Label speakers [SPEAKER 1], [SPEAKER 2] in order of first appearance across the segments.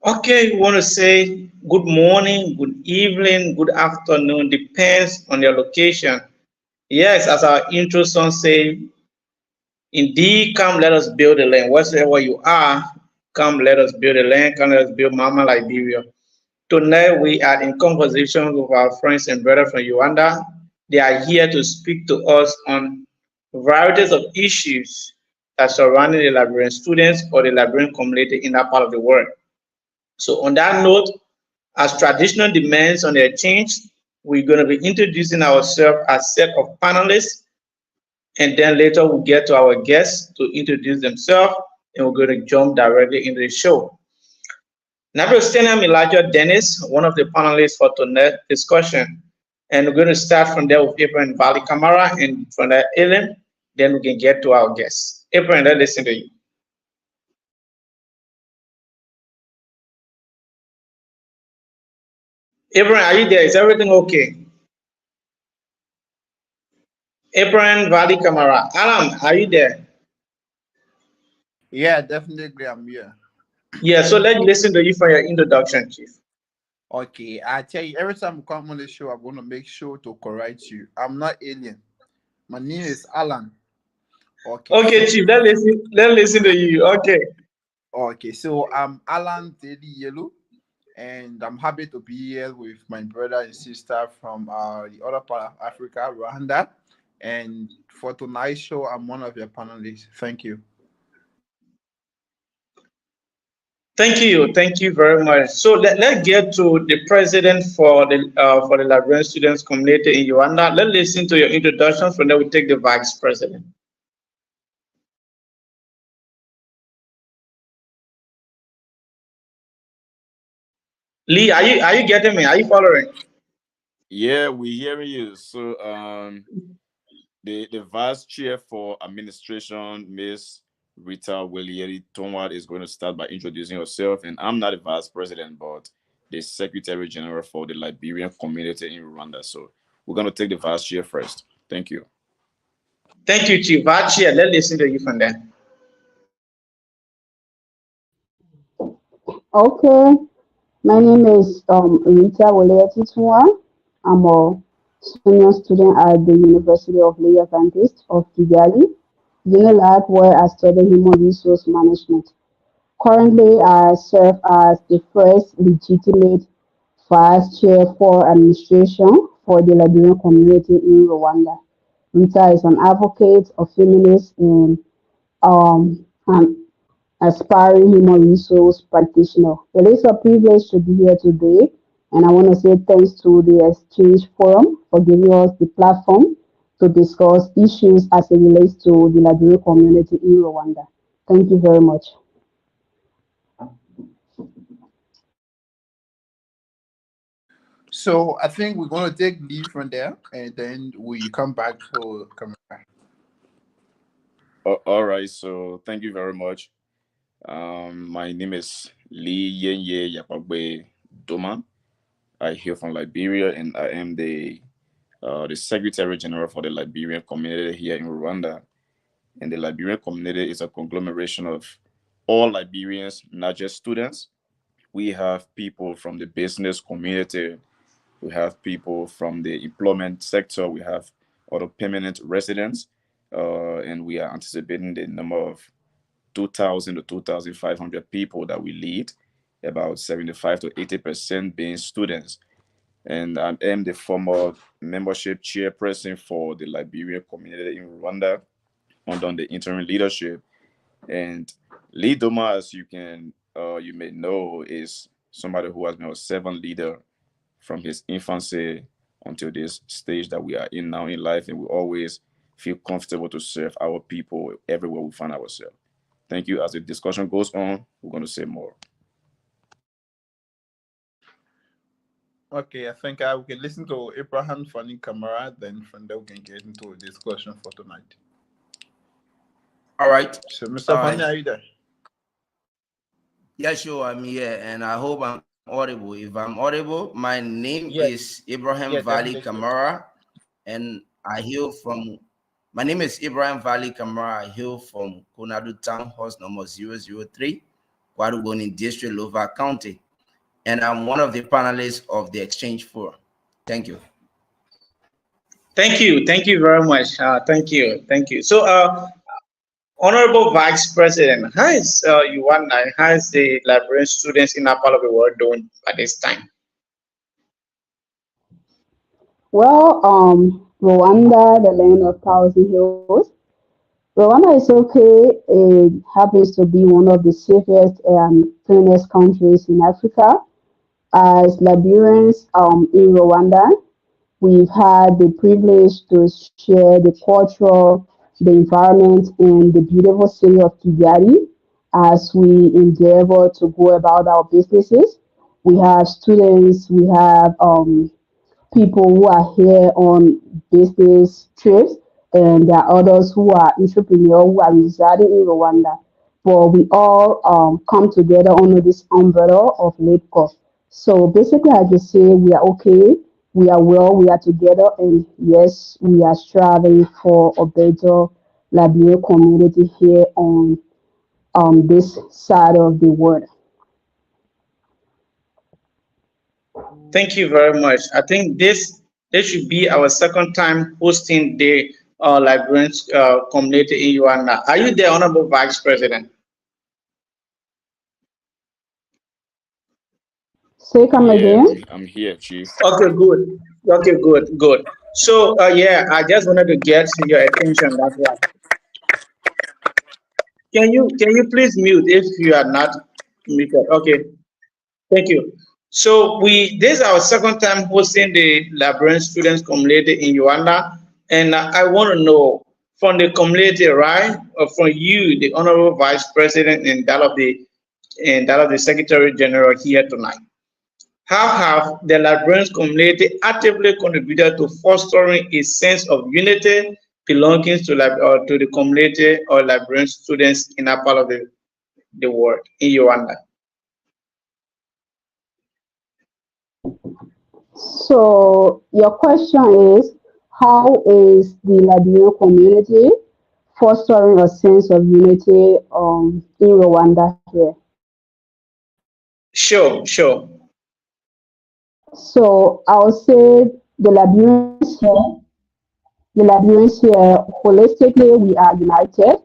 [SPEAKER 1] Okay, we want to say good morning, good evening, good afternoon, depends on your location. Yes, as our intro song say, indeed, come let us build the land. Wherever you are, come let us build the land, come let us build Mama Liberia. Tonight we are in conversation with our friends and brothers from Rwanda. They are here to speak to us on varieties of issues that surrounding the Liberian students or the Liberian community in that part of the world. So on that note, as traditional demands on the exchange, we're going to be introducing ourselves as set of panelists, and then later we'll get to our guests to introduce themselves, and we're going to jump directly into the show. Nabelstein, I'm Elijah Dennis, one of the panelists for tonight's discussion. And we're going to start from there with Abraham Valley Camara, and from that, Ellen, then we can get to our guests. Abraham, let's listen to you. Abraham, are you there? Is everything okay? Abraham Valley Camara. Alan, are you there?
[SPEAKER 2] Yeah, definitely I'm here.
[SPEAKER 1] Yeah, so let's listen to you for your introduction, Chief.
[SPEAKER 2] Okay, I tell you, every time I come on the show, I'm gonna make sure to correct you. I'm not alien. My name is Alan. Okay,
[SPEAKER 1] Okay,
[SPEAKER 2] so
[SPEAKER 1] Chief, let's listen to you. Okay.
[SPEAKER 2] I'm Alan Daily Yellow, and I'm happy to be here with my brother and sister from the other part of Africa, Rwanda. And for tonight's show, I'm one of your panelists. Thank you.
[SPEAKER 1] Thank you very much. So let's get to the president for the Liberian students community in Rwanda. Let's listen to your introduction. From there, we take the vice president. Lee, are you getting me? Are you following?
[SPEAKER 3] Yeah, we hearing you. So the vice chair for administration, Miss Rita Willieri Tonwad, is going to start by introducing herself. And I'm not the vice president, but the secretary general for the Liberian community in Rwanda. So we're going to take the vice chair first. Thank you.
[SPEAKER 1] Thank you, Chief. Vice chair, let's listen to you from there.
[SPEAKER 4] Okay, my name is Rita Woleatitwa. I'm a senior student at the University of Leah Adventist of Kigali, UNILAG, where I study human resource management. Currently, I serve as the first legitimate vice chair for administration for the Liberian community in Rwanda. Rita is an advocate, a feminist, and an aspiring human resource practitioner. It is a privilege to be here today, and I want to say thanks to the Exchange Forum for giving us the platform to discuss issues as it relates to the Liberian community in Rwanda. Thank you very much.
[SPEAKER 2] So I think we're gonna take leave from there, and then we come back to camera.
[SPEAKER 3] All right. So thank you very much. My name is Lee Yenye Yapagbe Doma. I hail from Liberia, and I am the Secretary General for the Liberian community here in Rwanda. And the Liberian community is a conglomeration of all Liberians, not just students. We have people from the business community, we have people from the employment sector, we have other permanent residents, and we are anticipating the number of 2,000 to 2,500 people that we lead, about 75 to 80% being students. And I am the former membership chairperson for the Liberian community in Rwanda under the interim leadership. And Lee Doma, as you may know, is somebody who has been a servant leader from his infancy until this stage that we are in now in life, and we always feel comfortable to serve our people everywhere we find ourselves. Thank you. As the discussion goes on, we're going to say more.
[SPEAKER 2] Okay, I think we can listen to Abraham Fanny Camara, then from there we can get into a discussion for tonight.
[SPEAKER 5] All right.
[SPEAKER 2] So, Mr. Fanny, are you there?
[SPEAKER 5] Yeah, sure, I'm here, and I hope I'm audible. If I'm audible, my name is Abraham Valley Camara, and I hail from My name is Ibrahim Valley Kamara. I hail from Konadu Town, house number 003, Kwadugoni District, Lova County. And I'm one of the panelists of the Exchange Forum. Thank you.
[SPEAKER 1] Thank you. Thank you very much. Thank you. Thank you. So, Honorable Vice President, how is Rwanda, how is the Liberian students in that part of the world doing at this time?
[SPEAKER 4] Well, Rwanda, the land of thousand hills. Rwanda is okay. It happens to be one of the safest and cleanest countries in Africa. As Liberians in Rwanda, we've had the privilege to share the culture, the environment, and the beautiful city of Kigali as we endeavor to go about our businesses. We have students, we have people who are here on business trips, and there are others who are entrepreneurs who are residing in Rwanda. But we all come together under this umbrella of LAPCO. So basically, I just say we are okay, we are well, we are together, and yes, we are striving for a better Liberian community here on this side of the world.
[SPEAKER 1] Thank you very much. I think this should be our second time hosting the Liberian community in Rwanda. Are you the Honorable Vice President?
[SPEAKER 4] Say come
[SPEAKER 3] Yeah,
[SPEAKER 4] again.
[SPEAKER 3] I'm here, Chief.
[SPEAKER 1] Okay, good. Okay, good, good. So, yeah, I just wanted to get your attention. That's why. Can you please mute if you are not muted? Okay, thank you. So this is our second time hosting the Liberian students community in Rwanda, and I want to know from the community, right, from you, the Honorable Vice President, and that of the Secretary General here tonight. How have the Liberian community actively contributed to fostering a sense of unity belonging to the community or Liberian students in that part of the world in Rwanda?
[SPEAKER 4] So your question is, how is the Liberian community fostering a sense of unity in Rwanda here?
[SPEAKER 1] Sure, sure.
[SPEAKER 4] So I'll say the Liberians here, holistically, we are united.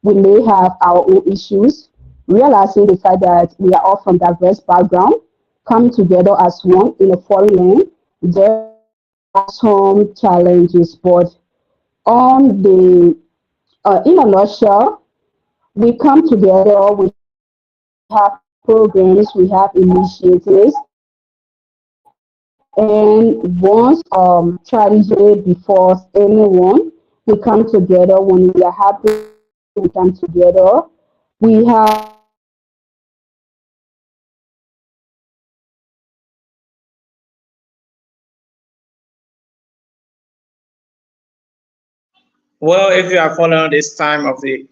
[SPEAKER 4] We may have our own issues, realizing the fact that we are all from diverse background, coming together as one in a foreign land. There are some challenges, but on the in a nutshell, we come together. We have programs, we have initiatives, and once tragedy befalls anyone, we come together. When we are happy, we come together. We have
[SPEAKER 1] Well, if you are following this time of the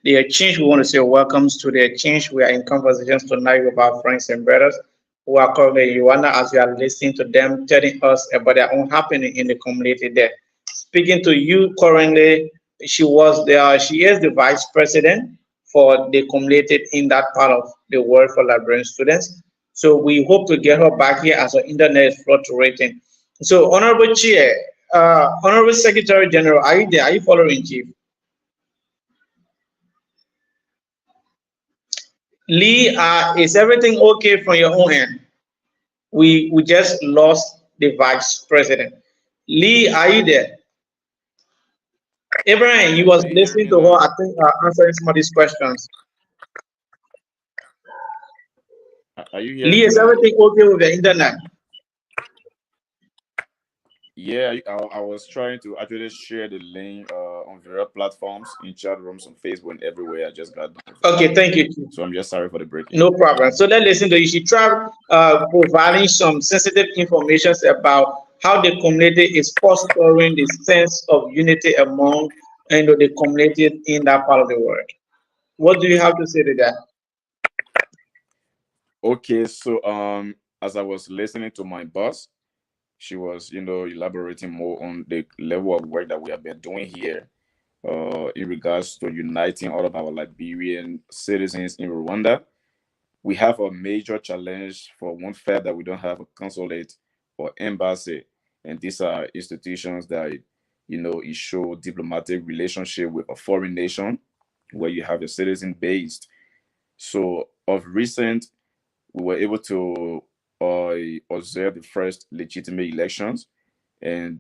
[SPEAKER 1] exchange, we want to say welcomes to the exchange. We are in conversations tonight with our friends and brothers who are currently in Rwanda as we are listening to them telling us about their own happening in the community there. Speaking to you currently, she is the vice president for the community in that part of the world for Liberian students. So we hope to get her back here as our internet is fluctuating. So, Honorable Chair, Honorable Secretary General, are you there? Are you following, Chief? Lee, is everything okay from your own end? We just lost the vice president. Lee, are you there? Abraham, you was
[SPEAKER 3] Can you hear
[SPEAKER 1] listening
[SPEAKER 3] me
[SPEAKER 1] to her,
[SPEAKER 3] now?
[SPEAKER 1] I think, answering some of these questions.
[SPEAKER 3] Are you hearing
[SPEAKER 1] Lee,
[SPEAKER 3] me
[SPEAKER 1] is
[SPEAKER 3] now?
[SPEAKER 1] everything okay with the internet?
[SPEAKER 3] Yeah, I was trying to actually share the link on various platforms, in chat rooms, on Facebook, and everywhere. I just got done with it.
[SPEAKER 1] Okay, thank you, Chief.
[SPEAKER 3] So I'm just sorry for the breaking.
[SPEAKER 1] No problem. So let's listen to you. She tried providing some sensitive information about how the community is fostering the sense of unity among the community in that part of the world. What do you have to say to that?
[SPEAKER 3] Okay, so as I was listening to my boss, she was, elaborating more on the level of work that we have been doing here in regards to uniting all of our Liberian citizens in Rwanda. We have a major challenge for one fact that we don't have a consulate or embassy, and these are institutions that it show diplomatic relationship with a foreign nation where you have a citizen based. So of recent, we were able to observe the first legitimate elections, and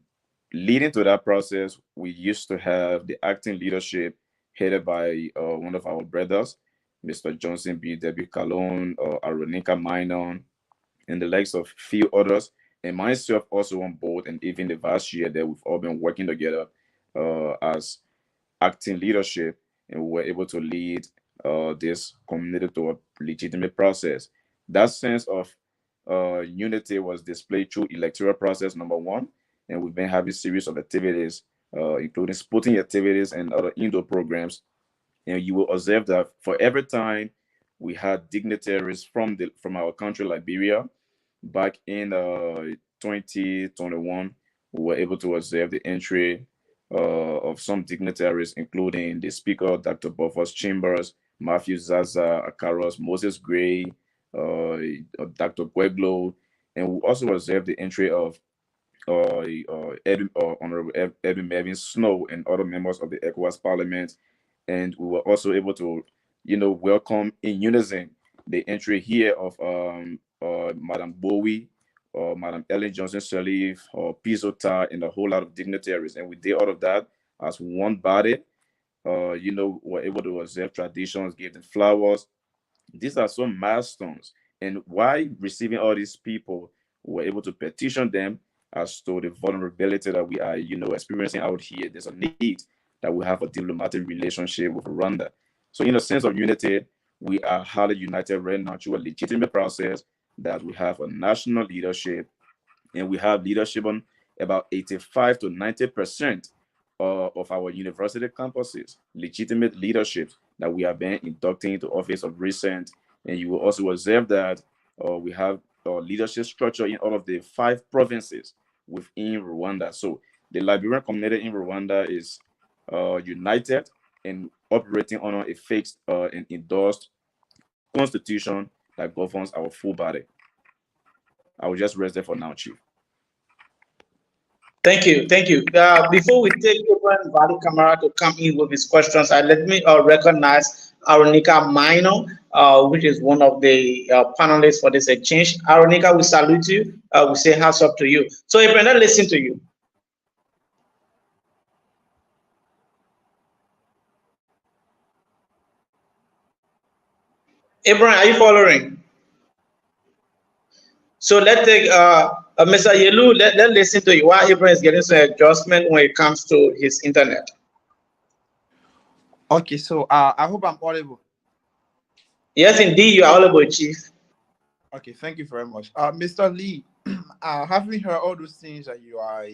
[SPEAKER 3] leading to that process, we used to have the acting leadership headed by one of our brothers, Mr. Johnson B. W. Calhoun, Aronika Minon, and the likes of few others, and myself also on board, and even the past year that we've all been working together as acting leadership, and we were able to lead this community to a legitimate process. That sense of unity was displayed through electoral process number one, and we've been having series of activities, including sporting activities and other indoor programs. And you will observe that for every time we had dignitaries from our country, Liberia, back in 2021, we were able to observe the entry of some dignitaries, including the Speaker, Dr. Buffers Chambers, Matthew Zaza, Akaros, Moses Gray, Dr. Pueblo, and we also observed the entry of Honorable Edwin Mervyn Snow and other members of the ECOWAS Parliament, and we were also able to, welcome in unison the entry here of Madam Bowie, or Madam Ellen Johnson Sirleaf, or Pizota, and a whole lot of dignitaries, and we did all of that as one body. We're able to observe traditions, give them flowers. These are some milestones, and why receiving all these people, we're able to petition them as to the vulnerability that we are, experiencing out here. There's a need that we have a diplomatic relationship with Rwanda. So, in a sense of unity, we are highly united right now through a legitimate process that we have a national leadership, and we have leadership on about 85 to 90% of our university campuses, legitimate leadership that we have been inducting into office of recent. And you will also observe that we have leadership structure in all of the 5 provinces within Rwanda. So the Liberian community in Rwanda is united and operating under a fixed and endorsed constitution that governs our full body. I will just rest there for now, Chief.
[SPEAKER 1] Thank you, thank you. Before we take Abraham Vali Kamara to come in with his questions, let me recognize Aronika Mino, which is one of the panelists for this exchange. Aronika, we salute you. We say hats up to you. So Abraham, let's listen to you. Abraham, are you following? So let's take Mr. Yelu, let's listen to you while Abraham is getting some adjustment when it comes to his internet.
[SPEAKER 2] Okay, so I hope I'm audible.
[SPEAKER 1] Yes, indeed, you are audible, Chief.
[SPEAKER 2] Okay, thank you very much. Mr. Lee, having heard all those things that you are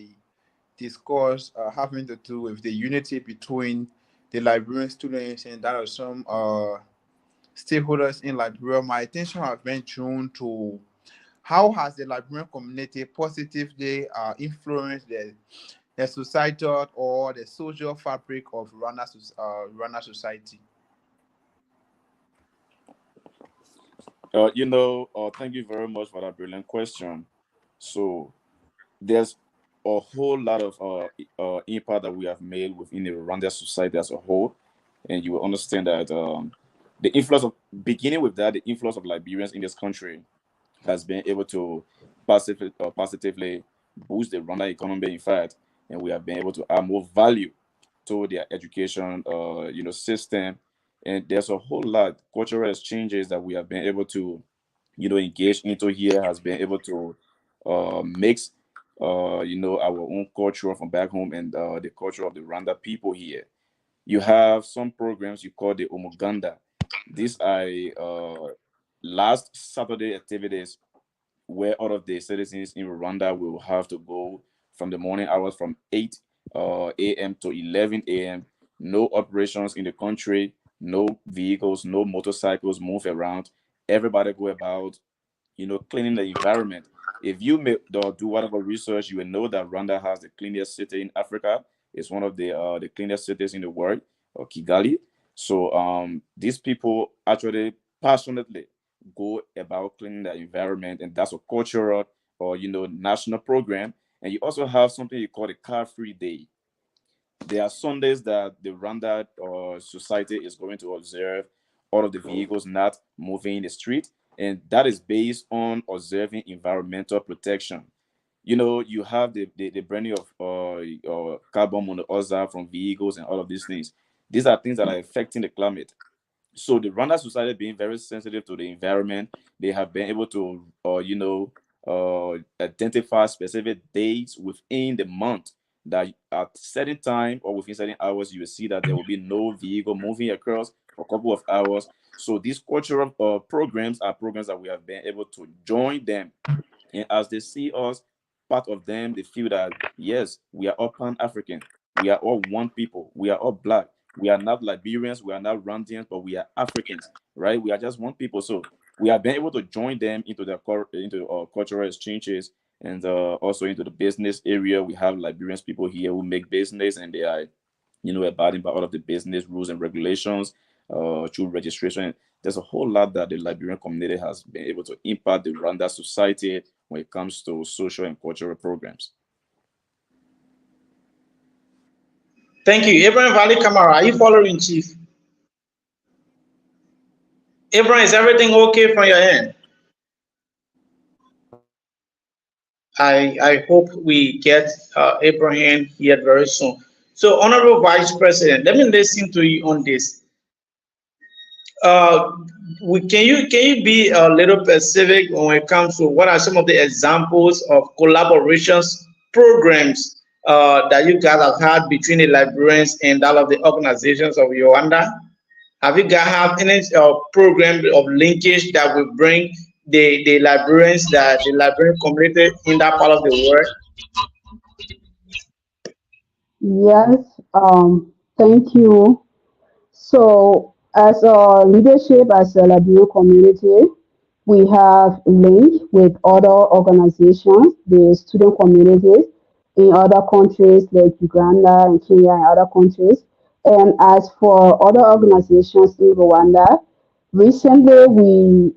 [SPEAKER 2] discussed having to do with the unity between the Liberian students and that of some stakeholders in Liberia, my attention has been drawn to how has the Liberian community positively influenced the societal or the social fabric of Rwanda society?
[SPEAKER 3] Thank you very much for that brilliant question. So there's a whole lot of impact that we have made within the Rwanda society as a whole, and you will understand that the influence of beginning with that, the influence of Liberians in this country has been able to positively boost the Rwanda economy, in fact, and we have been able to add more value to their education, system. And there's a whole lot cultural exchanges that we have been able to, engage into here, has been able to mix, our own culture from back home and the culture of the Rwanda people here. You have some programs you call the Omuganda. These are last Saturday activities where all of the citizens in Rwanda will have to go from the morning hours from 8 a.m. to 11 a.m. No operations in the country, no vehicles, no motorcycles move around. Everybody go about, cleaning the environment. If you do whatever research, you will know that Rwanda has the cleanest city in Africa. It's one of the cleanest cities in the world, or Kigali. So these people actually passionately go about cleaning the environment, and that's a cultural or national program. And you also have something you call the car-free day. There are Sundays that the Rwanda society is going to observe all of the vehicles not moving in the street, and that is based on observing environmental protection. You have the burning of carbon monoxide from vehicles and all of these things. These are things that are affecting the climate. So the Rwanda society being very sensitive to the environment, they have been able to, identify specific dates within the month that at certain time or within certain hours, you will see that there will be no vehicle moving across for a couple of hours. So these cultural programs are programs that we have been able to join them, and as they see us, part of them, they feel that yes, we are all Pan-African. We are all one people. We are all black. We are not Liberians. We are not Rwandians, but we are Africans, right? We are just one people. So we have been able to join them into our cultural exchanges, and also into the business area. We have Liberians people here who make business, and they are abiding by all of the business rules and regulations through registration. There's a whole lot that the Liberian community has been able to impact the Rwanda society when it comes to social and cultural programs.
[SPEAKER 1] Thank you. Abraham Valley Camara, are you following, Chief? Abraham, is everything okay from your end? I hope we get Abraham here very soon. So, Honorable Vice President, let me listen to you on this. Can you be a little specific when it comes to what are some of the examples of collaborations programs that you guys have had between the Liberians and all of the organizations of Rwanda? Have you guys have any program of linkage that will bring the Liberians, that the Liberian community in that part of the world?
[SPEAKER 4] Yes, thank you. So, as a leadership, as a Liberian community, we have linked with other organizations, the student communities in other countries like Uganda and Kenya and other countries. And as for other organizations in Rwanda, recently we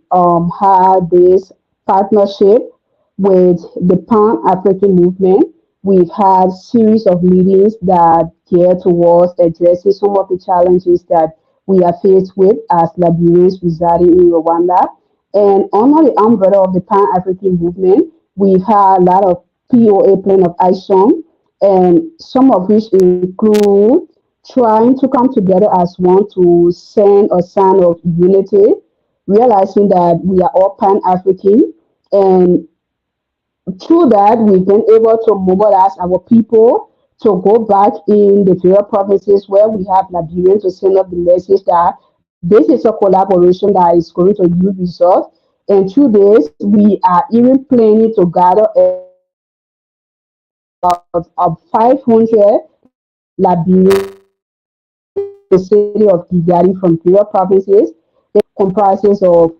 [SPEAKER 4] had this partnership with the Pan African movement. We've had series of meetings that gear towards addressing some of the challenges that we are faced with as Liberians residing in Rwanda. And under the umbrella of the Pan African movement, we've had a lot of POA plan of action, and some of which include trying to come together as one to send a sign of unity, realizing that we are all Pan African, and through that, we've been able to mobilize our people to go back in the various provinces where we have Liberians to send up the message that this is a collaboration that is going to yield results. And through this, we are even planning to gather about 500 Liberians in the city of Kigali from various provinces. It comprises of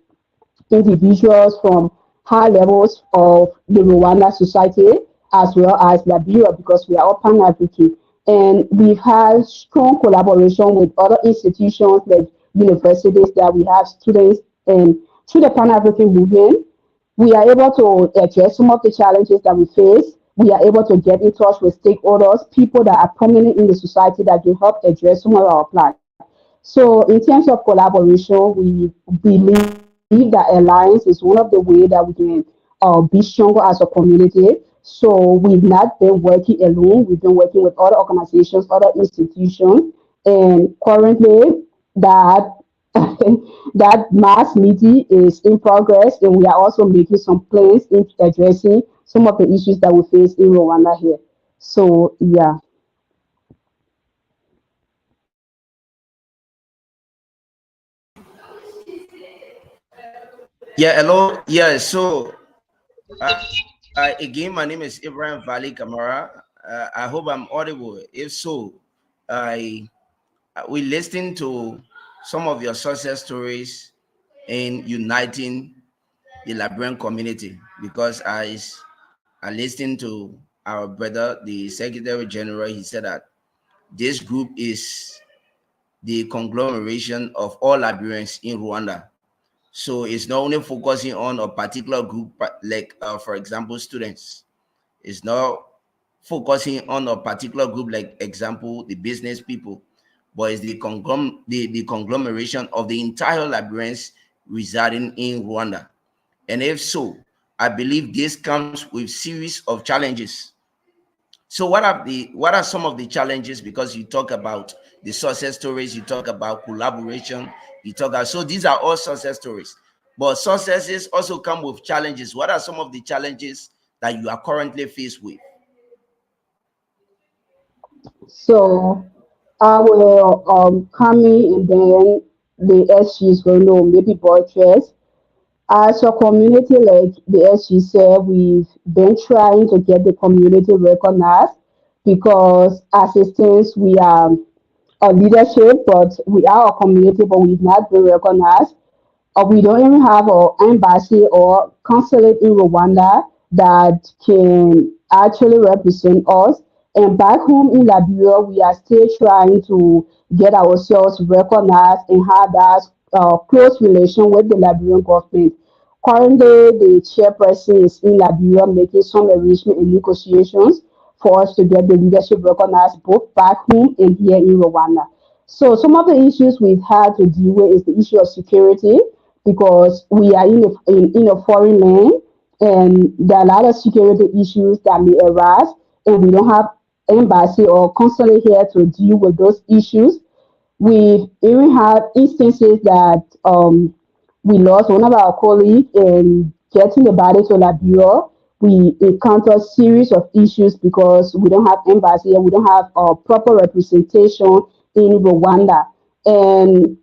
[SPEAKER 4] individuals from high levels of the Rwanda society as well as Liberia, because we are all Pan African. And we've had strong collaboration with other institutions like universities that we have students, and through the Pan African movement, we are able to address some of the challenges that we face. We are able to get in touch with stakeholders, people that are prominent in the society that can help address some of our plans. So, in terms of collaboration, we believe that alliance is one of the ways that we can be stronger as a community. So, we've not been working alone. We've been working with other organizations, other institutions, and currently that that mass meeting is in progress, and we are also making some plans in addressing some of the issues that we face in Rwanda here. So, yeah.
[SPEAKER 5] Yeah, hello. Yeah, so again, my name is Ibrahim Valley Kamara. I hope I'm audible. If so, I we listened to some of your success stories in uniting the Liberian community, because I listened to our brother, the Secretary General. He said that this group is the conglomeration of all Liberians in Rwanda. So it's not only focusing on a particular group, like, for example, students. It's not focusing on a particular group, like, example, the business people, but it's the conglomeration of the entire Liberians residing in Rwanda. And if so, I believe this comes with series of challenges. So what are some of the challenges? Because you talk about the success stories, you talk about collaboration, you talk about, so these are all success stories. But successes also come with challenges. What are some of the challenges that you are currently faced with?
[SPEAKER 4] So I will come in and then the SGs will know maybe buttress. As a community, like the SG said, we've been trying to get the community recognized because as it stands, we are a leadership, but we are a community, but we've not been recognized. We don't even have an embassy or consulate in Rwanda that can actually represent us. And back home in Liberia, we are still trying to get ourselves recognized and have that close relation with the Liberian government. Currently, the chairperson is in Liberia making some arrangement and negotiations for us to get the leadership recognized both back home and here in Rwanda. So some of the issues we've had to deal with is the issue of security because we are in a foreign land and there are a lot of security issues that may arise and we don't have embassy or consulate here to deal with those issues. We've even had instances that we lost one of our colleagues in getting the body to Liberia. We encounter series of issues because we don't have embassy and we don't have proper representation in Rwanda. And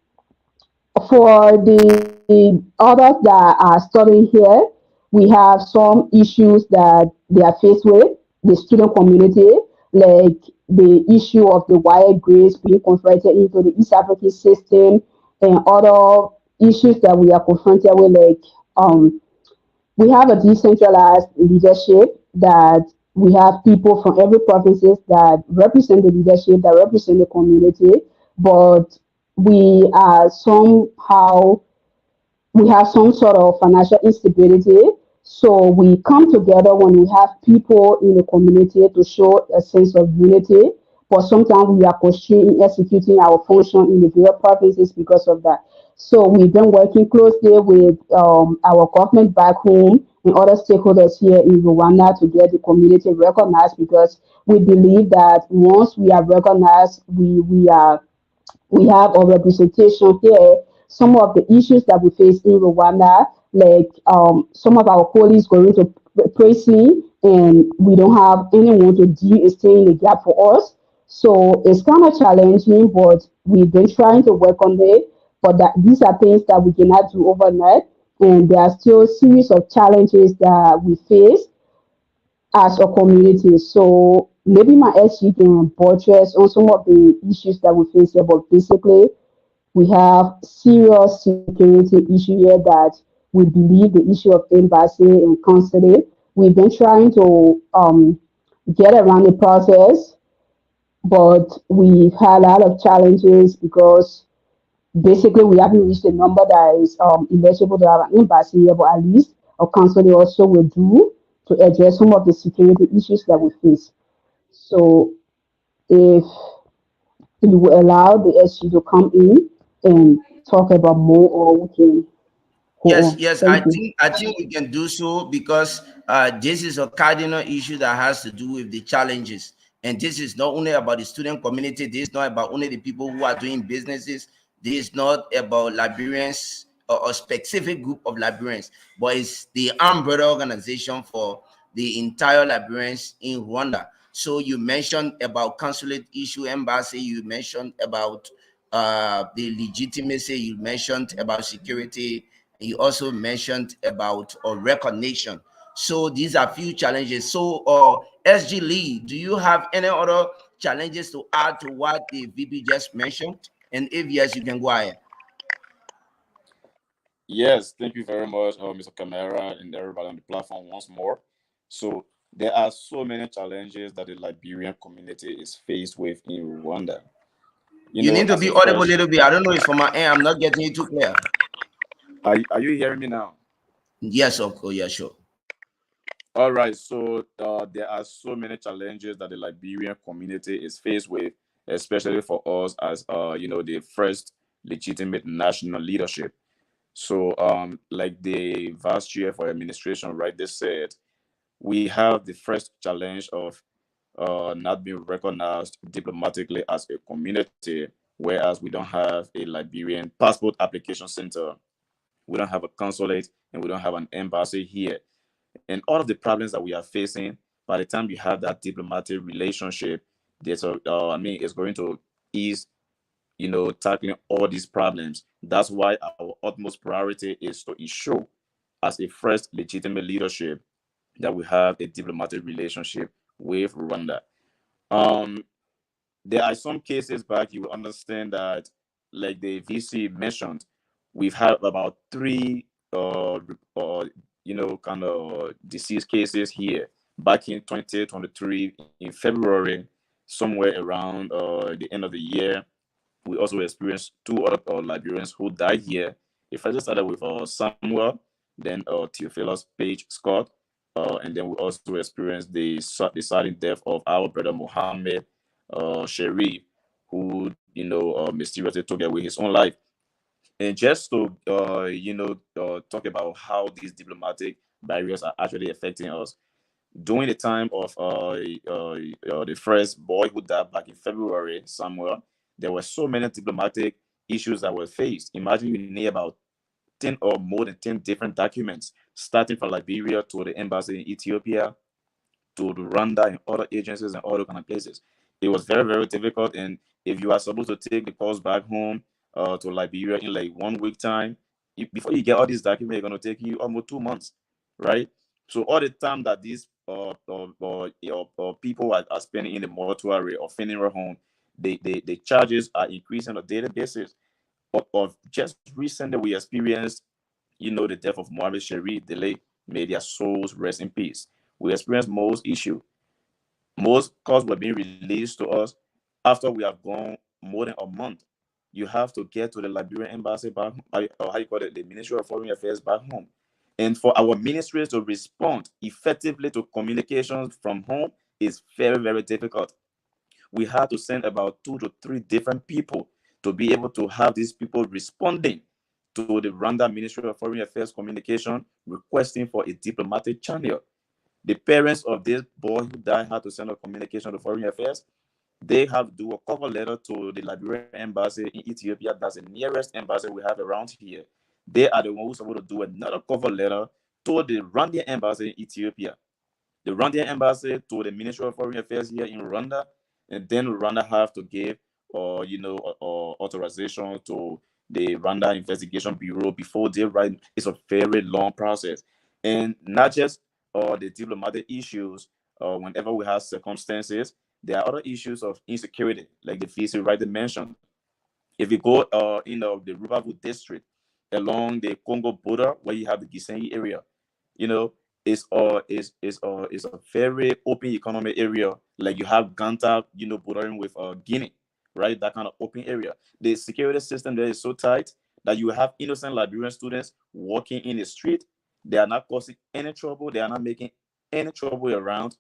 [SPEAKER 4] for the others that are studying here, we have some issues that they are faced with, the student community, like the issue of the wire grades being converted into the East African system and other issues that we are confronted with, like we have a decentralized leadership that we have people from every provinces that represent the leadership, that represent the community, but we are somehow we have some sort of financial instability. So we come together when we have people in the community to show a sense of unity. But sometimes we are constrained in executing our function in the various provinces because of that. So we've been working closely with our government back home and other stakeholders here in Rwanda to get the community recognized because we believe that once we are recognized, we have a representation here. Some of the issues that we face in Rwanda, like some of our colleagues going to prison and we don't have anyone to deal and stay in the gap for us. So it's kind of challenging, but we've been trying to work on it. But that these are things that we cannot do overnight, and there are still a series of challenges that we face as a community. So maybe my SG can buttress on some of the issues that we face here, but basically we have serious security issue here that we believe the issue of embassy and consulate. We've been trying to get around the process, but we've had a lot of challenges because basically we haven't reached a number that is eligible to have an embassy here, but at least a consulate also will do to address some of the security issues that we face. So if you will allow the SG to come in and talk about more, or we can go
[SPEAKER 5] Yes,
[SPEAKER 4] on.
[SPEAKER 5] yes,
[SPEAKER 4] Thank you.
[SPEAKER 5] I think we can do so because this is a cardinal issue that has to do with the challenges. And this is not only about the student community, this is not about only the people who are doing businesses, this is not about Liberians or a specific group of Liberians, but it's the umbrella organization for the entire Liberians in Rwanda. So you mentioned about consulate issue, embassy, you mentioned about the legitimacy, you mentioned about security, you also mentioned about recognition. So these are few challenges. So SG Lee, do you have any other challenges to add to what the VP just mentioned? And if yes, you can go ahead.
[SPEAKER 3] Yes, thank you very much, Mr. Camara, and everybody on the platform once more. So there are so many challenges that the Liberian community is faced with in Rwanda. You
[SPEAKER 5] You
[SPEAKER 3] know,
[SPEAKER 5] need to
[SPEAKER 3] as
[SPEAKER 5] be
[SPEAKER 3] a
[SPEAKER 5] audible a
[SPEAKER 3] first,
[SPEAKER 5] little bit. I don't know if from my end I'm not getting you too clear.
[SPEAKER 3] are you hearing me now?
[SPEAKER 5] Yes, of course, yeah, sure.
[SPEAKER 3] All right, so there are so many challenges that the Liberian community is faced with, especially for us as the first legitimate national leadership. So like the vice chair for administration rightly said, we have the first challenge of not being recognized diplomatically as a community, whereas we don't have a Liberian passport application center, we don't have a consulate, and we don't have an embassy here. And all of the problems that we are facing, by the time you have that diplomatic relationship, it's going to ease, tackling all these problems. That's why our utmost priority is to ensure, as a first legitimate leadership, that we have a diplomatic relationship with Rwanda. Um, there are some cases back, you will understand that, like the VC mentioned, we've had about three, kind of disease cases here back in 2023 in February, somewhere around the end of the year. We also experienced two other Liberians who died here. If I just started with Samuel, then Theophilus Page Scott, and then we also experienced the sudden death of our brother Mohammed Sharif, who mysteriously took away his own life. And just to talk about how these diplomatic barriers are actually affecting us, during the time of the first boy who died back in February, Samuel, there were so many diplomatic issues that were faced. Imagine you need about 10 or more than 10 different documents, starting from Liberia to the embassy in Ethiopia, to Rwanda and other agencies and other kind of places. It was very, very difficult. And if you are supposed to take the calls back home to Liberia in like 1 week time, before you get all these documents, it's going to take you almost 2 months, right? So all the time that these people are spending in the mortuary or funeral home, the charges are increasing on a daily basis. Of just recently, we experienced, the death of Mohammed Sharif delay. May their souls rest in peace. We experienced most issue. Most calls were being released to us after we have gone more than a month. You have to get to the Liberian embassy back, or how you call it, the Ministry of Foreign Affairs back home. And for our ministries to respond effectively to communications from home is very, very difficult. We had to send about 2 to 3 different people to be able to have these people responding to the Rwanda Ministry of Foreign Affairs communication requesting for a diplomatic channel. The parents of this boy who died had to send a communication to Foreign Affairs. They have to do a cover letter to the Liberian embassy in Ethiopia. That's the nearest embassy we have around here. They are the ones who are supposed to do another cover letter to the Rwandan embassy in Ethiopia, the Rwandan embassy to the Ministry of Foreign Affairs here in Rwanda, and then Rwanda have to give authorization to the Rwanda Investigation Bureau before they write. It's a very long process, and not just the diplomatic issues. Whenever we have circumstances, there are other issues of insecurity, like the VC rightly mentioned. If you go the Rubavu district along the Congo border where you have the Gisenyi area, you know, is a very open economic area. Like you have Ganta, bordering with Guinea, right? That kind of open area. The security system there is so tight that you have innocent Liberian students walking in the street. They are not causing any trouble. They are not making any trouble around,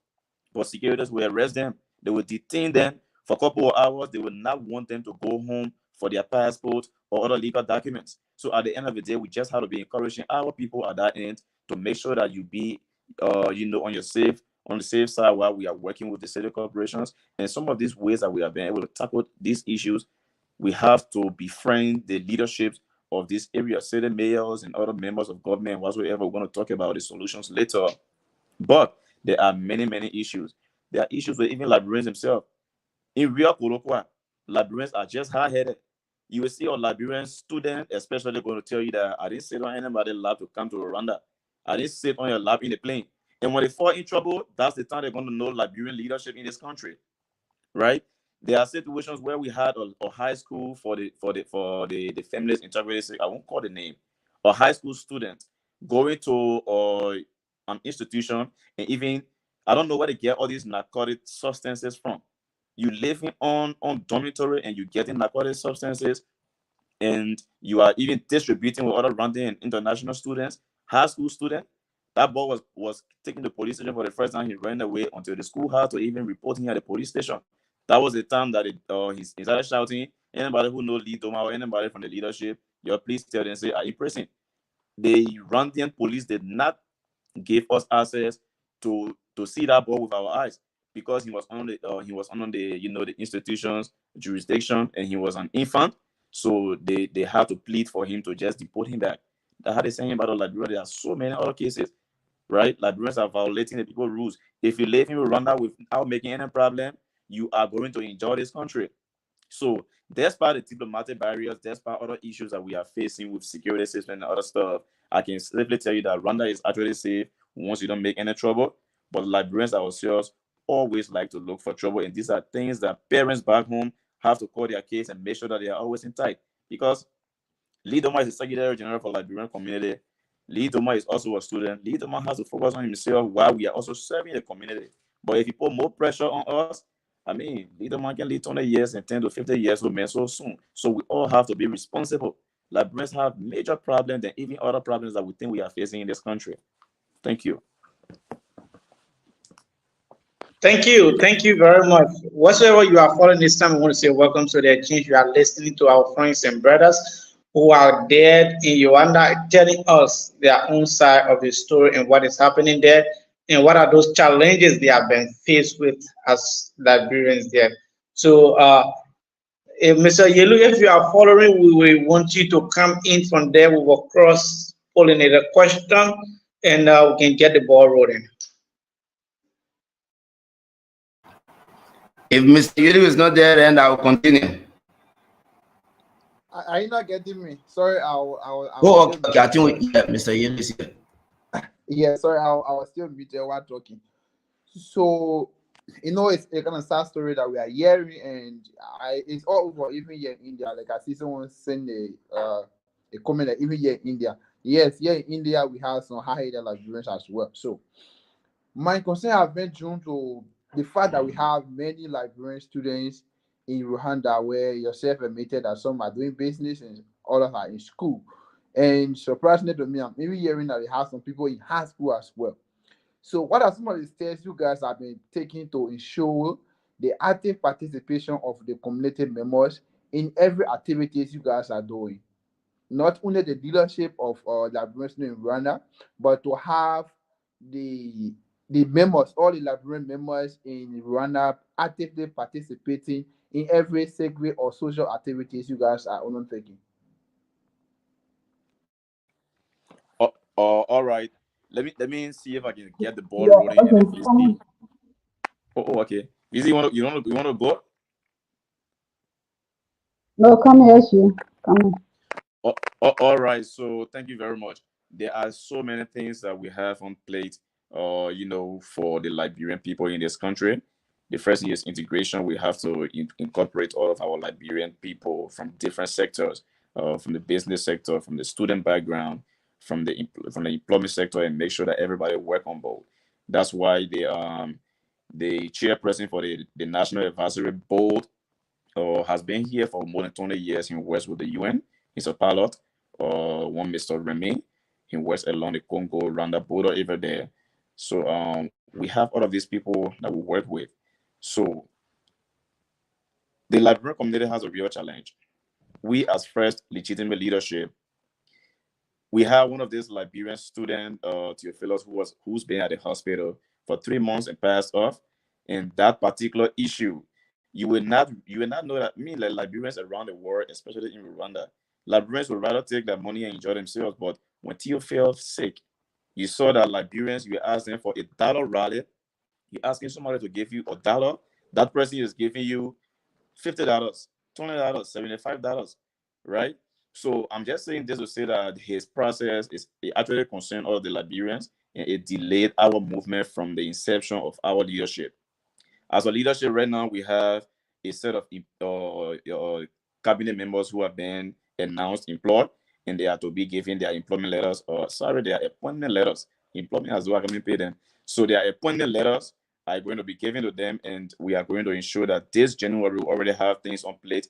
[SPEAKER 3] but securities will arrest them. They will detain them for a couple of hours. They will not want them to go home for their passport or other legal documents. So at the end of the day, we just have to be encouraging our people at that end to make sure that you be, on the safe side while we are working with the city corporations. And some of these ways that we have been able to tackle these issues, we have to befriend the leaderships of this area, city mayors and other members of government, whatsoever. We're going to talk about the solutions later. But there are many, many issues. There are issues with even Liberians themselves. In real Kurokwa, Liberians are just hard-headed. You will see a Liberian student, especially, going to tell you that I didn't sit on anybody's lap to come to Rwanda. I didn't sit on your lap in the plane. And when they fall in trouble, that's the time they're going to know Liberian leadership in this country, right? There are situations where we had a high school for the families integrity. I won't call the name. a high school student going to an institution, and even I don't know where they get all these narcotic substances from. You living on dormitory and you getting narcotic substances, and you are even distributing with other Rwandan and international students, high school student. That boy was taken to the police station for the first time. He ran away until the school had to even report him at the police station. That was the time that he started shouting, anybody who knows Lee Doma or anybody from the leadership, please tell them, say, are in prison. The Rwandan police did not give us access to see that boy with our eyes, because he was on the the institution's jurisdiction, and he was an infant. So they had to plead for him to just deport him back. That's how they saying about Liberia. There are so many other cases, right? Liberians are violating the people rules. If you live in Rwanda without making any problem, you are going to enjoy this country. So despite the diplomatic barriers, despite other issues that we are facing with security system and other stuff, I can safely tell you that Rwanda is actually safe once you don't make any trouble. But Liberians ourselves always like to look for trouble, and these are things that parents back home have to call their kids and make sure that they are always in tight. Because Lee Doma is the Secretary General for Liberian community. Lee Doma is also a student. Lee Doma has to focus on himself while we are also serving the community. But if you put more pressure on us, I mean, Lee Doma can lead 20 years and 10 to 50 years old man so soon. So we all have to be responsible. Liberians have major problems and even other problems that we think we are facing in this country. Thank you.
[SPEAKER 1] Thank you very much. Whatsoever you are following this time, I want to say welcome to the exchange. You are listening to our friends and brothers who are there in Rwanda, telling us their own side of the story and what is happening there, and what are those challenges they have been faced with as Liberians there. So, Mr. Yelu, if you are following, we will want you to come in from there. We will cross pollinate a question, and we can get the ball rolling.
[SPEAKER 5] If Mr. Yuri is not there, then I will continue.
[SPEAKER 2] Are you not getting me? Sorry, I'll
[SPEAKER 5] Oh, okay. I think yeah, Mr. Yuri is here.
[SPEAKER 2] yeah, sorry, I was still muted while talking. So, it's a kind of sad story that we are hearing, and it's all over, even here in India. Like I see someone send a comment that even here in India, yes, here in India we have some high-headed Liberians as well. So, my concern has been drawn to the fact that we have many Liberian students in Rwanda, where yourself admitted that some are doing business and others are in school. And surprisingly to me, I'm even hearing that we have some people in high school as well. So, what are some of the steps you guys have been taking to ensure the active participation of the community members in every activities you guys are doing? Not only the leadership of Liberians in Rwanda, but to have the members, all the Liberian members in Rwanda, actively participating in every segue or social activities you guys are undertaking.
[SPEAKER 3] All right. Let me see if I can get the ball
[SPEAKER 4] Yeah,
[SPEAKER 3] rolling, and
[SPEAKER 4] okay.
[SPEAKER 3] if you see. Okay. Is you want to go?
[SPEAKER 4] No, come here, she. Come here.
[SPEAKER 3] All right. So thank you very much. There are so many things that we have on plate, for the Liberian people in this country. The first thing is integration. We have to incorporate all of our Liberian people from different sectors, from the business sector, from the student background, from the employment sector, and make sure that everybody work on board. That's why the chairperson for the National Advisory Board has been here for more than 20 years. He works with the UN. He's a pilot. One Mr. Remy. He works along the Congo Rwanda border over there. So we have all of these people that we work with. So the Liberian community has a real challenge. We, as first legitimate leadership, we have one of these Liberian students, Theophilus, who's been at the hospital for 3 months and passed off. And that particular issue, you will not know that. Me, like Liberians around the world, especially in Rwanda, Liberians would rather take their money and enjoy themselves. But when Theo fell sick, you saw that Liberians, you ask them for $1 rally, you're asking somebody to give you $1. That person is giving you $50, $20, $75, right? So I'm just saying this to say that his process is it actually concerned all of the Liberians, and it delayed our movement from the inception of our leadership. As a leadership right now, we have a set of cabinet members who have been announced, employed, and they are to be given their employment letters, or sorry, their appointment letters. Employment as well, I can pay them. So their appointment letters are going to be given to them, and we are going to ensure that this January we already have things on plate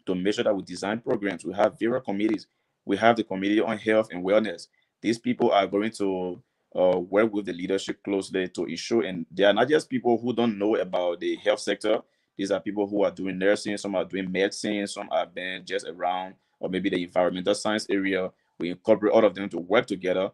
[SPEAKER 3] to make sure that we design programs. We have various committees. We have the committee on health and wellness. These people are going to work with the leadership closely to ensure, and they are not just people who don't know about the health sector. These are people who are doing nursing, some are doing medicine, some are been just around, or maybe the environmental science area. We incorporate all of them to work together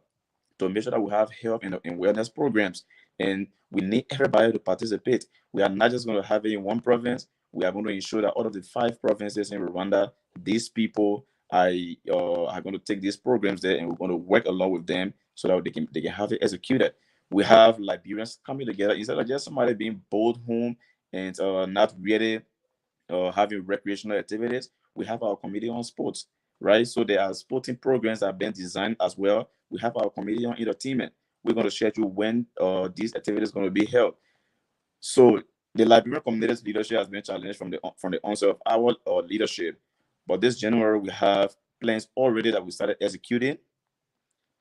[SPEAKER 3] to make sure that we have health and wellness programs. And we need everybody to participate. We are not just going to have it in one province. We are going to ensure that out of the 5 provinces in Rwanda, these people are going to take these programs there, and we're going to work along with them so that they can have it executed. We have Liberians coming together instead of just somebody being bold home and not really having recreational activities. We have our committee on sports, right? So there are sporting programs that have been designed as well. We have our committee on entertainment. We're going to schedule when these activities are going to be held. So the Liberian community's leadership has been challenged from the onset of our leadership. But this January we have plans already that we started executing.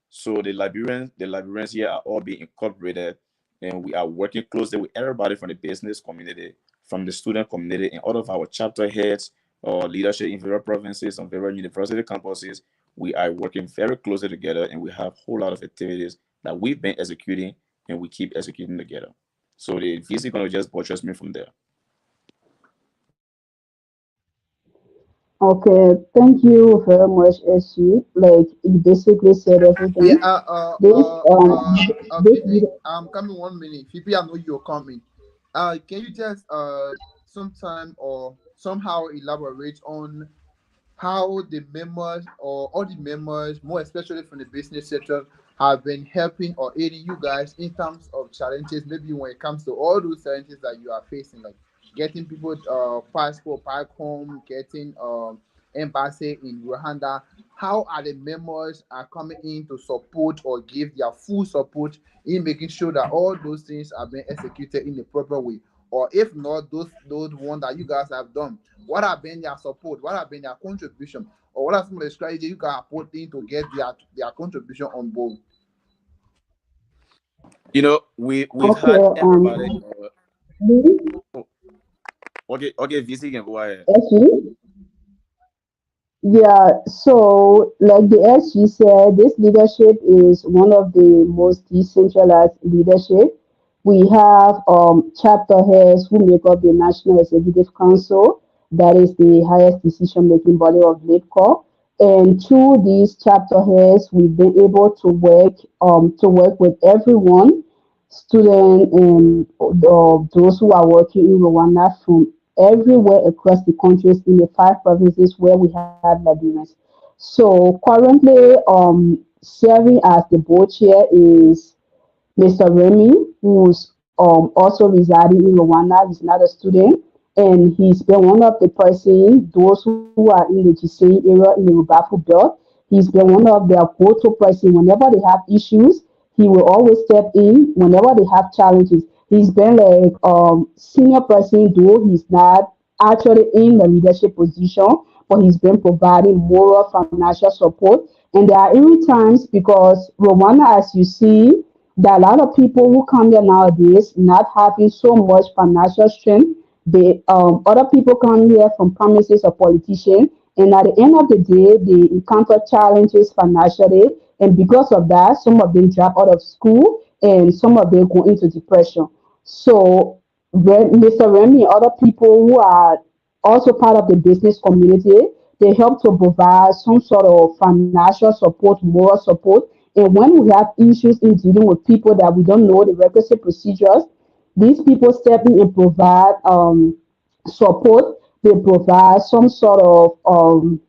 [SPEAKER 3] So the Liberians here are all being incorporated, and we are working closely with everybody from the business community, from the student community, and all of our chapter heads or leadership in various provinces on various university campuses. We are working very closely together, and we have a whole lot of activities that we've been executing, and we keep executing together. So the VC gonna just buttress me from there.
[SPEAKER 4] Okay, thank you very much, SU. Like you basically said
[SPEAKER 2] Yeah,
[SPEAKER 4] everything. This this
[SPEAKER 2] Phoebe, I'm coming 1 minute. Phoebe, I know you're coming. Can you just sometime or somehow elaborate on how the members or all the members, more especially from the business sector, have been helping or aiding you guys in terms of challenges, maybe when it comes to all those challenges that you are facing, like getting people passport back home, getting embassy in Rwanda. How are the members are coming in to support or give their full support in making sure that all those things are being executed in the proper way? Or if not, those ones that you guys have done, what have been their support? What have been their contribution? Or what are some of the strategies you guys are putting to get their contribution on board?
[SPEAKER 3] We've
[SPEAKER 4] okay,
[SPEAKER 3] had everybody.
[SPEAKER 4] Lee,
[SPEAKER 3] Oh, okay, VC can go ahead.
[SPEAKER 4] SU. Yeah, so like the SG said, this leadership is one of the most decentralized leadership. We have chapter heads who make up the National Executive Council, that is the highest decision-making body of LIPCO. And through these chapter heads, we've been able to work with everyone, student and those who are working in Rwanda from everywhere across the countries in the 5 provinces where we have Liberians. So currently, serving as the board chair is Mr. Remy, who's also residing in Rwanda. He's not a student, and he's been one of the person, those who are in the GC area in the Rubafu belt. He's been one of their go-to person whenever they have issues. He will always step in whenever they have challenges. He's been like senior person, though he's not actually in the leadership position, but he's been providing moral financial support. And there are even times because Rwanda, as you see, there are a lot of people who come there nowadays not having so much financial strength. They other people come here from promises of politicians, and at the end of the day, they encounter challenges financially, and because of that, some of them drop out of school, and some of them go into depression. So, Mr. Remy and other people who are also part of the business community, they help to provide some sort of financial support, moral support, and when we have issues in dealing with people that we don't know the requisite procedures, these people step in and provide support. They provide some sort of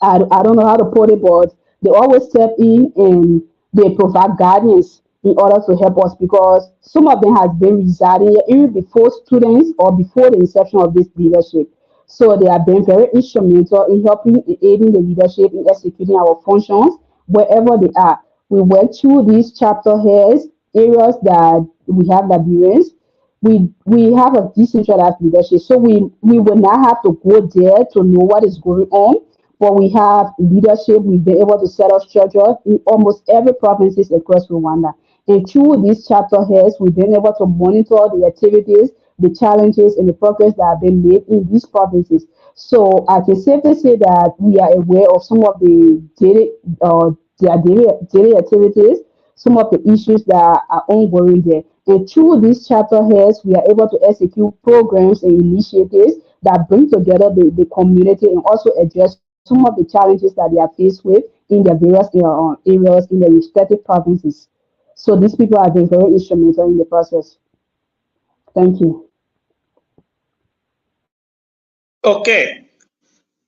[SPEAKER 4] I don't know how to put it, but they always step in and they provide guidance in order to help us because some of them has been residing here even before students or before the inception of this leadership. So they have been very instrumental in helping in aiding the leadership in executing our functions wherever they are. We work through these chapter heads, areas that we have Liberians. We have a decentralized leadership, so we will not have to go there to know what is going on, but we have leadership. We've been able to set up structure in almost every provinces across Rwanda. And through these chapter heads, we've been able to monitor the activities, the challenges, and the progress that have been made in these provinces. So I can safely say that we are aware of some of the daily activities, some of the issues that are ongoing there. And through these chapter heads, we are able to execute programs and initiatives that bring together the community and also address some of the challenges that they are faced with in their various areas in their respective provinces. So these people have been very instrumental in the process. Thank you.
[SPEAKER 1] Okay.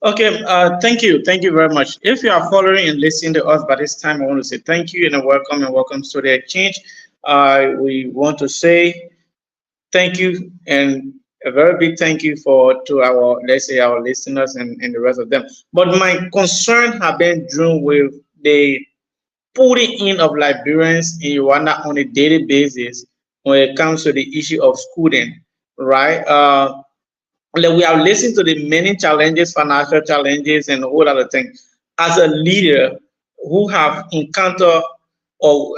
[SPEAKER 1] Okay, thank you very much. If you are following and listening to us by this time, I want to say thank you and welcome to the exchange. We want to say thank you and a very big thank you to our, let's say, our listeners and the rest of them. But my concern have been driven with the putting in of Liberians in Rwanda on a daily basis when it comes to the issue of schooling, right? Like we have listened to the many challenges, financial challenges, and all other things. As a leader who have encountered or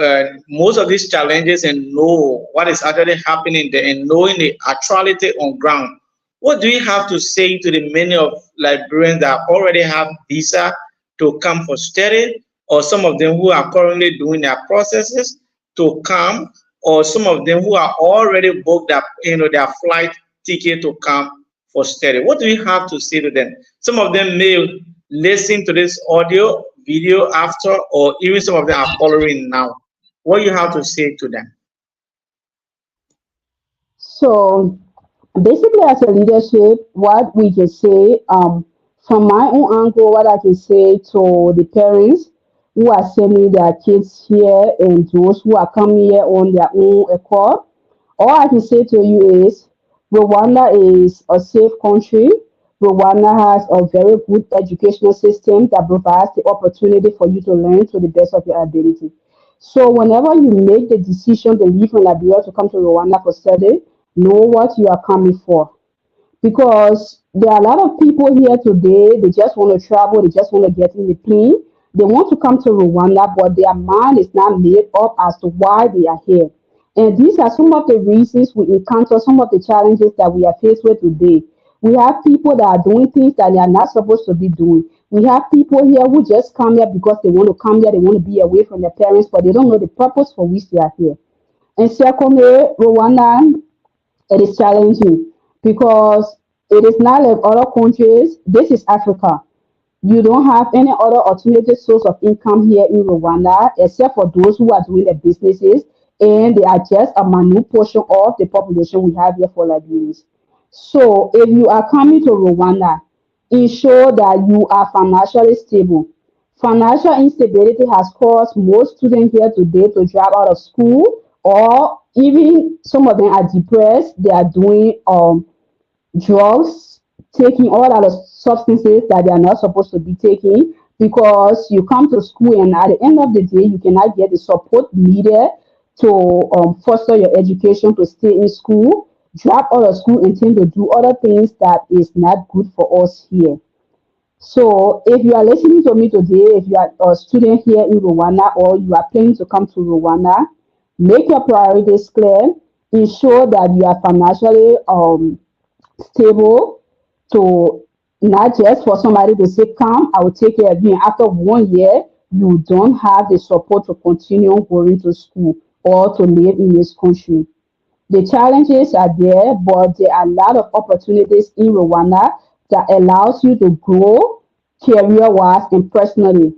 [SPEAKER 1] most of these challenges and know what is actually happening there and knowing the actuality on ground, what do you have to say to the many of Liberians that already have visa to come for study, or some of them who are currently doing their processes to come, or some of them who are already booked their, their flight ticket to come for study? What do you have to say to them? Some of them may listen to this audio, video after, or even some of them are following now. What do you have to say to them?
[SPEAKER 4] So basically, as a leadership, what we can say, from my own angle, what I can say to the parents who are sending their kids here and those who are coming here on their own accord, all I can say to you is Rwanda is a safe country. Rwanda has a very good educational system that provides the opportunity for you to learn to the best of your ability. So whenever you make the decision to leave from Liberia to come to Rwanda for study, know what you are coming for, because there are a lot of people here today. They just want to travel, they just want to get in the plane, they want to come to Rwanda, but their mind is not made up as to why they are here. And these are some of the reasons we encounter some of the challenges that we are faced with today. We have people that are doing things that they are not supposed to be doing. We have people here who just come here because they want to come here, they want to be away from their parents, but they don't know the purpose for which they are here. And secondly, Rwanda, it is challenging because it is not like other countries. This is Africa. You don't have any other alternative source of income here in Rwanda except for those who are doing the businesses, and they are just a minute portion of the population we have here for Liberians. So if you are coming to Rwanda, ensure that you are financially stable. Financial instability has caused most students here today to drop out of school, or even some of them are depressed. They are doing drugs, taking all other substances that they are not supposed to be taking, because you come to school and at the end of the day, you cannot get the support needed to foster your education, to stay in school, drop out of school and tend to do other things that is not good for us here. So if you are listening to me today, if you are a student here in Rwanda or you are planning to come to Rwanda, make your priorities clear. Ensure that you are financially stable, to not just for somebody to say, come, I will take care of you. And after 1 year, you don't have the support to continue going to school or to live in this country. The challenges are there, but there are a lot of opportunities in Rwanda that allows you to grow career-wise and personally.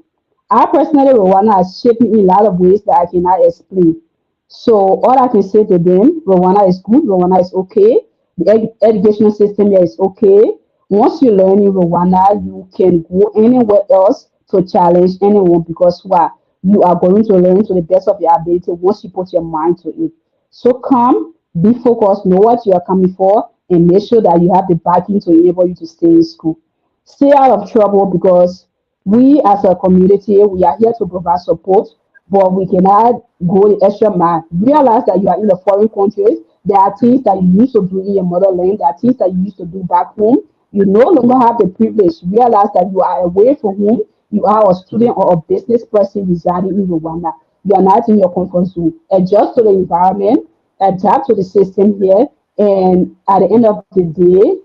[SPEAKER 4] I personally, Rwanda has shaped me in a lot of ways that I cannot explain. So all I can say to them, Rwanda is good, Rwanda is okay. The educational system here is okay. Once you learn in Rwanda, you can go anywhere else to challenge anyone, because why? You are going to learn to the best of your ability once you put your mind to it. So come, be focused, know what you are coming for, and make sure that you have the backing to enable you to stay in school. Stay out of trouble, because we as a community, we are here to provide support, but we cannot go the extra mile. Realize that you are in a foreign country. There are things that you used to do in your motherland. There are things that you used to do back home You no longer have the privilege. Realize that you are away from home. You are a student or a business person residing in Rwanda. You are not in your comfort zone. Adjust to the environment, adapt to the system here, and at the end of the day,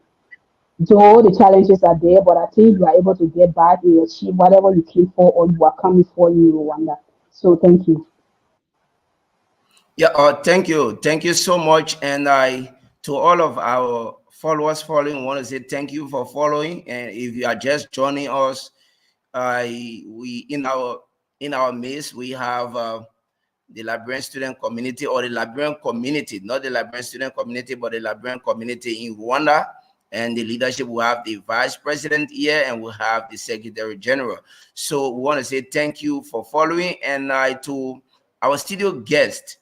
[SPEAKER 4] though the challenges are there, but I think you are able to get back and achieve whatever you came for or you are coming for in Rwanda. So thank you.
[SPEAKER 5] Yeah, thank you so much. And I, to all of our followers following, want to say thank you for following. And if you are just joining us, we in our midst we have the Liberian student community, or the Liberian community, not the Liberian student community, but the Liberian community in Rwanda. And the leadership will have the vice president here, and we'll have the secretary general. So we want to say thank you for following. And to our studio guest,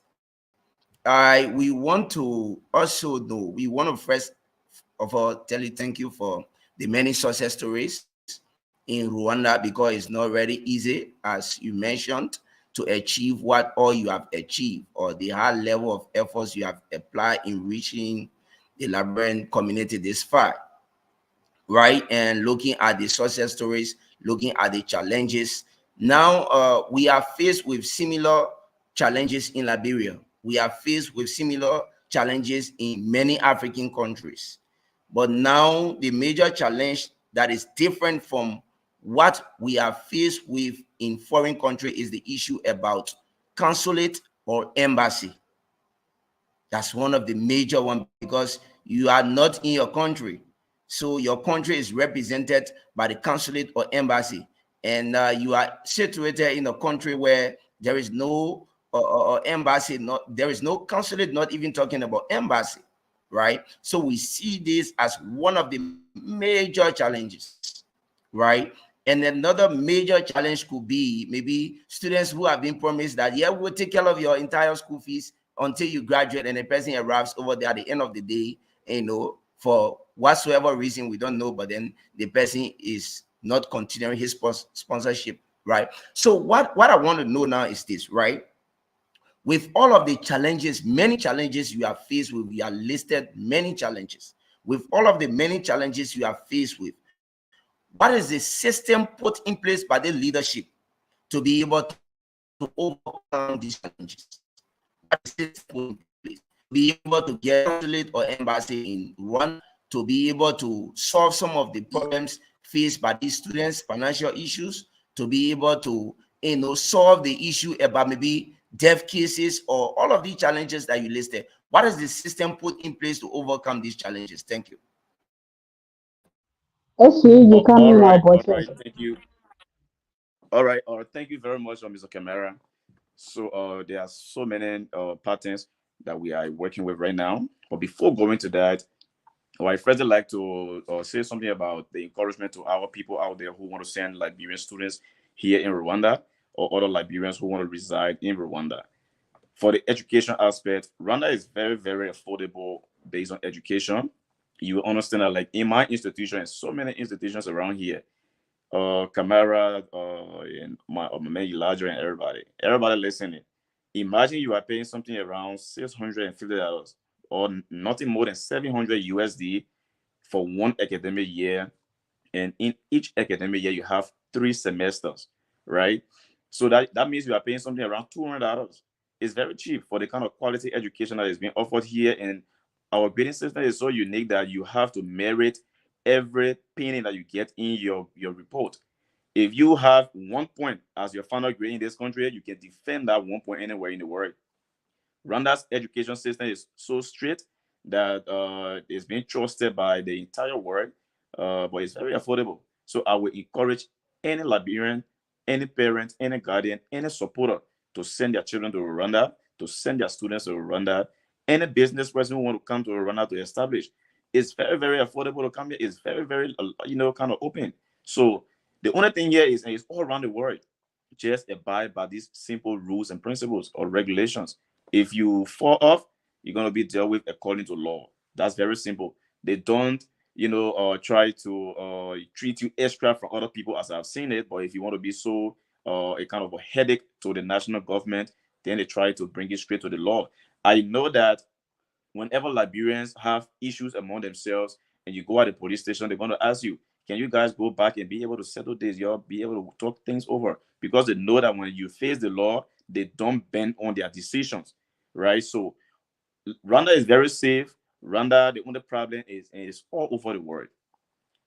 [SPEAKER 5] we want to also know, we want to first of all tell you thank you for the many success stories in Rwanda, because it's not very easy, as you mentioned, to achieve what all you have achieved, or the high level of efforts you have applied in reaching the Liberian community this far, right? And looking at the success stories, looking at the challenges. Now, we are faced with similar challenges in Liberia. We are faced with similar challenges in many African countries. But now, the major challenge that is different from what we are faced with in foreign country is the issue about consulate or embassy. That's one of the major one, because you are not in your country. So your country is represented by the consulate or embassy, and you are situated in a country where there is no embassy, not there is no consulate, not even talking about embassy, right? So we see this as one of the major challenges, right? And another major challenge could be maybe students who have been promised that, yeah, we'll take care of your entire school fees until you graduate, and the person arrives over there at the end of the day, for whatsoever reason we don't know, but then the person is not continuing his sponsorship, right? So what I want to know now is this, right? With all of the challenges, many challenges you are faced with, we are listed many challenges. With all of the many challenges you are faced with, what is the system put in place by the leadership to be able to overcome these challenges? What is the system put in place to be able to get consulate or embassy in Rwanda, to be able to solve some of the problems faced by these students, financial issues, to be able to solve the issue about maybe death cases, or all of these challenges that you listed? What is the system put in place to overcome these challenges? Thank you.
[SPEAKER 4] Actually, you come
[SPEAKER 3] All
[SPEAKER 4] in our
[SPEAKER 3] right, all
[SPEAKER 4] budget.
[SPEAKER 3] right. Thank you. All right, thank you very much, Mr. Camara. So there are so many patterns that we are working with right now. But before going to that, I first like to say something about the encouragement to our people out there who want to send Liberian students here in Rwanda, or other Liberians who want to reside in Rwanda. For the education aspect, Rwanda is very, very affordable based on education. You will understand that, like in my institution and so many institutions around here, Camara, and my man Elijah and everybody listening. Imagine you are paying something around $650, or nothing more than 700 USD for one academic year, and in each academic year you have 3 semesters, right? So that means you are paying something around $200. It's very cheap for the kind of quality education that is being offered here, and our grading system is so unique that you have to merit every penny that you get in your report. If you have 1 point as your final grade in this country, you can defend that 1 point anywhere in the world. Rwanda's education system is so strict that it's being trusted by the entire world, but it's very affordable. So I would encourage any Liberian, any parent, any guardian, any supporter to send their children to Rwanda, to send their students to Rwanda. Any business person who want to come to Rwanda to establish, it's very, very affordable to come here. It's very, very, kind of open. So the only thing here is, and it's all around the world, just abide by these simple rules and principles or regulations. If you fall off, you're going to be dealt with according to law. That's very simple. They don't, try to treat you extra from other people, as I've seen it. But if you want to be so a kind of a headache to the national government, then they try to bring it straight to the law. I know that whenever Liberians have issues among themselves, and you go at the police station, they're going to ask you, can you guys go back and be able to settle this? Y'all be able to talk things over, because they know that when you face the law, they don't bend on their decisions, right? So Rwanda is very safe. Rwanda, the only problem is, and it's all over the world,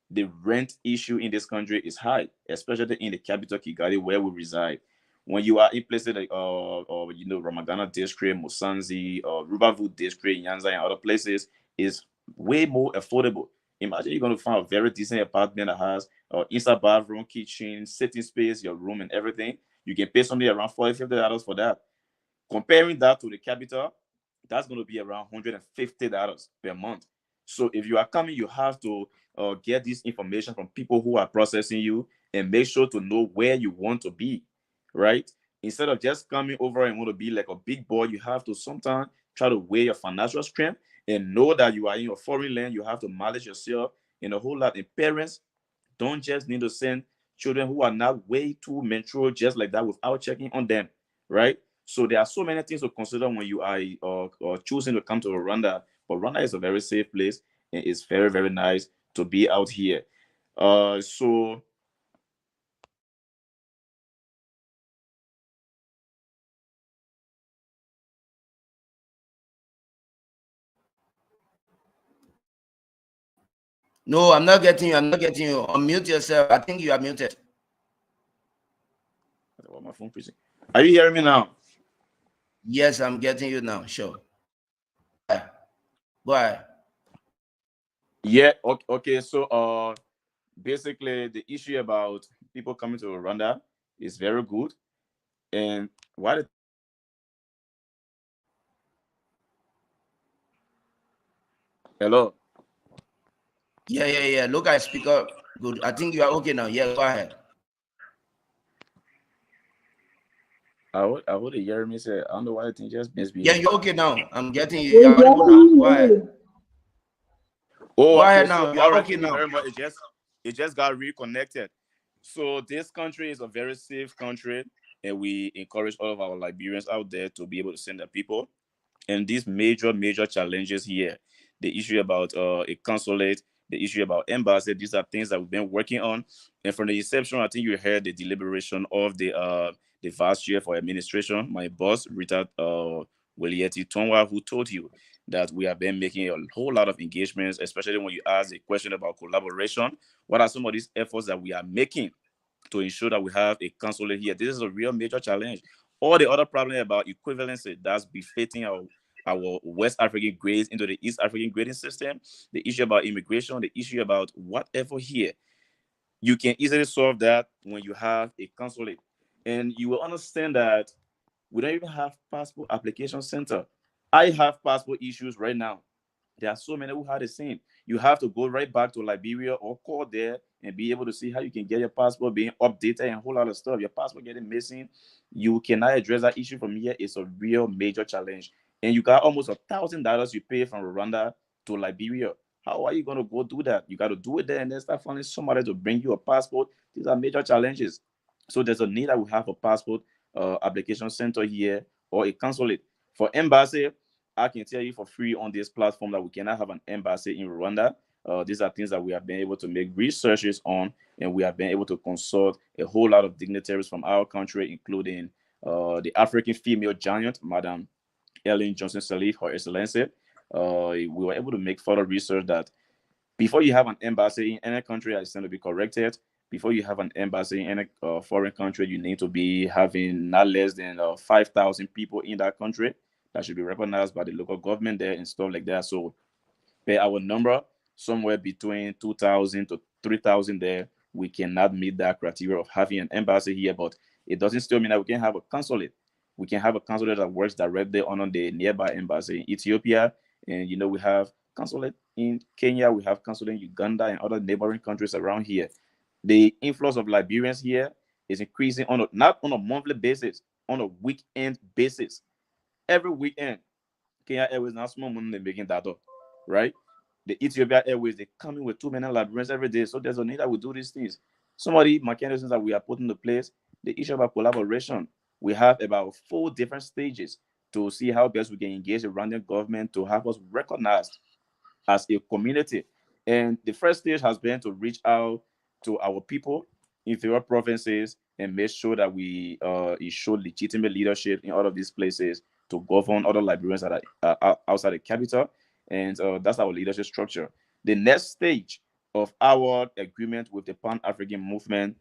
[SPEAKER 3] the rent issue in this country is high, especially in the capital Kigali, where we reside. When you are in places like Ramagana district, Musanzi, Rubavu district, Nyanza, and other places, is way more affordable. Imagine you're going to find a very decent apartment that has inside bathroom, kitchen, sitting space, your room, and everything. You can pay something around $40-50 for that. Comparing that to the capital, that's going to be around $150 per month. So if you are coming, you have to get this information from people who are processing you, and make sure to know where you want to be, right? Instead of just coming over and want to be like a big boy, you have to sometimes try to weigh your financial strength and know that you are in a foreign land. You have to manage yourself in a whole lot. And parents don't just need to send children who are not way too mature just like that without checking on them, right? So there are so many things to consider when you are choosing to come to Rwanda. But Rwanda is a very safe place, and it's very, very nice to be out here. So
[SPEAKER 5] No, I'm not getting you. I'm not getting you. Unmute yourself. I think you are muted.
[SPEAKER 3] my phone freezing. Are you hearing me now?
[SPEAKER 5] Yes, I'm getting you now. Sure. Go ahead.
[SPEAKER 3] Yeah. Okay. So basically the issue about people coming to Rwanda is very good. And why the hello?
[SPEAKER 5] Yeah. Look at speaker. Good. I think you are okay now. Yeah, go ahead.
[SPEAKER 3] I would hear me say, I don't know why the thing just
[SPEAKER 5] Yeah,
[SPEAKER 3] misbehaved.
[SPEAKER 5] you're okay now. I'm getting you.
[SPEAKER 4] We
[SPEAKER 5] You're audible now.
[SPEAKER 4] getting
[SPEAKER 5] Go ahead.
[SPEAKER 4] you.
[SPEAKER 3] Oh,
[SPEAKER 5] Go
[SPEAKER 3] okay.
[SPEAKER 5] ahead
[SPEAKER 3] So
[SPEAKER 5] now. You
[SPEAKER 3] all
[SPEAKER 5] are
[SPEAKER 3] right,
[SPEAKER 5] okay
[SPEAKER 3] thank you
[SPEAKER 5] now.
[SPEAKER 3] very much. It just got reconnected. So this country is a very safe country, and we encourage all of our Liberians out there to be able to send their people. And these major challenges here, the issue about a consulate, the issue about embassy, these are things that we've been working on. And from the inception, I think you heard the deliberation of the vice chair for administration, my boss Rita Wilieti Tonwa, who told you that we have been making a whole lot of engagements, especially when you ask a question about collaboration. What are some of these efforts that we are making to ensure that we have a consulate here? This is a real major challenge. All the other problem about equivalency that's befitting our West African grades into the East African grading system, the issue about immigration, the issue about whatever here, you can easily solve that when you have a consulate. And you will understand that we don't even have passport application center. I have passport issues right now. There are so many who had the same. You have to go right back to Liberia or call there and be able to see how you can get your passport being updated and a whole lot of stuff. Your passport getting missing. You cannot address that issue from here. It's a real major challenge. And you got almost $1,000 you pay from Rwanda to Liberia. How are you going to go do that? You got to do it there and then start finding somebody to bring you a passport. These are major challenges. So there's a need that we have a passport application center here or a consulate. For embassy, I can tell you for free on this platform that we cannot have an embassy in Rwanda. These are things that we have been able to make researches on, and we have been able to consult a whole lot of dignitaries from our country, including the African female giant, Madam Ellen Johnson Sirleaf, Her Excellency. We were able to make further research that before you have an embassy in any country, I stand to be corrected. Before you have an embassy in any foreign country, you need to be having not less than 5,000 people in that country that should be recognized by the local government there and stuff like that. So, per our number, somewhere between 2,000 to 3,000 there, we cannot meet that criteria of having an embassy here. But it doesn't still mean that we can have a consulate. We can have a consulate that works directly on the nearby embassy in Ethiopia. And, we have consulate in Kenya, we have consulate in Uganda and other neighboring countries around here. The influx of Liberians here is increasing not on a monthly basis, on a weekend basis. Every weekend, Kenya Airways now small money they're making that up, right? The Ethiopia Airways, they come in with too many Liberians every day. So there's a need that we do these things. Some of the mechanisms that we are putting into place, the issue about collaboration, we have about 4 different stages to see how best we can engage the Rwandan government to have us recognized as a community. And the first stage has been to reach out to our people in various provinces and make sure that we ensure legitimate leadership in all of these places to govern other Liberians that are outside the capital. And that's our leadership structure. The next stage of our agreement with the Pan-African movement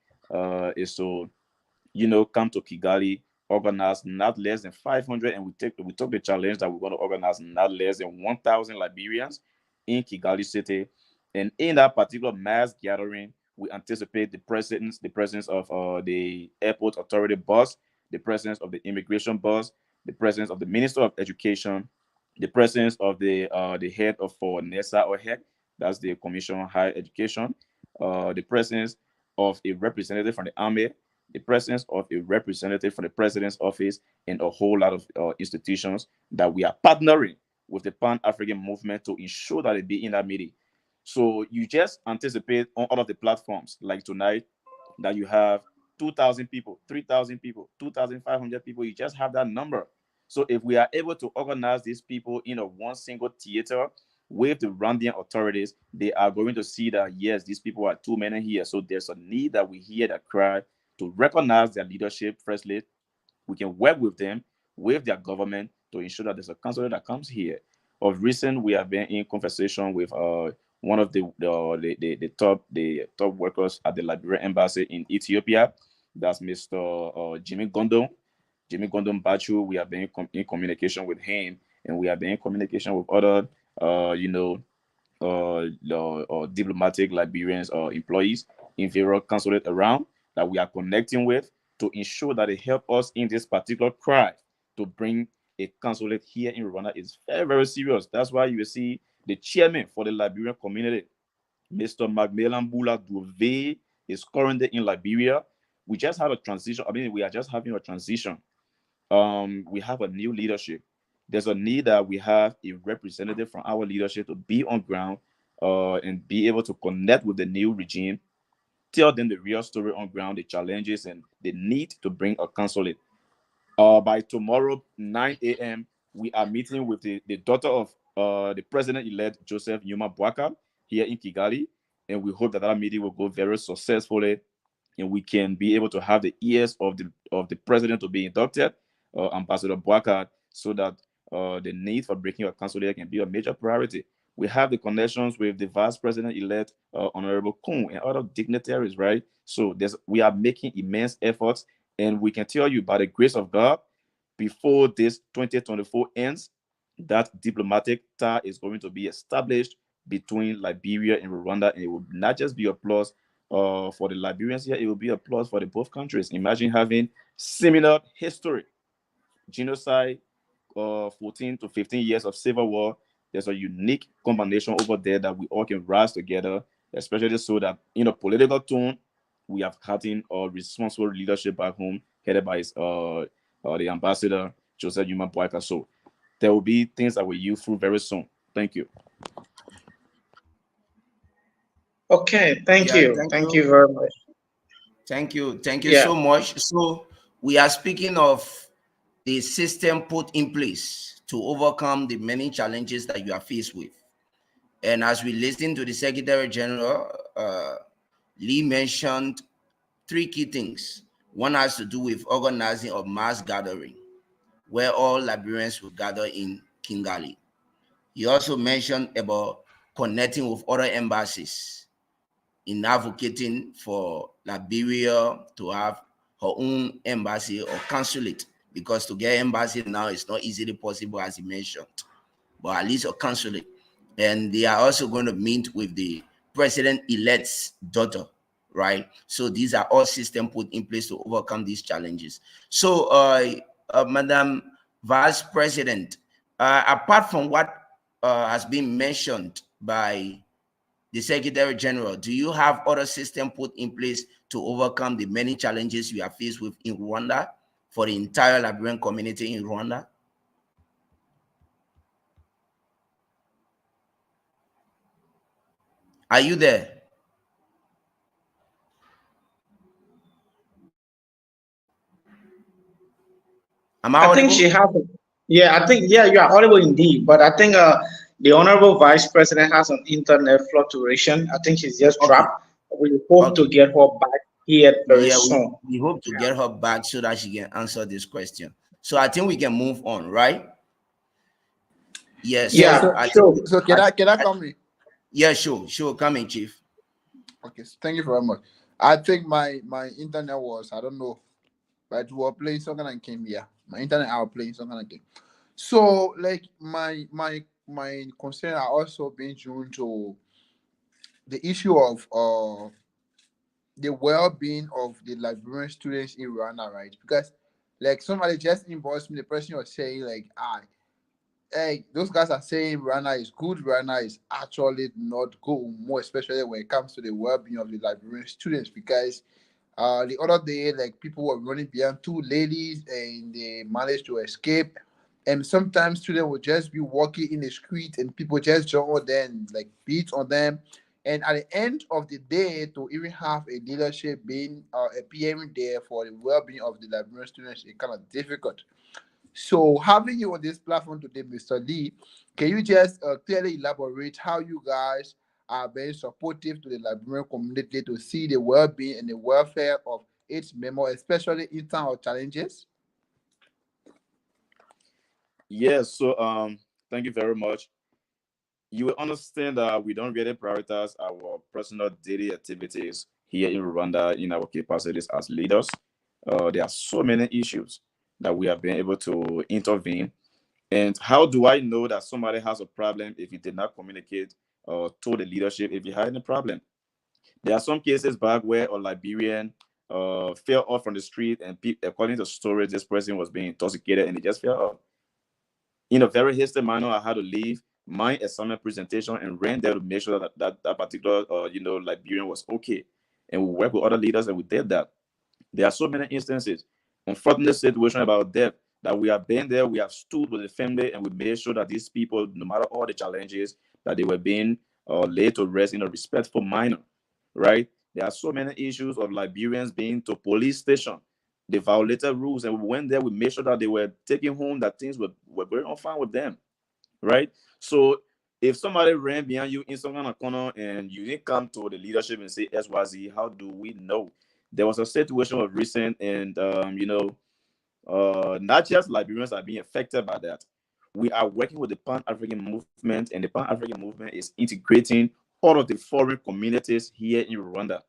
[SPEAKER 3] is to, come to Kigali, organize not less than 500, and we took the challenge that we're going to organize not less than 1,000 Liberians in Kigali city. And in that particular mass gathering, we anticipate the presence of the airport authority boss, the presence of the immigration boss, the presence of the Minister of Education, the presence of the head of for NESA or HEC, that's the Commission on Higher Education, the presence of a representative from the army, the presence of a representative from the president's office, and a whole lot of institutions that we are partnering with the Pan-African movement to ensure that they be in that meeting. So you just anticipate on all of the platforms like tonight that you have 2,000 people, 3,000 people, 2,500 people. You just have that number. So if we are able to organize these people in a one single theater with the Rwandan authorities, they are going to see that, yes, these people are too many here. So there's a need that we hear that cry to recognize their leadership. Firstly, we can work with them, with their government, to ensure that there's a counselor that comes here. Of recent, we have been in conversation with one of the top workers at the Liberian embassy in Ethiopia. That's Mr. Jimmy Gondon. Jimmy Gondon Bachu. We have been in communication with him, and we have been in communication with other, diplomatic Liberians or employees in various consulate around that we are connecting with to ensure that they help us in this particular cry to bring a consulate here in Rwanda. Is very, very serious. That's why you see the chairman for the Liberian community, Mr. Macmillan Bula Dove, is currently in Liberia. We just had a transition. I mean, we are just having a transition. We have a new leadership. There's a need that we have a representative from our leadership to be on ground and be able to connect with the new regime, tell them the real story on ground, the challenges, and the need to bring a consulate. By tomorrow, 9 a.m., we are meeting with the daughter of the president-elect, Joseph Nyuma Bwaka, here in Kigali, and we hope that that meeting will go very successfully, and we can be able to have the ears of the president to be inducted, Ambassador Bwaka, so that the need for breaking a consulate can be a major priority. We have the connections with the vice president-elect, Honorable Kun, and other dignitaries, right? So we are making immense efforts, and we can tell you, by the grace of God, before this 2024 ends, that diplomatic tie is going to be established between Liberia and Rwanda, and it will not just be a plus for the Liberians here, it will be a plus for the both countries. Imagine having similar history, genocide, 14 to 15 years of civil war. There's a unique combination over there that we all can rise together, especially so that in a political tone, we have gotten a responsible leadership back home, headed by the ambassador, Joseph Nyuma Bwaka. So there will be things that will yield through very soon. Thank you.
[SPEAKER 1] Okay, thank
[SPEAKER 5] Yeah,
[SPEAKER 1] you.
[SPEAKER 5] thank
[SPEAKER 1] Thank
[SPEAKER 5] you.
[SPEAKER 1] you very much.
[SPEAKER 5] Thank you. Thank you
[SPEAKER 1] Yeah.
[SPEAKER 5] so much. So we are speaking of the system put in place to overcome the many challenges that you are faced with. And as we listen to the Secretary General, Lee mentioned three key things. One has to do with organizing a mass gathering where all Liberians will gather in Kigali. He also mentioned about connecting with other embassies in advocating for Liberia to have her own embassy or consulate, because to get embassy now is not easily possible, as he mentioned, but at least a consulate. And they are also going to meet with the president-elect's daughter, right? So these are all systems put in place to overcome these challenges. So, Madam Vice President, apart from what has been mentioned by the Secretary General, do you have other systems put in place to overcome the many challenges you are faced with in Rwanda for the entire Liberian community in Rwanda? Are you there? Am I
[SPEAKER 1] I think
[SPEAKER 5] audible?
[SPEAKER 1] she has it. Yeah, I think, yeah, you are audible indeed. But I think The Honorable Vice President has an internet fluctuation. I think she's just
[SPEAKER 5] Okay,
[SPEAKER 1] dropped. We hope to
[SPEAKER 5] okay.
[SPEAKER 1] get her back here very
[SPEAKER 5] Yeah,
[SPEAKER 1] soon.
[SPEAKER 5] we hope to get her back so that she can answer this question. So I think we can move on, right? Yeah,
[SPEAKER 2] Yeah.
[SPEAKER 1] Yeah,
[SPEAKER 5] so
[SPEAKER 2] So
[SPEAKER 5] I think
[SPEAKER 1] sure.
[SPEAKER 2] can I come in?
[SPEAKER 5] yeah, sure, come in, Chief.
[SPEAKER 2] Okay. So thank you very much. I think my internet was, I don't know, but we were playing something and came here. My internet I was playing something and came. So like my concern are also being due to the issue of the well-being of the Liberian students in Rwanda, right? Because like somebody just inboxed me, the person was saying like, hey, those guys are saying Rwanda is good. Rwanda is actually not good, more especially when it comes to the well-being of the Liberian students. Because the other day, like people were running behind two ladies and they managed to escape. And sometimes students would just be walking in the street and people just jump on them and like beat on them. And at the end of the day, to even have a leadership being appearing there for the well-being of the Liberian students is kind of difficult. So, having you on this platform today, Mr. Lee, can you just clearly elaborate how you guys are very supportive to the Liberian community to see the well-being and the welfare of its members, especially in time of challenges?
[SPEAKER 3] Yes, so thank you very much. You will understand that we don't really prioritize our personal daily activities here in Rwanda in our capacities as leaders. There are so many issues that we have been able to intervene. And how do I know that somebody has a problem if you did not communicate to the leadership if you had any problem? There are some cases back where a Liberian fell off from the street, and according to stories, this person was being intoxicated and he just fell off. In a very hasty manner, I had to leave my assignment presentation and ran there to make sure that particular Liberian was okay. And we worked with other leaders and we did that. There are so many instances, unfortunate situation about death, that we have been there, we have stood with the family, and we made sure that these people, no matter all the challenges, that they were being laid to rest in a respectful manner, right? There are so many issues of Liberians being to police station. They violated rules, and we went there, we made sure that they were taking home, that things were going on fine with them, right? So if somebody ran behind you in some kind of corner and you didn't come to the leadership and say XYZ, how do we know? There was a situation of recent, and not just Liberians are being affected by that. We are working with the Pan African movement, and the Pan African movement is integrating all of the foreign communities here in Rwanda.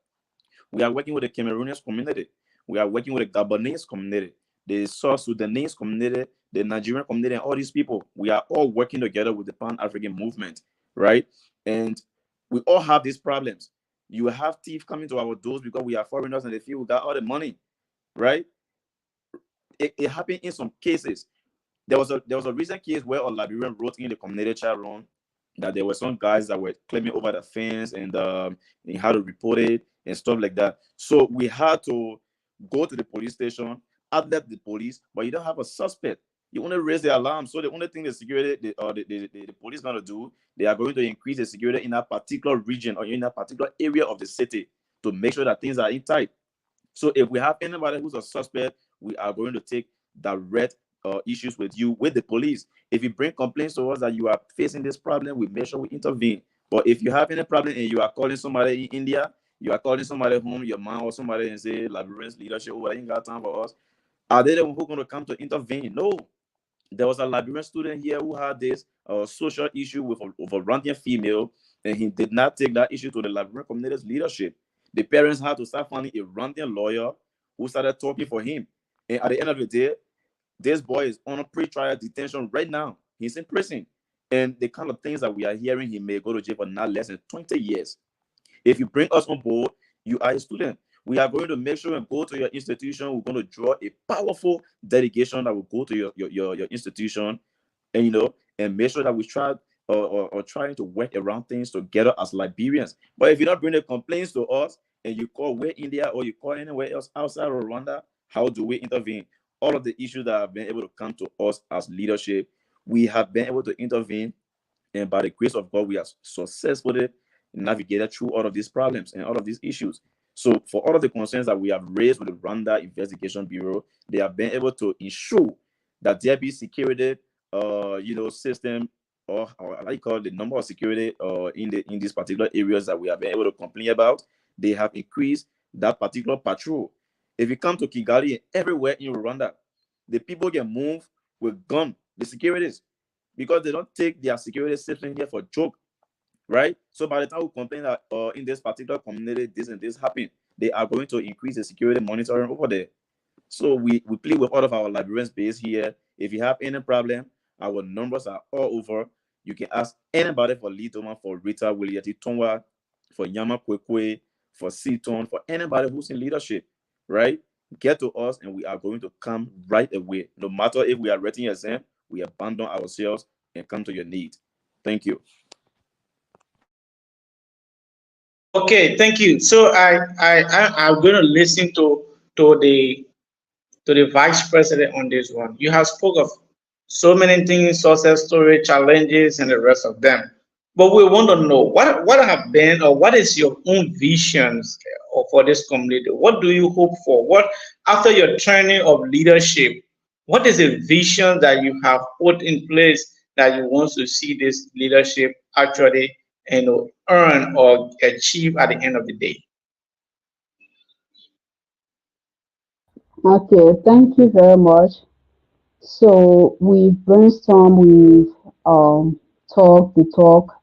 [SPEAKER 3] We are working with the Cameroonian community. We are working with the Gabonese community, the South Sudanese community, the Nigerian community, and all these people. We are all working together with the Pan African movement, right? And we all have these problems. You have thieves coming to our doors because we are foreigners and they feel we got all the money, right? It happened in some cases. There was a recent case where a Liberian wrote in the community chat room that there were some guys that were climbing over the fence, and how to report it and stuff like that. So we had to go to the police station, alert the police, but you don't have a suspect. You want to raise the alarm. So the only thing the security, the police going to do, they are going to increase the security in that particular region or in that particular area of the city to make sure that things are in tight. So if we have anybody who's a suspect, we are going to take direct issues with you with the police. If you bring complaints to us that you are facing this problem, we make sure we intervene. But if you have any problem and you are calling somebody in India, you are calling somebody home, your mom or somebody, and say Liberians leadership, oh, I ain't got time for us. Are they the one who going to come to intervene? No. There was a Liberian student here who had this social issue with a Rwandan female, and he did not take that issue to the Liberian community's leadership. The parents had to start finding a Rwandan lawyer who started talking for him. And at the end of the day, this boy is on a pre-trial detention right now. He's in prison. And the kind of things that we are hearing, he may go to jail for not less than 20 years. If you bring us on board, you are a student. We are going to make sure and go to your institution. We're going to draw a powerful delegation that will go to your institution, and and make sure that we try or trying to work around things together as Liberians. But if you don't bring the complaints to us and you call where India or you call anywhere else outside of Rwanda, how do we intervene? All of the issues that have been able to come to us as leadership, we have been able to intervene, and by the grace of God, we have successfully navigated through all of these problems and all of these issues. So, for all of the concerns that we have raised with the Rwanda Investigation Bureau, they have been able to ensure that there be security, system or like call the number of security in these particular areas that we have been able to complain about, they have increased that particular patrol. If you come to Kigali, everywhere in Rwanda, the people get moved with gun, the securities, because they don't take their security system here for joke, right? So by the time we complain that in this particular community, this and this happened, they are going to increase the security monitoring over there. So we plead with all of our Liberians based here. If you have any problem, our numbers are all over. You can ask anybody for Lidoma, for Rita Williati Tonwa, for Yama Kwekwe, for Seaton, for anybody who's in leadership, right? Get to us and we are going to come right away. No matter if we are writing exam, we abandon ourselves and come to your need. Thank you.
[SPEAKER 1] Okay, thank you. So I'm going to listen to the vice president on this one. You have spoke of so many things, success story, challenges, and the rest of them. But we want to know what have been or what is your own visions for this community? What do you hope for? What after your training of leadership? What is a vision that you have put in place that you want to see this leadership actually earn or achieve at the end of the day?
[SPEAKER 4] Okay, thank you very much. So we brainstorm, we've talk, we talk.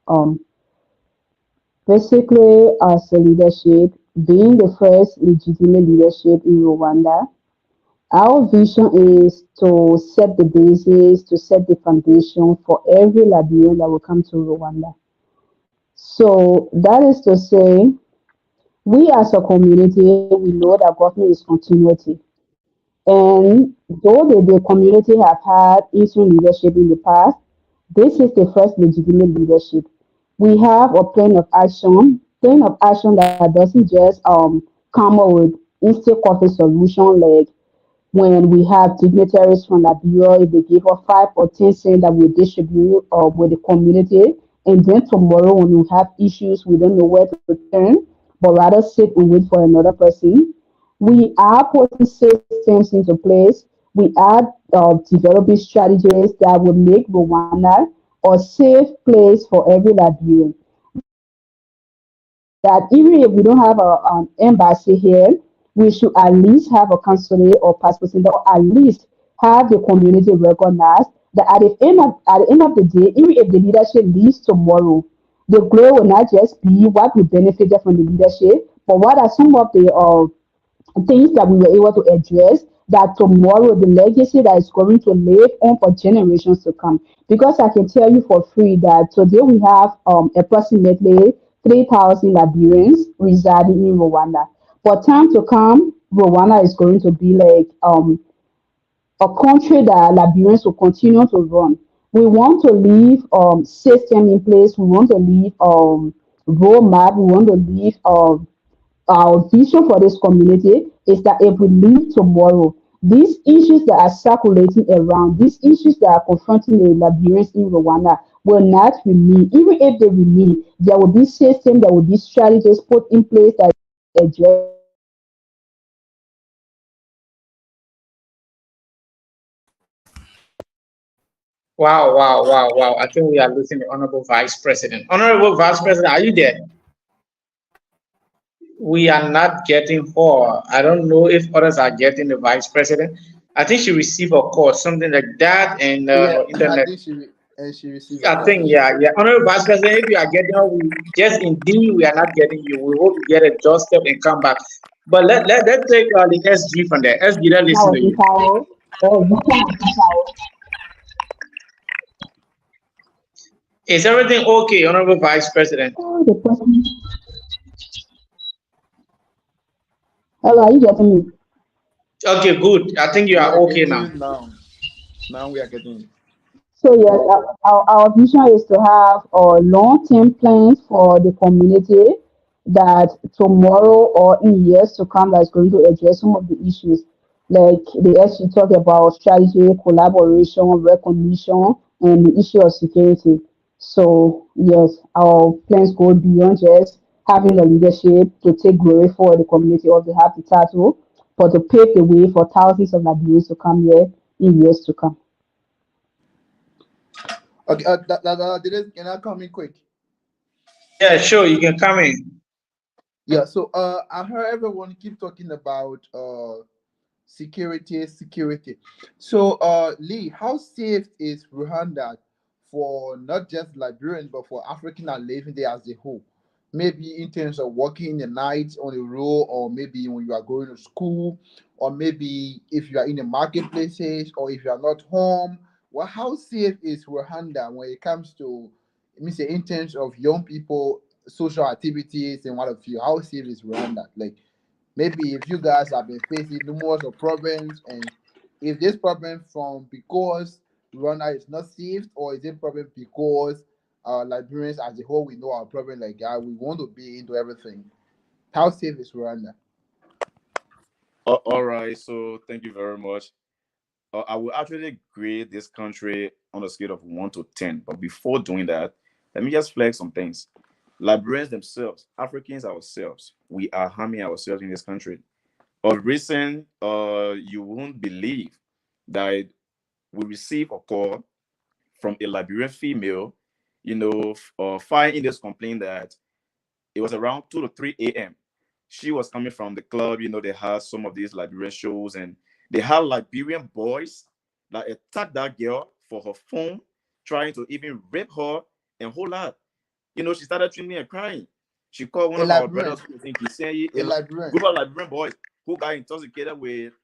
[SPEAKER 4] Basically, as a leadership, being the first legitimate leadership in Rwanda, our vision is to set the basis, to set the foundation for every Liberian that will come to Rwanda. So that is to say, we as a community, we know that government is continuity. And though the community have had interim leadership in the past, this is the first legitimate leadership. We have a plan of action that doesn't just come up with instant coffee solution like when we have dignitaries from that bureau, if they give us 5 or 10 cents that we distribute with the community, and then tomorrow when we have issues, we don't know where to turn, but rather sit and wait for another person. We are putting systems into place. We are developing strategies that will make Rwanda a safe place for every Liberian. That even if we don't have an embassy here, we should at least have a consulate or passport center, or at least have the community recognize that at the end of the day, even if the leadership leaves tomorrow, the glory will not just be what we benefited from the leadership, but what are some of the things that we were able to address that tomorrow the legacy that is going to live on for generations to come. Because I can tell you for free that today we have approximately 3,000 Liberians residing in Rwanda. For time to come, Rwanda is going to be like a country that Liberians will continue to run. We want to leave system in place. We want to leave roadmap. We want to leave our vision for this community is that if we leave tomorrow, these issues that are circulating around, these issues that are confronting the Liberians in Rwanda will not remain. Even if they remain, there will be systems, there will be strategies put in place that address
[SPEAKER 1] Wow, wow, wow, wow. I think we are losing the Honorable Vice President. Honorable Vice President, are you there? We are not getting her. I don't know if others are getting the Vice President. I think she received a call, something like that, and
[SPEAKER 2] Yeah, I
[SPEAKER 1] internet.
[SPEAKER 2] think she received a
[SPEAKER 1] I
[SPEAKER 2] call.
[SPEAKER 1] think, yeah, yeah. Honorable Vice President, if you are getting her, we just indeed we are not getting you. We hope you get adjusted and come back. But let's take the SG from there. SG, let's listen
[SPEAKER 4] now
[SPEAKER 1] to
[SPEAKER 4] in
[SPEAKER 1] you.
[SPEAKER 4] power or we can in power.
[SPEAKER 1] Is everything okay, Honorable Vice President?
[SPEAKER 4] Oh, the person. Hello, are you getting me?
[SPEAKER 1] Okay, good. I think you
[SPEAKER 2] We
[SPEAKER 1] are
[SPEAKER 2] are
[SPEAKER 1] okay
[SPEAKER 2] getting
[SPEAKER 1] now.
[SPEAKER 2] you now. Now we are getting you.
[SPEAKER 4] So yes, our vision is to have long-term plans for the community that tomorrow or in years to come that's going to address some of the issues like the issue talk about strategy, collaboration, recognition, and the issue of security. So yes, our plans go beyond just having the leadership to take glory for the community or to have the title, but to pave the way for thousands of Liberians to come here in years to come.
[SPEAKER 2] Okay, can I come in quick?
[SPEAKER 1] Yeah, sure, you can come in.
[SPEAKER 2] Yeah, so I heard everyone keep talking about security. So Lee, how safe is Rwanda for not just Liberians but for African and living there as a whole? Maybe in terms of working in the night on the road, or maybe when you are going to school, or maybe if you are in the marketplaces, or if you are not home. Well, how safe is Rwanda when it comes to, let me say, in terms of young people, social activities, and what have you? How safe is Rwanda? Like, maybe if you guys have been facing numerous of problems, and if this problem from because Rwanda is not safe, or is it problem because Liberians as a whole we know our problem, like we want to be into everything. How safe is Rwanda?
[SPEAKER 3] All right, so thank you very much. I will actually grade this country on a scale of 1 to 10. But before doing that, let me just flag some things. Liberians themselves, Africans ourselves, we are harming ourselves in this country. Of recent, you won't believe that we received a call from a Liberian female, filing this complaint that it was around 2 to 3 a.m. She was coming from the club. They had some of these Liberian shows, and they had Liberian boys that attacked that girl for her phone, trying to even rape her and hold her. She started screaming and crying. She called one
[SPEAKER 2] A
[SPEAKER 3] of our
[SPEAKER 2] Liberian,
[SPEAKER 3] brothers who was in Kisei,
[SPEAKER 2] a
[SPEAKER 3] a
[SPEAKER 2] Liberian.
[SPEAKER 3] group of Liberian boys who got intoxicated with,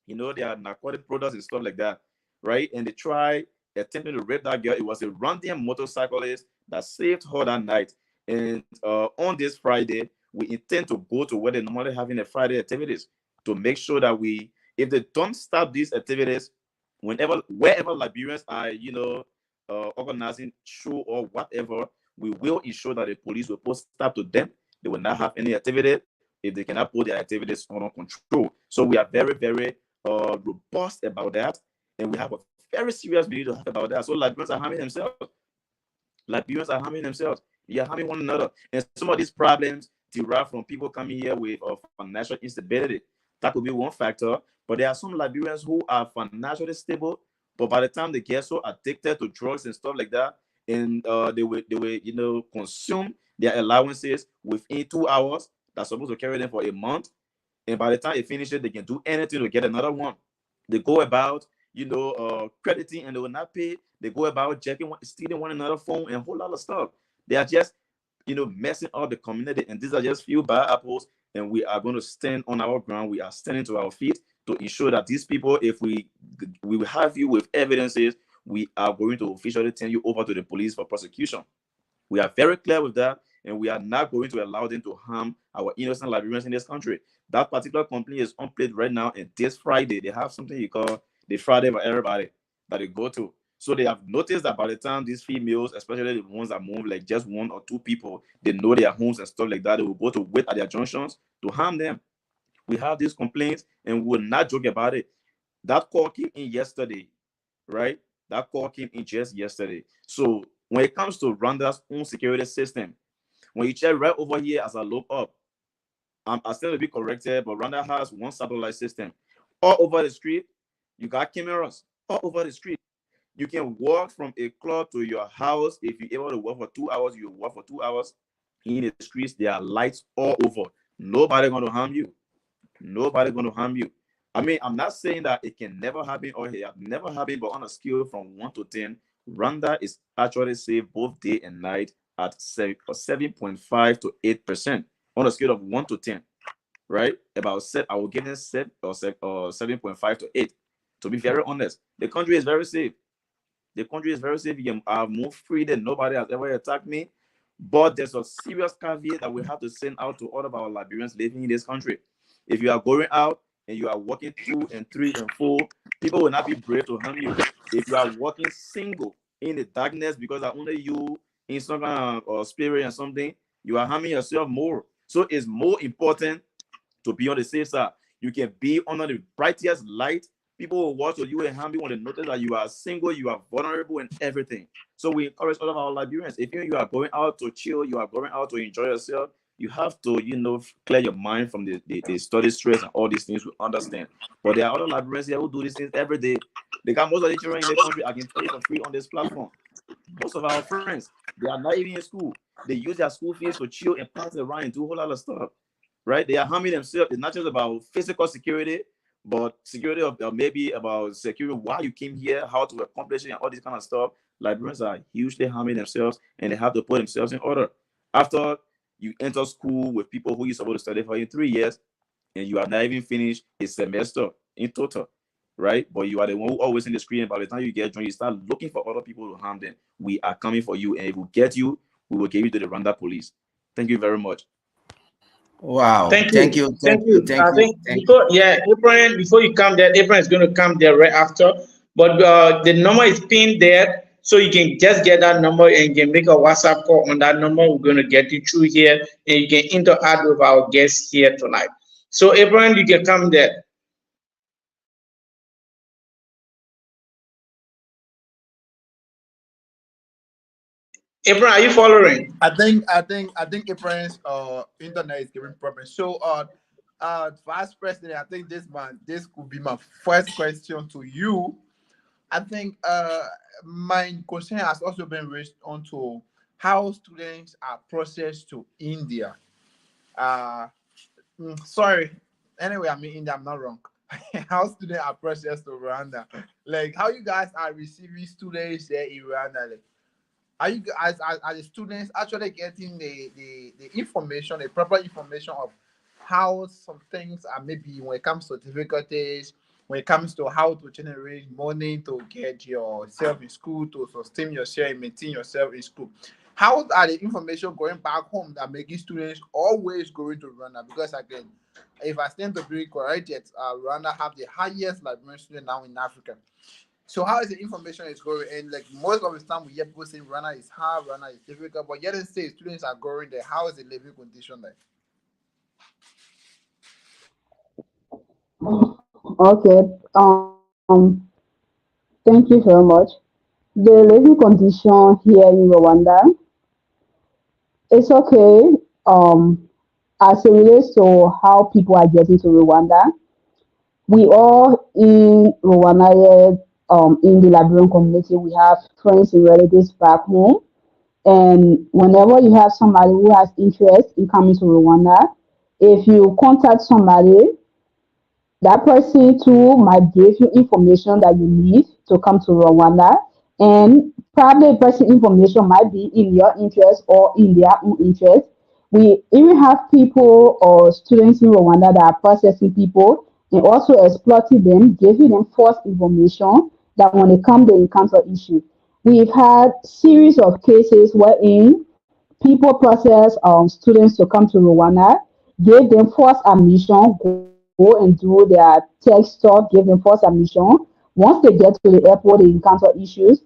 [SPEAKER 3] their narcotic products and stuff like that, right? And they tried attempting to rape that girl. It was a Rwandan motorcyclist that saved her that night. And on this Friday, we intend to go to where they normally having the Friday activities to make sure that if they don't stop these activities, wherever Liberians are, organizing show or whatever, we will ensure that the police will put stop to them. They will not have any activity if they cannot put their activities under control. So we are very, very robust about that, and we have a very serious belief to have about that. So Liberians are harming themselves. Liberians are harming themselves. We are harming one another, and some of these problems derive from people coming here with financial instability. That could be one factor. But there are some Liberians who are financially stable, but by the time they get so addicted to drugs and stuff like that, and they will consume their allowances within 2 hours. That's supposed to carry them for a month, and by the time they finish it, they can do anything to get another one. They go about, crediting, and they will not pay. They go about stealing one another phone and a whole lot of stuff. They are just, messing up the community. And these are just few bad apples. And we are going to stand on our ground. We are standing to our feet to ensure that these people, if we will have you with evidences, we are going to officially turn you over to the police for prosecution. We are very clear with that, and we are not going to allow them to harm our innocent Liberians in this country. That particular company is unplayed right now, and this Friday they have something you call the Friday for everybody that they go to. So they have noticed that by the time these females, especially the ones that move like just 1 or 2 people, they know their homes and stuff like that, they will go to wait at their junctions to harm them. We have these complaints, and we will not joke about it. That call came in yesterday, right? That call came in just yesterday. So when it comes to Rwanda's own security system, when you check right over here as I look up, I still to be corrected, but Rwanda has one satellite system. All over the street, you got cameras. All over the street. You can walk from a club to your house. If you're able to walk for 2 hours, you walk for 2 hours. In the streets, there are lights all over. Nobody gonna harm you. Nobody going to harm you. I mean, I'm not saying that it can never happen or it have never happened, but on a scale from 1 to 10, Rwanda is actually safe both day and night at 7.5 to 8% on a scale of 1 to 10, right? About set, I will give them 7.5 to 8. To be very honest, the country is very safe. The country is very safe. I move free, and nobody has ever attacked me. But there's a serious caveat that we have to send out to all of our Liberians living in this country. If you are going out and you are walking 2 and 3 and 4, people will not be brave to harm you. If you are walking single in the darkness because are only you in some kind of spirit and something, you are harming yourself more. So it's more important to be on the safe side. You can be under the brightest light. People will watch you and harm you when they notice that you are single, you are vulnerable, and everything. So we encourage all of our Liberians. If you are going out to chill, you are going out to enjoy yourself, you have to, clear your mind from the study stress and all these things. We understand. But there are other Liberians here who do these things every day. They got most of the children in the country. I can tell you for free on this platform. Most of our friends, they are not even in school. They use their school fees to chill and pass around and do a whole lot of stuff, right? They are harming themselves. It's not just about physical security, but security of maybe about security why you came here, how to accomplish it, and all this kind of stuff. Librarians are hugely harming themselves, and they have to put themselves in order. After you enter school with people who you're supposed to study for in 3 years, and you are not even finished a semester in total, right? But you are the one who always in the screen. By the time you get joined, you start looking for other people to harm them. We are coming for you, and if we get you, we will give you to the Rwanda police. Thank you very much.
[SPEAKER 5] Wow.
[SPEAKER 1] Thank
[SPEAKER 5] Thank
[SPEAKER 1] you.
[SPEAKER 5] you.
[SPEAKER 1] Thank
[SPEAKER 5] Thank you.
[SPEAKER 1] you.
[SPEAKER 5] Thank
[SPEAKER 1] I
[SPEAKER 5] you.
[SPEAKER 1] think
[SPEAKER 5] Thank you.
[SPEAKER 1] before, yeah, Abraham, before you come there, Abraham is going to come there right after. But the number is pinned there, so you can just get that number and you can make a WhatsApp call on that number. We're going to get you through here, and you can interact with our guests here tonight. So, Abraham, you can come there. Abraham, are you following?
[SPEAKER 2] I think Ibrahim's internet is giving problems. So Vice President, I think this could be my first question to you. I think my concern has also been raised onto how students are processed to India. Uh Sorry. Anyway, I'm in India, I'm not wrong. How students are processed to Rwanda. Like how you guys are receiving students there in Rwanda. Like, are you guys are the students actually getting the information, the proper information of how some things are, maybe when it comes to difficulties, when it comes to how to generate money to get yourself in school, to sustain yourself and maintain yourself in school? How are the information going back home that making students always going to Rwanda? Because again, if I stand to be corrected, Rwanda have the highest Liberian student now in Africa. So how is the information is going? And like most of the time we hear people saying Rwanda is hard, Rwanda is difficult, but yet they say students are going there. How is the living condition like?
[SPEAKER 4] Okay. Thank you very much. The living condition here in Rwanda, it's okay. As it relates to how people are getting to Rwanda, we all in Rwanda here, in the Liberian community, we have friends and relatives back home. And whenever you have somebody who has interest in coming to Rwanda, if you contact somebody, that person too might give you information that you need to come to Rwanda. And probably the person information might be in your interest or in their own interest. We even have people or students in Rwanda that are processing people and also exploiting them, giving them false information that when they come they encounter issues. We've had series of cases wherein people process students to come to Rwanda, gave them false admission, go and do their tech stuff, give them false admission. Once they get to the airport, they encounter issues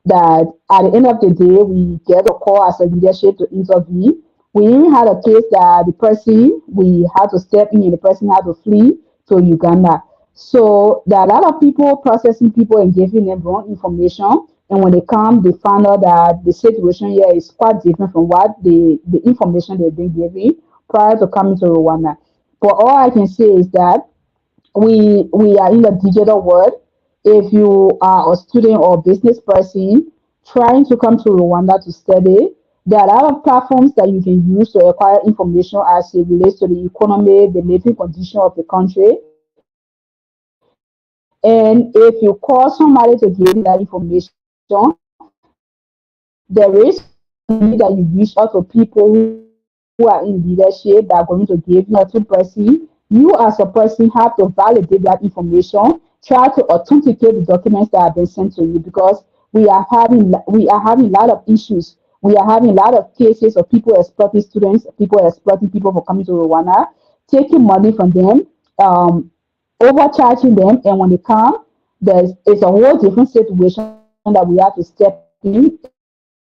[SPEAKER 4] that at the end of the day, we get a call as a leadership to intervene. We even had a case that the person, we had to step in and the person had to flee to Uganda. So there are a lot of people processing people and giving them wrong information. And when they come, they find out that the situation here is quite different from what the information they've been given prior to coming to Rwanda. But all I can say is that we are in the digital world. If you are a student or business person trying to come to Rwanda to study, there are a lot of platforms that you can use to acquire information as it relates to the economy, the living condition of the country. And if you call somebody to give you that information, there is also a need that you reach out to people who are in leadership that are going to give you information. You as a person have to validate that information, try to authenticate the documents that have been sent to you because we are having a lot of issues. We are having a lot of cases of people exploiting students, people exploiting people for coming to Rwanda, taking money from them, overcharging them, and when they come, it's a whole different situation that we have to step in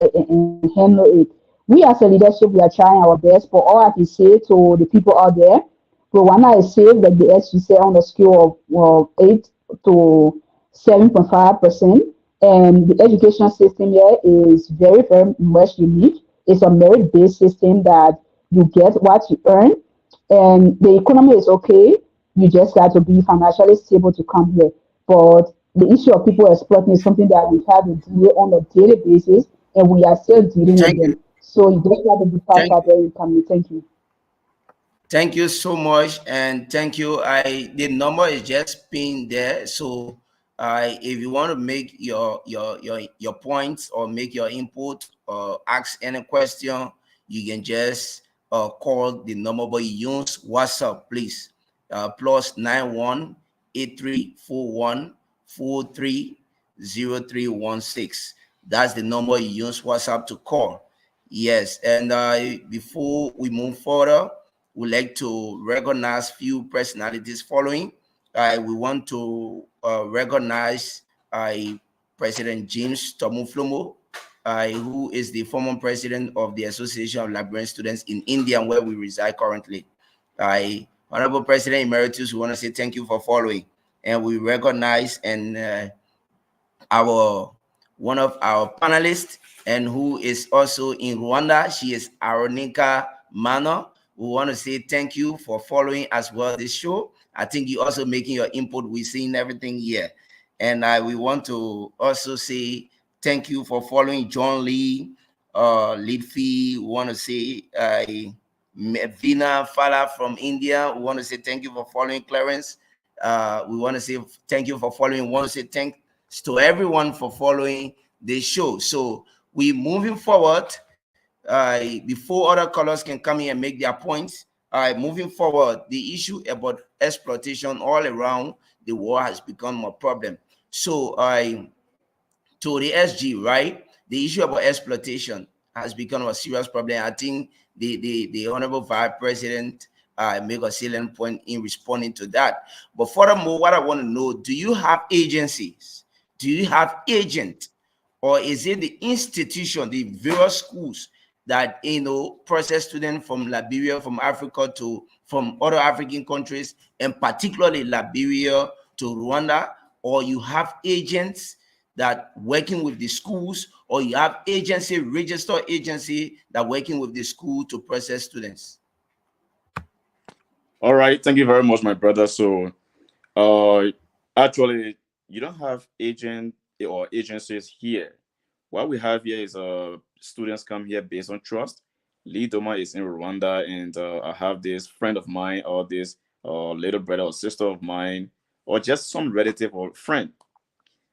[SPEAKER 4] and handle it. We as a leadership, we are trying our best, but all I can say to the people out there, Rwanda is safe, like the SG said, on the scale of 8 to 7.5%. And the education system here is very, very much unique. It's a merit-based system that you get what you earn, and the economy is okay. You just got to be financially stable to come here. But the issue of people exploiting is something that we have to deal on a daily basis, and we are still dealing with
[SPEAKER 5] Thank you.
[SPEAKER 4] them. So you just have to be part
[SPEAKER 5] Thank
[SPEAKER 4] of where you come in. Thank you.
[SPEAKER 5] Thank you so much, and thank you. The number is just pinned there. So, if you want to make your points or make your input or ask any question, you can just call the number, but you use WhatsApp, please. +91 8341 430316. That's the number you use WhatsApp to call. Yes, and before we move further, would like to recognize few personalities following. We want to recognize President James Tomuflomo, who is the former president of the Association of Liberian Students in India, where we reside currently. Honorable President Emeritus, we want to say thank you for following. And we recognize and our one of our panelists and who is also in Rwanda. She is Aronika Mano. We want to say thank you for following as well this show. I think you also making your input. We're seeing everything here. And we want to also say thank you for following John Lee, Lidfi. We want to say Vina Fala from India. We want to say thank you for following Clarence. We want to say thank you for following. We want to say thanks to everyone for following the show. So we're moving forward. Before other colors can come in and make their points, moving forward, the issue about exploitation all around the world has become a problem. So to the SG, right? The issue about exploitation has become a serious problem. I think the Honorable Vice President make a salient point in responding to that. But furthermore, what I want to know, do you have agencies? Do you have agents? Or is it the institution, the various schools that process students from Liberia, from Africa to from other African countries, and particularly Liberia to Rwanda? Or you have agents that working with the schools, or you have agency, registered agency that working with the school to process students?
[SPEAKER 3] All right, thank you very much, my brother. So, actually, you don't have agent or agencies here. What we have here is students come here based on trust. Lee Doma is in Rwanda, and I have this friend of mine, or this little brother or sister of mine, or just some relative or friend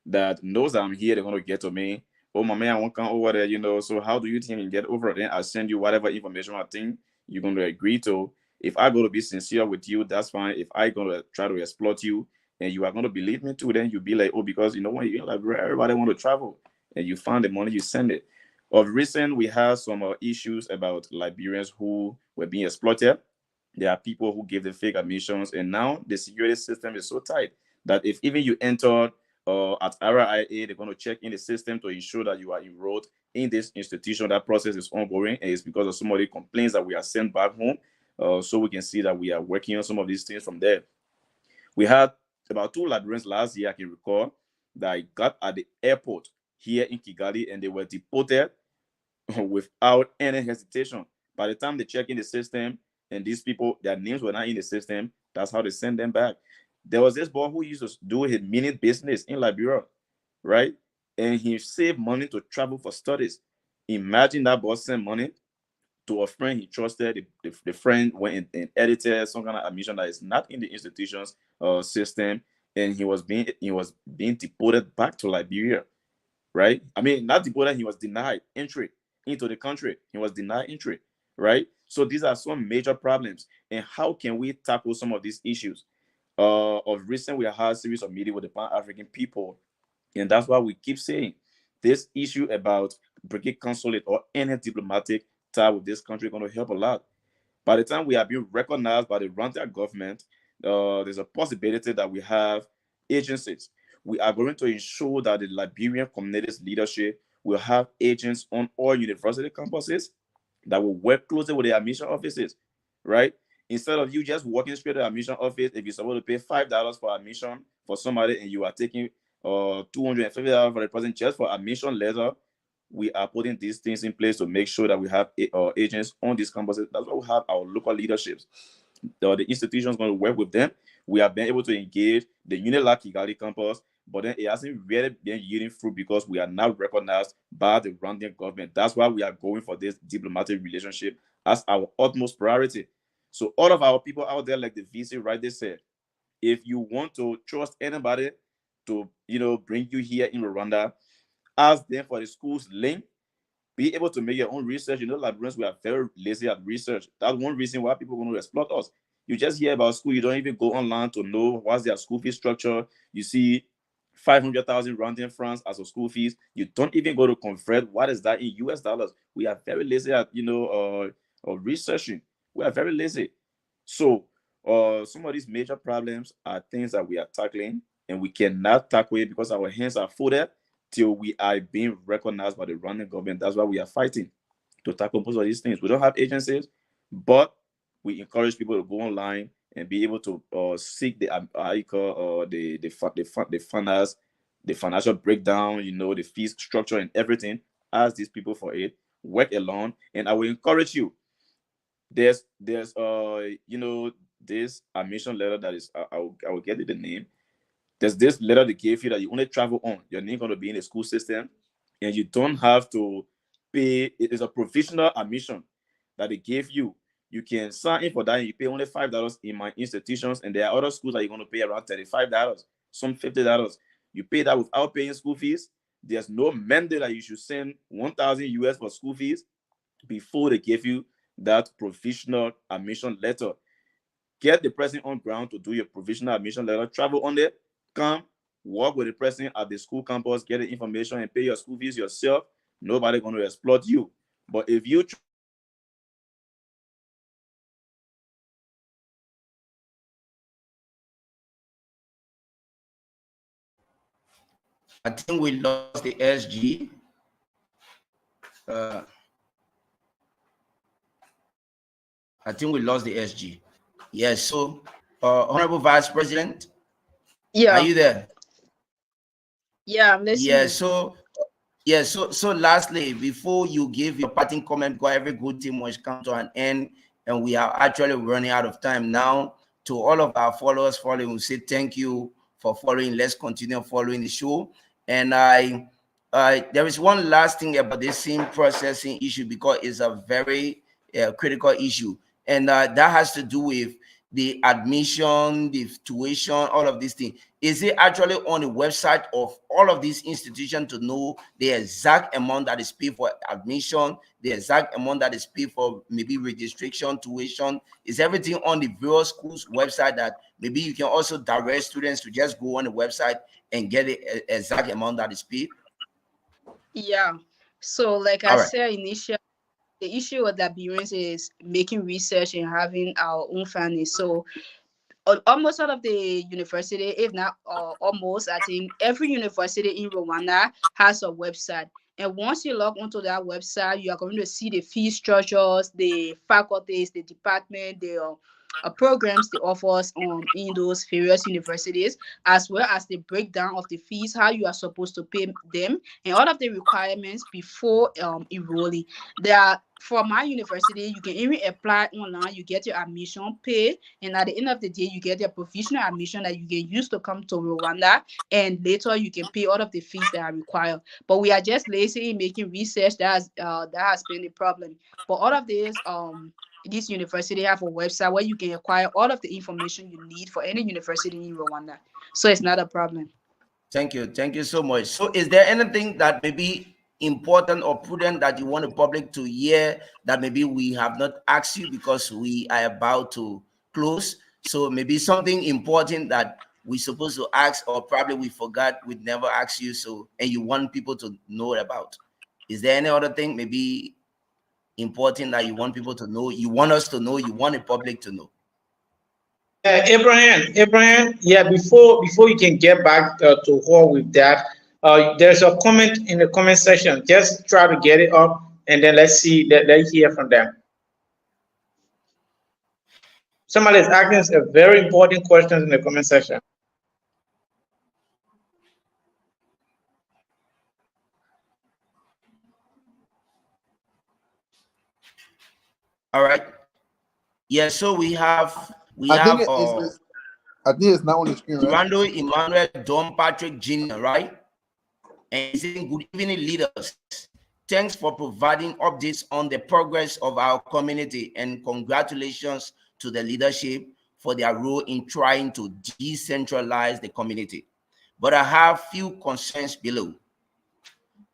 [SPEAKER 3] that knows that I'm here. They're going to get to me. Oh, my man, I won't come over there, So how do you think you can get over it? Then I'll send you whatever information I think you're going to agree to. If I go to be sincere with you, that's fine. If I going to try to exploit you and you are going to believe me too, then you'll be like, oh, because when you're in Liberia, everybody want to travel, and you find the money, you send it. Of recent, we have some issues about Liberians who were being exploited. There are people who give the fake admissions, and now the security system is so tight that if even you enter at RIA, they're going to check in the system to ensure that you are enrolled in this institution. That process is ongoing, and it's because of somebody complaints that we are sent back home. So we can see that we are working on some of these things from there. We had about 2 Liberians last year, I can recall, that got at the airport here in Kigali, and they were deported without any hesitation. By the time they check in the system, and these people, their names were not in the system, that's how they send them back. There was this boy who used to do his minute business in Liberia, right? And he saved money to travel for studies. Imagine that boy sent money to a friend he trusted. The friend went and edited some kind of admission that is not in the institution's system, and he was being deported back to Liberia, right? I mean, not deported, he was denied entry into the country. He was denied entry, right? So these are some major problems. And how can we tackle some of these issues? Of recent, we have had a series of meetings with the Pan-African people, and that's why we keep saying this issue about brigade consulate or any diplomatic tie with this country is going to help a lot. By the time we are being recognized by the Rwanda government, there's a possibility that we have agencies. We are going to ensure that the Liberian community's leadership will have agents on all university campuses that will work closely with the admission offices, right? Instead of you just walking straight to the admission office, if you're supposed to pay $5 for admission for somebody and you are taking $250 for the person just for admission letter, we are putting these things in place to make sure that we have agents on these campuses. That's why we have our local leaderships. The institution is going to work with them. We have been able to engage the Unilag Kigali campus. but then it hasn't really been yielding fruit because we are now recognized by the Rwandan government. That's why we are going for this diplomatic relationship as our utmost priority. So all of our people out there, like the VC rightly said, if you want to trust anybody to, bring you here in Rwanda, ask them for the school's link. Be able to make your own research. Liberians, we are very lazy at research. That's one reason why people want to exploit us. You just hear about school, you don't even go online to know what's their school fee structure. You see 500,000 Rwandan francs as a school fees. You don't even go to convert what is that in US dollars. We are very lazy at researching. We are very lazy. So some of these major problems are things that we are tackling, and we cannot tackle it because our hands are folded till we are being recognized by the Rwandan government. That's why we are fighting to tackle most of these things. We don't have agencies, but we encourage people to go online and be able to seek the funders, the financial breakdown, the fees structure and everything. Ask these people for it. Work alone, and I will encourage you. There's this admission letter that is I will get you the name. There's this letter they gave you that you only travel on. Your name going to be in the school system, and you don't have to pay. It is a provisional admission that they gave you. You can sign in for that, and you pay only $5 in my institutions. And there are other schools that you're going to pay around $35, some $50. You pay that without paying school fees. There's no mandate that you should send 1,000 US for school fees before they give you that provisional admission letter. Get the person on ground to do your provisional admission letter. Travel on it. Come, work with the person at the school campus, get the information, and pay your school fees yourself. Nobody going to exploit you. But if you
[SPEAKER 5] I think we lost the SG. I think we lost the SG. Yes. So, Honorable Vice President,
[SPEAKER 6] Yeah.
[SPEAKER 5] are you there?
[SPEAKER 6] Yeah, I'm listening.
[SPEAKER 5] So lastly, before you give your parting comment, because every good thing must come to an end, and we are actually running out of time now. To all of our followers following, we say thank you for following. Let's continue following the show. And there is one last thing about this same processing issue, because it's a very critical issue, and that has to do with the admission, the tuition, all of these things. Is it actually on the website of all of these institutions to know the exact amount that is paid for admission, the exact amount that is paid for maybe registration, tuition? Is everything on the various schools' website that maybe you can also direct students to just go on the website and get the exact amount that is paid?
[SPEAKER 6] Yeah. So, like I
[SPEAKER 5] All right.
[SPEAKER 6] said initially, the issue with Liberians is making research and having our own family. So, almost all of the university, if not almost, I think every university in Rwanda has a website. And once you log onto that website, you are going to see the fee structures, the faculties, the department, the programs they offers in those various universities, as well as the breakdown of the fees, how you are supposed to pay them, and all of the requirements before enrolling. There are, for my university, you can even apply online. You get your admission paid, and at the end of the day, you get your provisional admission that you can use to come to Rwanda, and later you can pay all of the fees that are required. But we are just lazy in making research. That has been the problem. But all of this university have a website where you can acquire all of the information you need for any university in Rwanda. So it's not a problem.
[SPEAKER 5] Thank you so much. So is there anything that may be important or prudent that you want the public to hear that maybe we have not asked you because we are about to close? So maybe something important that we supposed to ask, or probably we forgot, we never asked you, so, and you want people to know about. Is there any other thing maybe important that you want people to know, you want us to know, you want the public to know?
[SPEAKER 1] Abraham, yeah, before you can get back to her with that, there's a comment in the comment section. Just try to get it up, and then let's see, let's hear from them. Somebody is asking a very important question in the comment section.
[SPEAKER 5] All right. Yeah, so we have
[SPEAKER 2] I think I think it's now on the screen, right?
[SPEAKER 5] Rando Emmanuel Don Patrick Jr., right? And he's saying, good evening, leaders. Thanks for providing updates on the progress of our community, and congratulations to the leadership for their role in trying to decentralize the community. But I have few concerns below.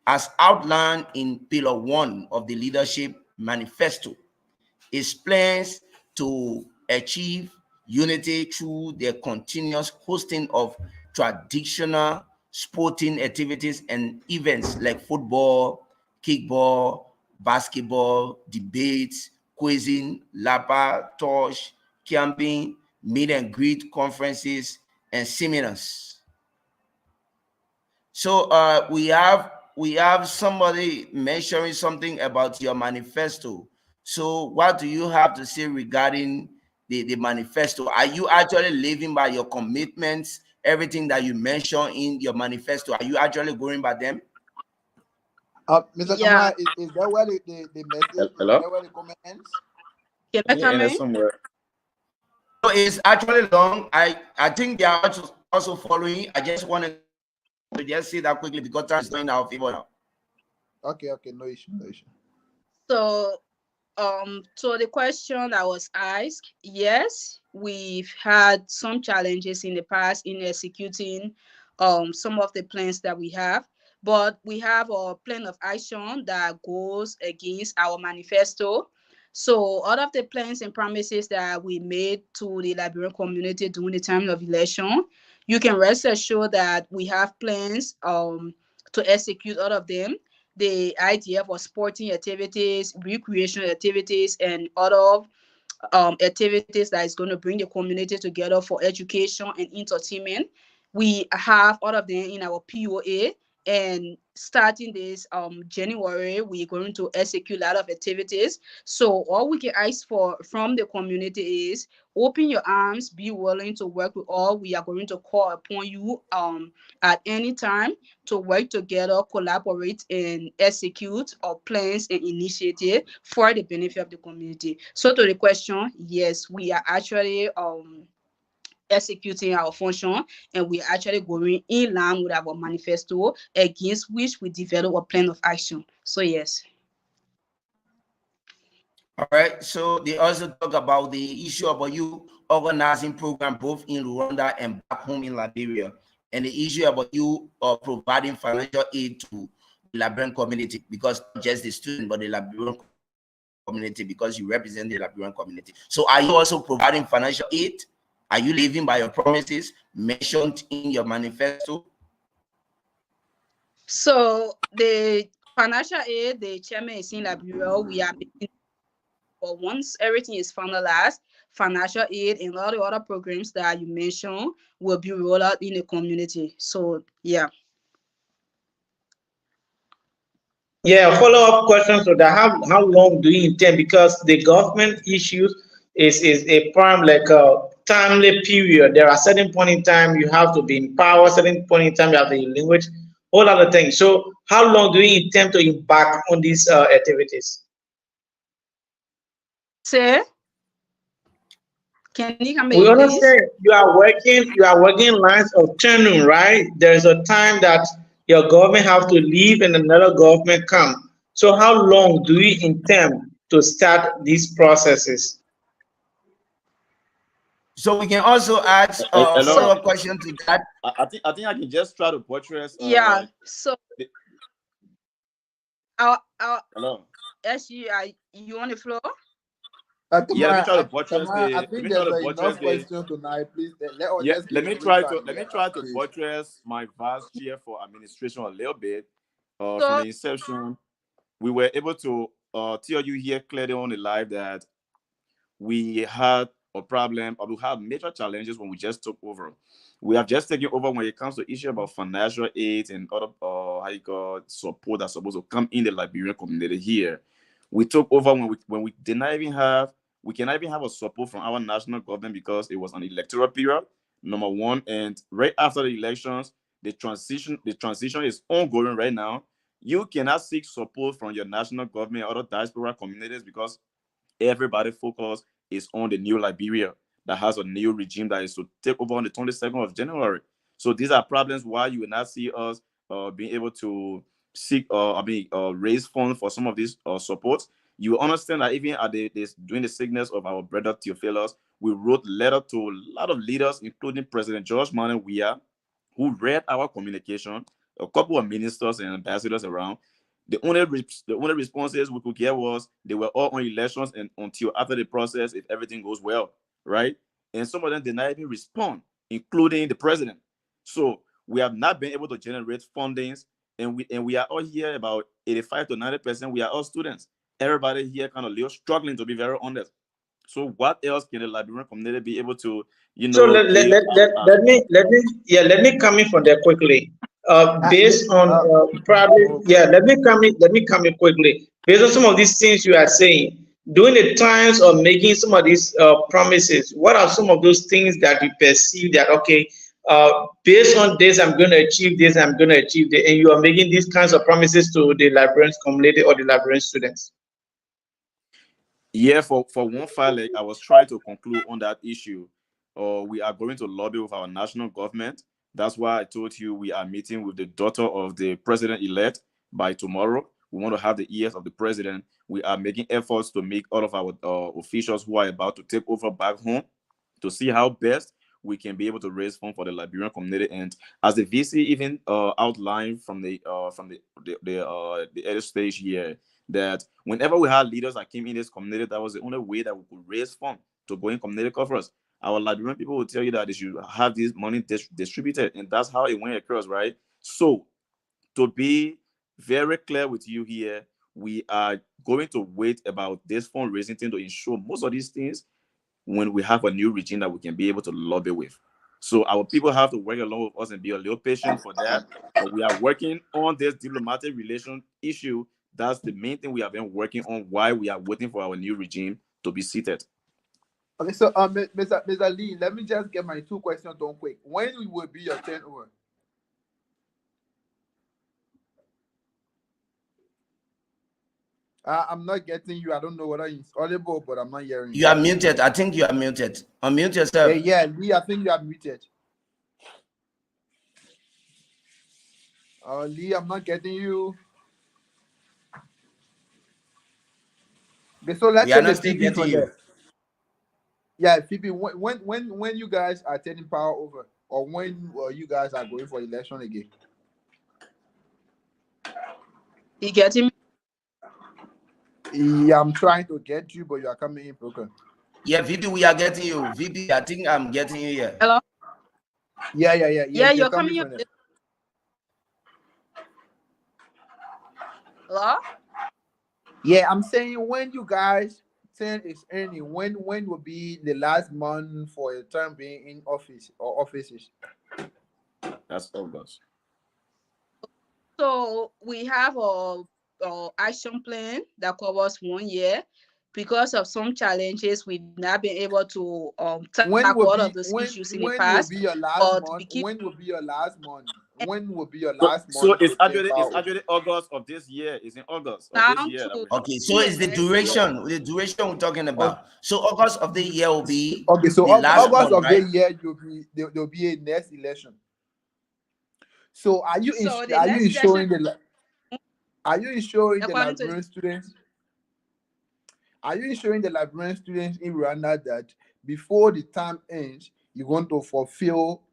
[SPEAKER 5] As outlined in Pillar 1 of the Leadership Manifesto, its plans to achieve unity through the continuous hosting of traditional sporting activities and events like football, kickball, basketball, debates, quizzing, lapa, torch, camping, meet and greet conferences, and seminars. So we have somebody mentioning something about your manifesto. So what do you have to say regarding the manifesto? Are you actually living by your commitments, everything that you mentioned in your manifesto? Are you actually going by them?
[SPEAKER 2] Mr.
[SPEAKER 6] Yeah.
[SPEAKER 2] Kamara, is that where the message? Is
[SPEAKER 3] Hello?
[SPEAKER 2] that where the comments?
[SPEAKER 6] Can I
[SPEAKER 3] Yeah,
[SPEAKER 6] come
[SPEAKER 3] in there
[SPEAKER 6] in?
[SPEAKER 3] somewhere.
[SPEAKER 5] So it's actually long. I think they are also following. I just want to just say that quickly because time is not in our favor now.
[SPEAKER 2] Okay, no issue, no issue.
[SPEAKER 6] So so the question that was asked, yes, we've had some challenges in the past in executing some of the plans that we have, but we have a plan of action that goes against our manifesto. So all of the plans and promises that we made to the Liberian community during the time of election, you can rest assured that we have plans to execute all of them. The idea for sporting activities, recreational activities, and other activities that is going to bring the community together for education and entertainment. We have all of them in our POA, and starting this January, we're going to execute a lot of activities. So all we can ask for from the community is open your arms, be willing to work with all. We are going to call upon you at any time to work together, collaborate, and execute our plans and initiative for the benefit of the community. So to the question, yes, we are actually executing our function, and we are actually going in line with our manifesto, against which we develop a plan of action. So yes.
[SPEAKER 5] All right. So they also talk about the issue about you organizing program both in Rwanda and back home in Liberia, and the issue about you providing financial aid to the Liberian community, because not just the student but the Liberian community, because you represent the Liberian community. So are you also providing financial aid? Are you living by your promises mentioned in your manifesto?
[SPEAKER 6] So the financial aid, the chairman is in Liberia. We are making, but once everything is finalized, financial aid and all the other programs that you mentioned will be rolled out in the community. So yeah.
[SPEAKER 1] Yeah, follow-up question to that. How long do you intend? Because the government issues is a prime like a timely period. There are certain point in time you have to be in power, certain point in time you have to language, all other things. So how long do you intend to embark on these activities?
[SPEAKER 6] Sir, can you come
[SPEAKER 1] We
[SPEAKER 6] in,
[SPEAKER 1] always
[SPEAKER 6] please?
[SPEAKER 1] say you are working lines of turning, right? There's a time that your government have to leave and another government come. So how long do you intend to start these processes?
[SPEAKER 5] So we can also ask a
[SPEAKER 3] Hello.
[SPEAKER 6] So
[SPEAKER 5] follow-up question to that.
[SPEAKER 3] I think I can just try to buttress.
[SPEAKER 6] yeah. So
[SPEAKER 3] The,
[SPEAKER 6] our
[SPEAKER 3] hello.
[SPEAKER 6] SU, you on the floor?
[SPEAKER 3] Yeah, let me try to buttress
[SPEAKER 2] Kamara, I
[SPEAKER 3] the. Let
[SPEAKER 2] think
[SPEAKER 3] me try
[SPEAKER 2] there's
[SPEAKER 3] to buttress
[SPEAKER 2] enough
[SPEAKER 3] the.
[SPEAKER 2] questions tonight. Please
[SPEAKER 3] Yeah,
[SPEAKER 2] let's
[SPEAKER 3] let
[SPEAKER 2] give
[SPEAKER 3] me
[SPEAKER 2] space
[SPEAKER 3] try
[SPEAKER 2] to
[SPEAKER 3] to let me
[SPEAKER 2] Anita,
[SPEAKER 3] try to
[SPEAKER 2] please.
[SPEAKER 3] buttress my vast year for administration a little bit. From
[SPEAKER 6] So
[SPEAKER 3] the inception, we were able to tell you here clearly on the live that we had a problem, or we had major challenges when we just took over. We have just taken over when it comes to issue about financial aid and other how you call support that's supposed to come in the Liberian community here. We took over when we did not even have we cannot even have a support from our national government because it was an electoral period, number one. And right after the elections, the transition is ongoing right now. You cannot seek support from your national government or other diaspora communities because everybody focus is on the new Liberia. that has a new regime that is to take over on the 22nd of January. So these are problems why you will not see us being able to seek raise funds for some of these supports. You understand that even at during the sickness of our brother Theophilus, we wrote letter to a lot of leaders, including President George Manuel Weah, who read our communication, a couple of ministers and ambassadors around. The only responses we could get was they were all on elections and until after the process, if everything goes well, right? And some of them did not even respond, including the president. So we have not been able to generate fundings, and we are all here about 85 to 90%. We are all students. Everybody here kind of struggling, to be very honest. So what else can the Liberian community be able to,
[SPEAKER 1] So
[SPEAKER 3] give?
[SPEAKER 1] let me come in from there quickly. Based on
[SPEAKER 2] oh,
[SPEAKER 1] let me come in quickly. Based on some of these things you are saying, during the times of making some of these promises, what are some of those things that you perceive that okay, based on this, I'm going to achieve this, I'm going to achieve this, and you are making these kinds of promises to the Liberian community or the Liberian students?
[SPEAKER 3] Yeah, for one file, like I was trying to conclude on that issue. We are going to lobby with our national government. That's why I told you we are meeting with the daughter of the president-elect by tomorrow. We want to have the ears of the president. We are making efforts to make all of our officials who are about to take over back home to see how best we can be able to raise funds for the Liberian community. And as the VC even outlined from the early stage here, that whenever we had leaders that came in this community, that was the only way that we could raise funds to go in community conference. Our Liberian people will tell you that they should have this money distributed, and that's how it went across, right? So, to be very clear with you here, we are going to wait about this fundraising thing to ensure most of these things when we have a new regime that we can be able to lobby with. So our people have to work along with us and be a little patient for that. But we are working on this diplomatic relation issue. That's the main thing we have been working on while we are waiting for our new regime to be seated.
[SPEAKER 2] Okay, so Mr. Lee, let me just get my 2 questions done quick. When will be your turn over? I'm not getting you. I don't know whether it's audible, but I'm not hearing
[SPEAKER 5] You are muted. I think you are muted. Unmute yourself.
[SPEAKER 2] Yeah, Lee, I think you are muted. Lee, I'm not getting you. Okay, so let's
[SPEAKER 5] We are
[SPEAKER 2] take
[SPEAKER 5] not
[SPEAKER 2] the
[SPEAKER 5] still
[SPEAKER 2] Phoebe from
[SPEAKER 5] getting you.
[SPEAKER 2] there. Yeah, Phoebe, when you guys are taking power over, or when you guys are going for election again?
[SPEAKER 6] You getting me?
[SPEAKER 2] Yeah, I'm trying to get you, but you are coming in broken.
[SPEAKER 5] Yeah, VP, we are getting you. VP, I think I'm getting you here.
[SPEAKER 6] Hello?
[SPEAKER 2] Yeah,
[SPEAKER 6] You're coming
[SPEAKER 2] from there.
[SPEAKER 6] Hello?
[SPEAKER 2] Yeah, I'm saying when you guys turn is ending, when will be the last month for your term being in office or offices?
[SPEAKER 3] That's August.
[SPEAKER 6] So we have a action plan that covers 1 year. Because of some challenges, we've not been able to tackle all of those issues in the past.
[SPEAKER 2] When will be your last month? When will be your last month? When will be your last month?
[SPEAKER 3] So it's actually August of this year. It's in August of this year.
[SPEAKER 5] Okay, so it's the duration we're talking about. So August of the year will be
[SPEAKER 2] okay. So
[SPEAKER 5] the last
[SPEAKER 2] August
[SPEAKER 5] month,
[SPEAKER 2] of the year there'll be a next election. So are you ensuring the Liberian students? Are you ensuring the Liberian students in Rwanda that before the term ends, you're going to fulfill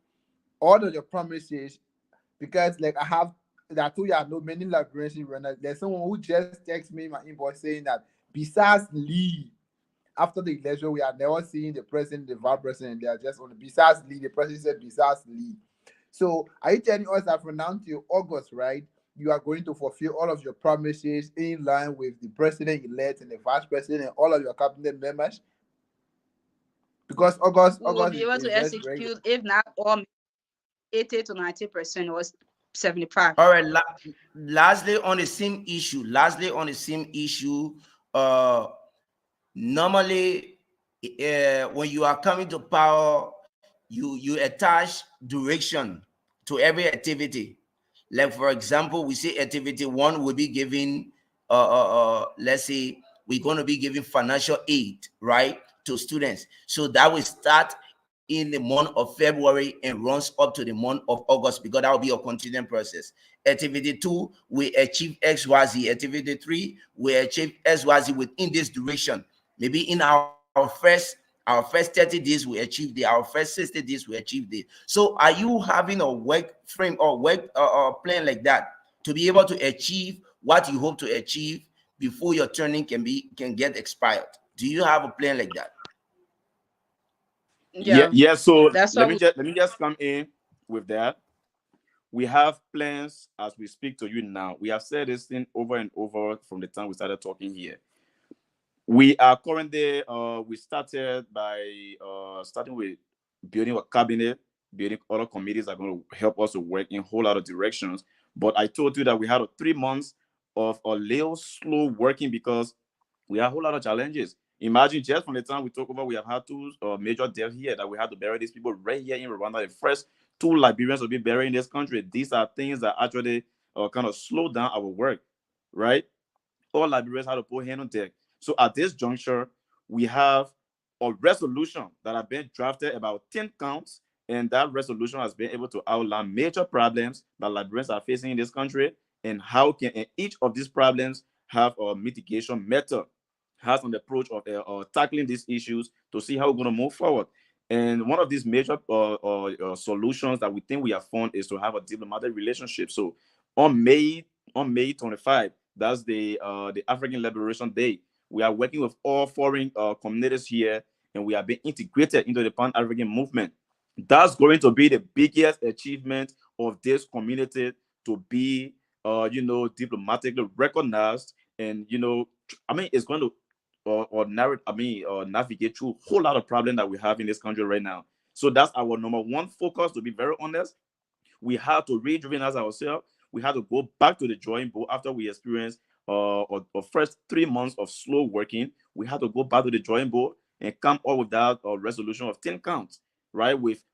[SPEAKER 2] all of your promises? Because like I know many Liberians in Rwanda. There's someone who just texted me in my inbox saying that besides Lee, after the election, we are never seeing the president, the vice president. They are just on the besides Lee. The president said besides Lee. So are you telling us that from now till August, right, you are going to fulfill all of your promises in line with the president-elect and the vice president and all of your cabinet members? Because August
[SPEAKER 6] will be able to execute, if not all, 80 to 90% or 75.
[SPEAKER 5] All right. Lastly, on the same issue. Normally, when you are coming to power, you attach direction to every activity. Like for example, we say activity 1 will be giving let's say we're going to be giving financial aid, right, to students. So that will start in the month of February and runs up to the month of August, because that will be a continuing process. Activity 2, we achieve XYZ. Activity 3, we achieve XYZ within this duration. Maybe in our first 30 days we achieve it, our first 60 days we achieve it. So are you having a work frame or work plan like that to be able to achieve what you hope to achieve before your training can get expired? Do you have a plan like that?
[SPEAKER 3] Yeah. So
[SPEAKER 6] that's
[SPEAKER 3] let
[SPEAKER 6] what
[SPEAKER 3] me just come in with that. We have plans as we speak to you now. We have said this thing over and over from the time we started talking here. We are currently we started by starting with building a cabinet, building other committees that are going to help us to work in a whole lot of directions. But I told you that we had 3 months of a little slow working because we have a whole lot of challenges. Imagine just from the time we took over, we have had 2 major deaths here that we had to bury these people right here in Rwanda. The first 2 Liberians will be buried in this country. These are things that actually kind of slow down our work, right? All Liberians had to put hand on deck. So at this juncture, we have a resolution that have been drafted, about 10 counts, and that resolution has been able to outline major problems that Liberians are facing in this country, and how can each of these problems have a mitigation method, has an approach of tackling these issues to see how we're going to move forward. And one of these major solutions that we think we have found is to have a diplomatic relationship. So on May 25, that's the African Liberation Day, we are working with all foreign communities here, and we are being integrated into the Pan-African movement. That's going to be the biggest achievement of this community, to be diplomatically recognized. And it's going to navigate through a whole lot of problems that we have in this country right now. So that's our number one focus, to be very honest. We have to rejuvenate ourselves. We have to go back to the drawing board after we experience our first 3 months of slow working. We have to go back to the drawing board and come up with that resolution of 10 counts, right? With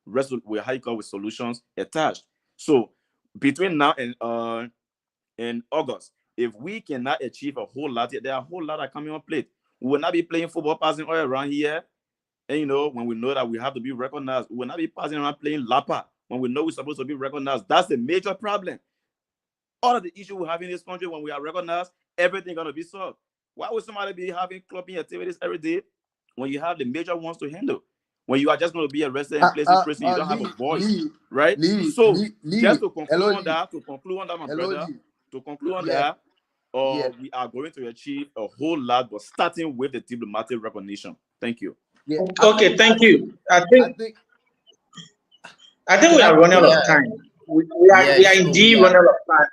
[SPEAKER 3] solutions attached. So between now and August, if we cannot achieve a whole lot, there are a whole lot that coming on plate. We will not be playing football passing all around here. And when we know that we have to be recognized, we will not be passing around playing Lapa when we know we're supposed to be recognized. That's a major problem. All of the issues we have in this country, when we are recognized, everything gonna be solved. Why would somebody be having clubbing activities every day when you have the major ones to handle? When you are just going to be arrested and placed in prison, you don't have a voice, right? So just to conclude on that, my brother, to conclude on that, we are going to achieve a whole lot, but starting with the diplomatic recognition. Thank you.
[SPEAKER 1] Okay, thank you. I think we are running out of time. We are indeed running out of time.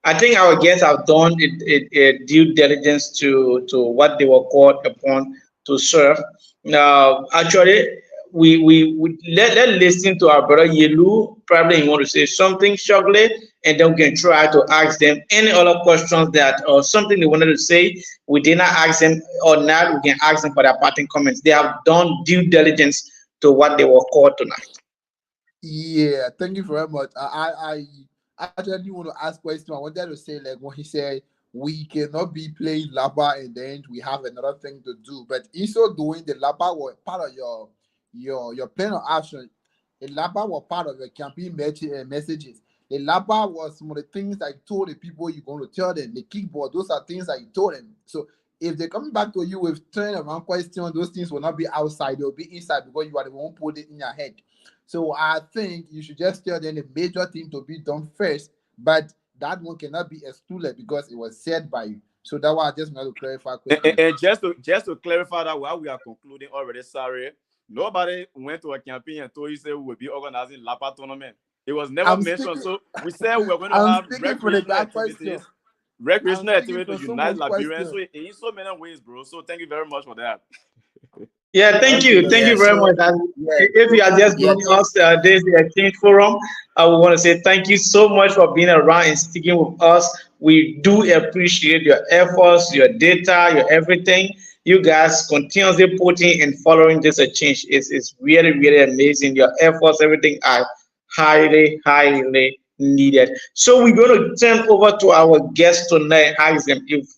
[SPEAKER 1] I think our guests have done a due diligence to what they were called upon to serve. Now, actually, we let listen to our brother Yelu. Probably he want to say something shortly, and then we can try to ask them any other questions that or something they wanted to say. We did not ask them or not. We can ask them for their parting comments. They have done due diligence to what they were called tonight.
[SPEAKER 2] Yeah, thank you very much. I actually want to ask question. I wanted to say, like, when he said we cannot be playing Lapa and then we have another thing to do, but also doing the Lapa was part of your plan of action. The Lapa was part of your campaign messages. The Lapa was some of the things that you told the people you're going to tell them. The kickboard, those are things that you told them. So if they come back to you with turn around question, those things will not be outside, they'll be inside because you are the one who put it in your head. So I think you should just tell them the major thing to be done first, but that one cannot be excluded because it was said by you. So that's why I just want to clarify.
[SPEAKER 3] And just to clarify that while we are concluding already, sorry, nobody went to a campaign and told you say we will be organizing Lapa tournament. It was never mentioned. So we said we were going to have recreational activities. Recreational activity to unite Liberians. So in so many ways, bro. So thank you very much for that.
[SPEAKER 1] Yeah, thank you very much. And if you are just joining us, this is the Exchange Forum. I would want to say thank you so much for being around and sticking with us. We do appreciate your efforts, your data, your everything. You guys continuously putting and following this exchange. It's really, really amazing. Your efforts, everything are highly, highly needed. So we're going to turn over to our guests tonight, ask them if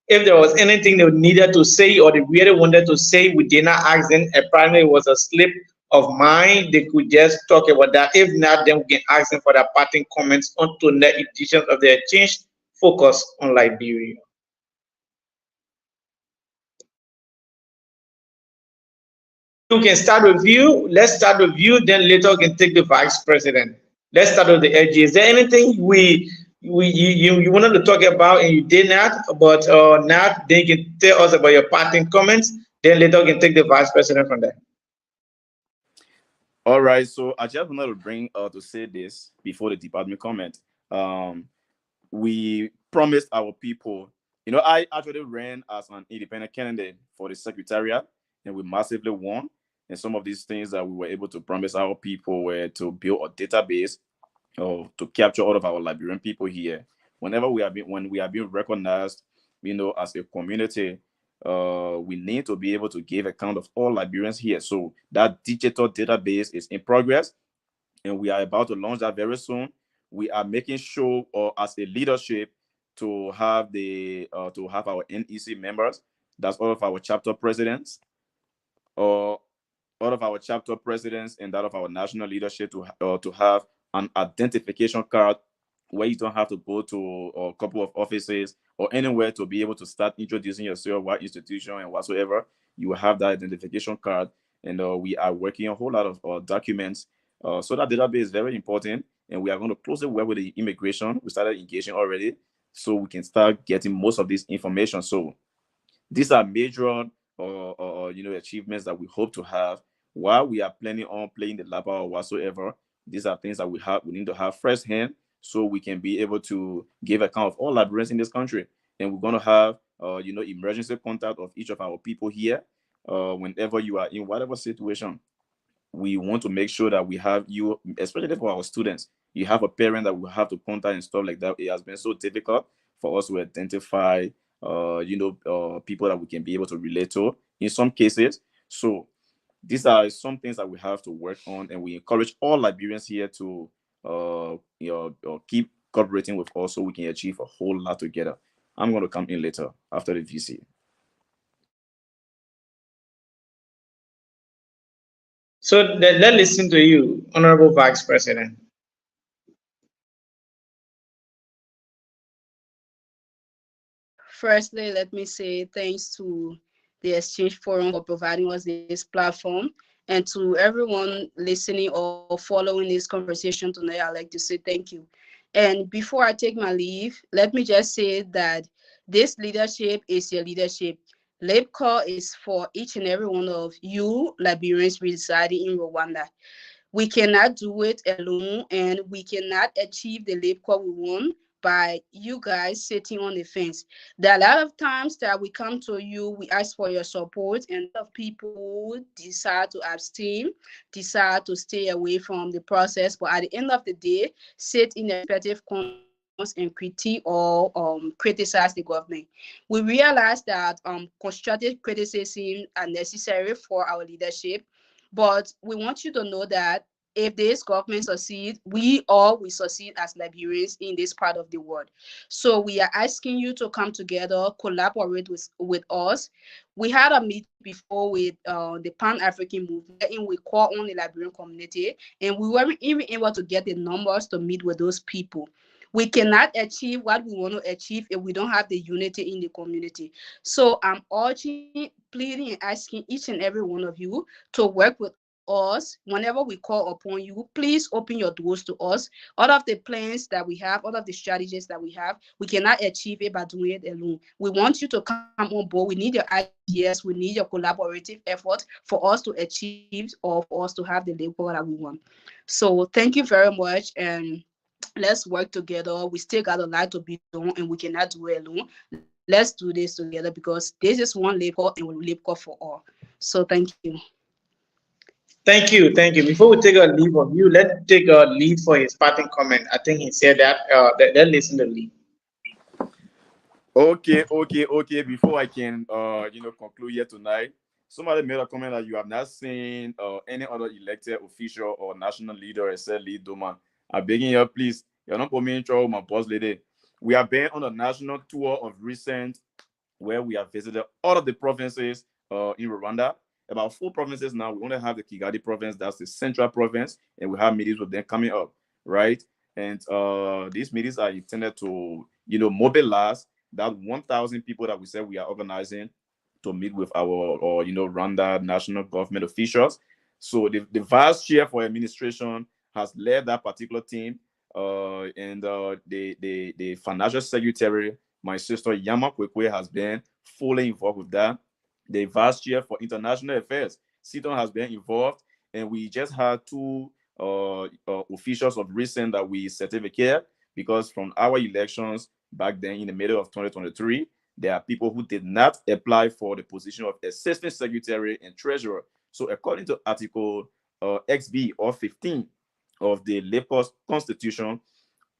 [SPEAKER 1] If there was anything they needed to say or they really wanted to say, we did not ask them. Apparently, it was a slip of mind. They could just talk about that. If not, then we can ask them for their parting comments on today's edition of the Exchange Focus on Liberia. Lee, we can start with you. Let's start with you. Then later we can take the vice president. Let's start with the LG. Is there anything you wanted to talk about and you did not, but not? Then you can tell us about your parting comments. Then later we can take the vice president from there.
[SPEAKER 3] All right, so I just wanted to bring to say this before the department comment. We promised our people, I actually ran as an independent candidate for the secretariat, and we massively won. And some of these things that we were able to promise our people were to build a database to capture all of our Liberian people here. When we are being recognized, as a community, we need to be able to give account of all Liberians here. So that digital database is in progress, and we are about to launch that very soon. We are making sure, as a leadership, to have our NEC members. That's all of our chapter presidents, or all of our chapter presidents, and that of our national leadership to have an identification card where you don't have to go to a couple of offices or anywhere to be able to start introducing yourself, what institution and whatsoever. You will have that identification card, and we are working a whole lot of documents. So that database is very important, and we are going to closely work with the immigration. We started engaging already, so we can start getting most of this information. So these are major achievements that we hope to have while we are planning on playing the lapa or whatsoever. These are things that we need to have firsthand, so we can be able to give account of all Liberians in this country. And we're going to have emergency contact of each of our people here. Whenever you are in whatever situation, we want to make sure that we have you, especially for our students. You have a parent that we have to contact and stuff like that. It has been so difficult for us to identify people that we can be able to relate to in some cases. So these are some things that we have to work on, and we encourage all Liberians here to keep cooperating with us so we can achieve a whole lot together. I'm going to come in later after the VC.
[SPEAKER 1] So let's listen to you, Honorable Vice President.
[SPEAKER 6] Firstly, let me say thanks to the Exchange Forum for providing us this platform. And to everyone listening or following this conversation tonight, I'd like to say thank you. And before I take my leave, let me just say that this leadership is your leadership. LibCorp is for each and every one of you Liberians residing in Rwanda. We cannot do it alone, and we cannot achieve the LibCorp we want by you guys sitting on the fence. There are a lot of times that we come to you, we ask for your support, and a lot of people decide to abstain, decide to stay away from the process. But at the end of the day, sit in the respective corners and critique or criticize the government. We realize that constructive criticism are necessary for our leadership, but we want you to know that if this government succeed, we all will succeed as Liberians in this part of the world. So we are asking you to come together, collaborate with us. We had a meeting before with the Pan-African movement, and we call on the Liberian community, and we weren't even able to get the numbers to meet with those people. We cannot achieve what we want to achieve if we don't have the unity in the community. So I'm urging, pleading, and asking each and every one of you to work with us whenever we call upon you. Please open your doors to us. All of the plans that we have, all of the strategies that we have, we cannot achieve it by doing it alone. We want you to come on board. We need your ideas. We need your collaborative effort for us to achieve or for us to have the label that we want. So thank you very much, and let's work together. We still got a lot to be done, and we cannot do it alone. Let's do this together because this is one label and we label for all. So thank you.
[SPEAKER 1] Thank you, thank you. Before we take a leave of you, let's take a lead for his parting comment. I think he said that. Let's listen to Lee.
[SPEAKER 3] Okay. Before I can, conclude here tonight, somebody made a comment that you have not seen any other elected official or national leader except Lee Doma. I'm begging you, please. You're not putting me in trouble, my boss lady. We have been on a national tour of recent where we have visited all of the provinces in Rwanda. About 4 provinces now. We only have the Kigali province, that's the central province, and we have meetings with them coming up, right? And these meetings are intended to, mobilize that 1,000 people that we said we are organizing to meet with our, or Rwanda national government officials. So the vice chair for administration has led that particular team, and the financial secretary, my sister Yama Kwekwe, has been fully involved with that. The vice chair for international affairs, Siton, has been involved, and we just had two officials of recent that we certificated, because from our elections back then in the middle of 2023, there are people who did not apply for the position of assistant secretary and treasurer. So according to Article XB or 15 of the Lagos Constitution,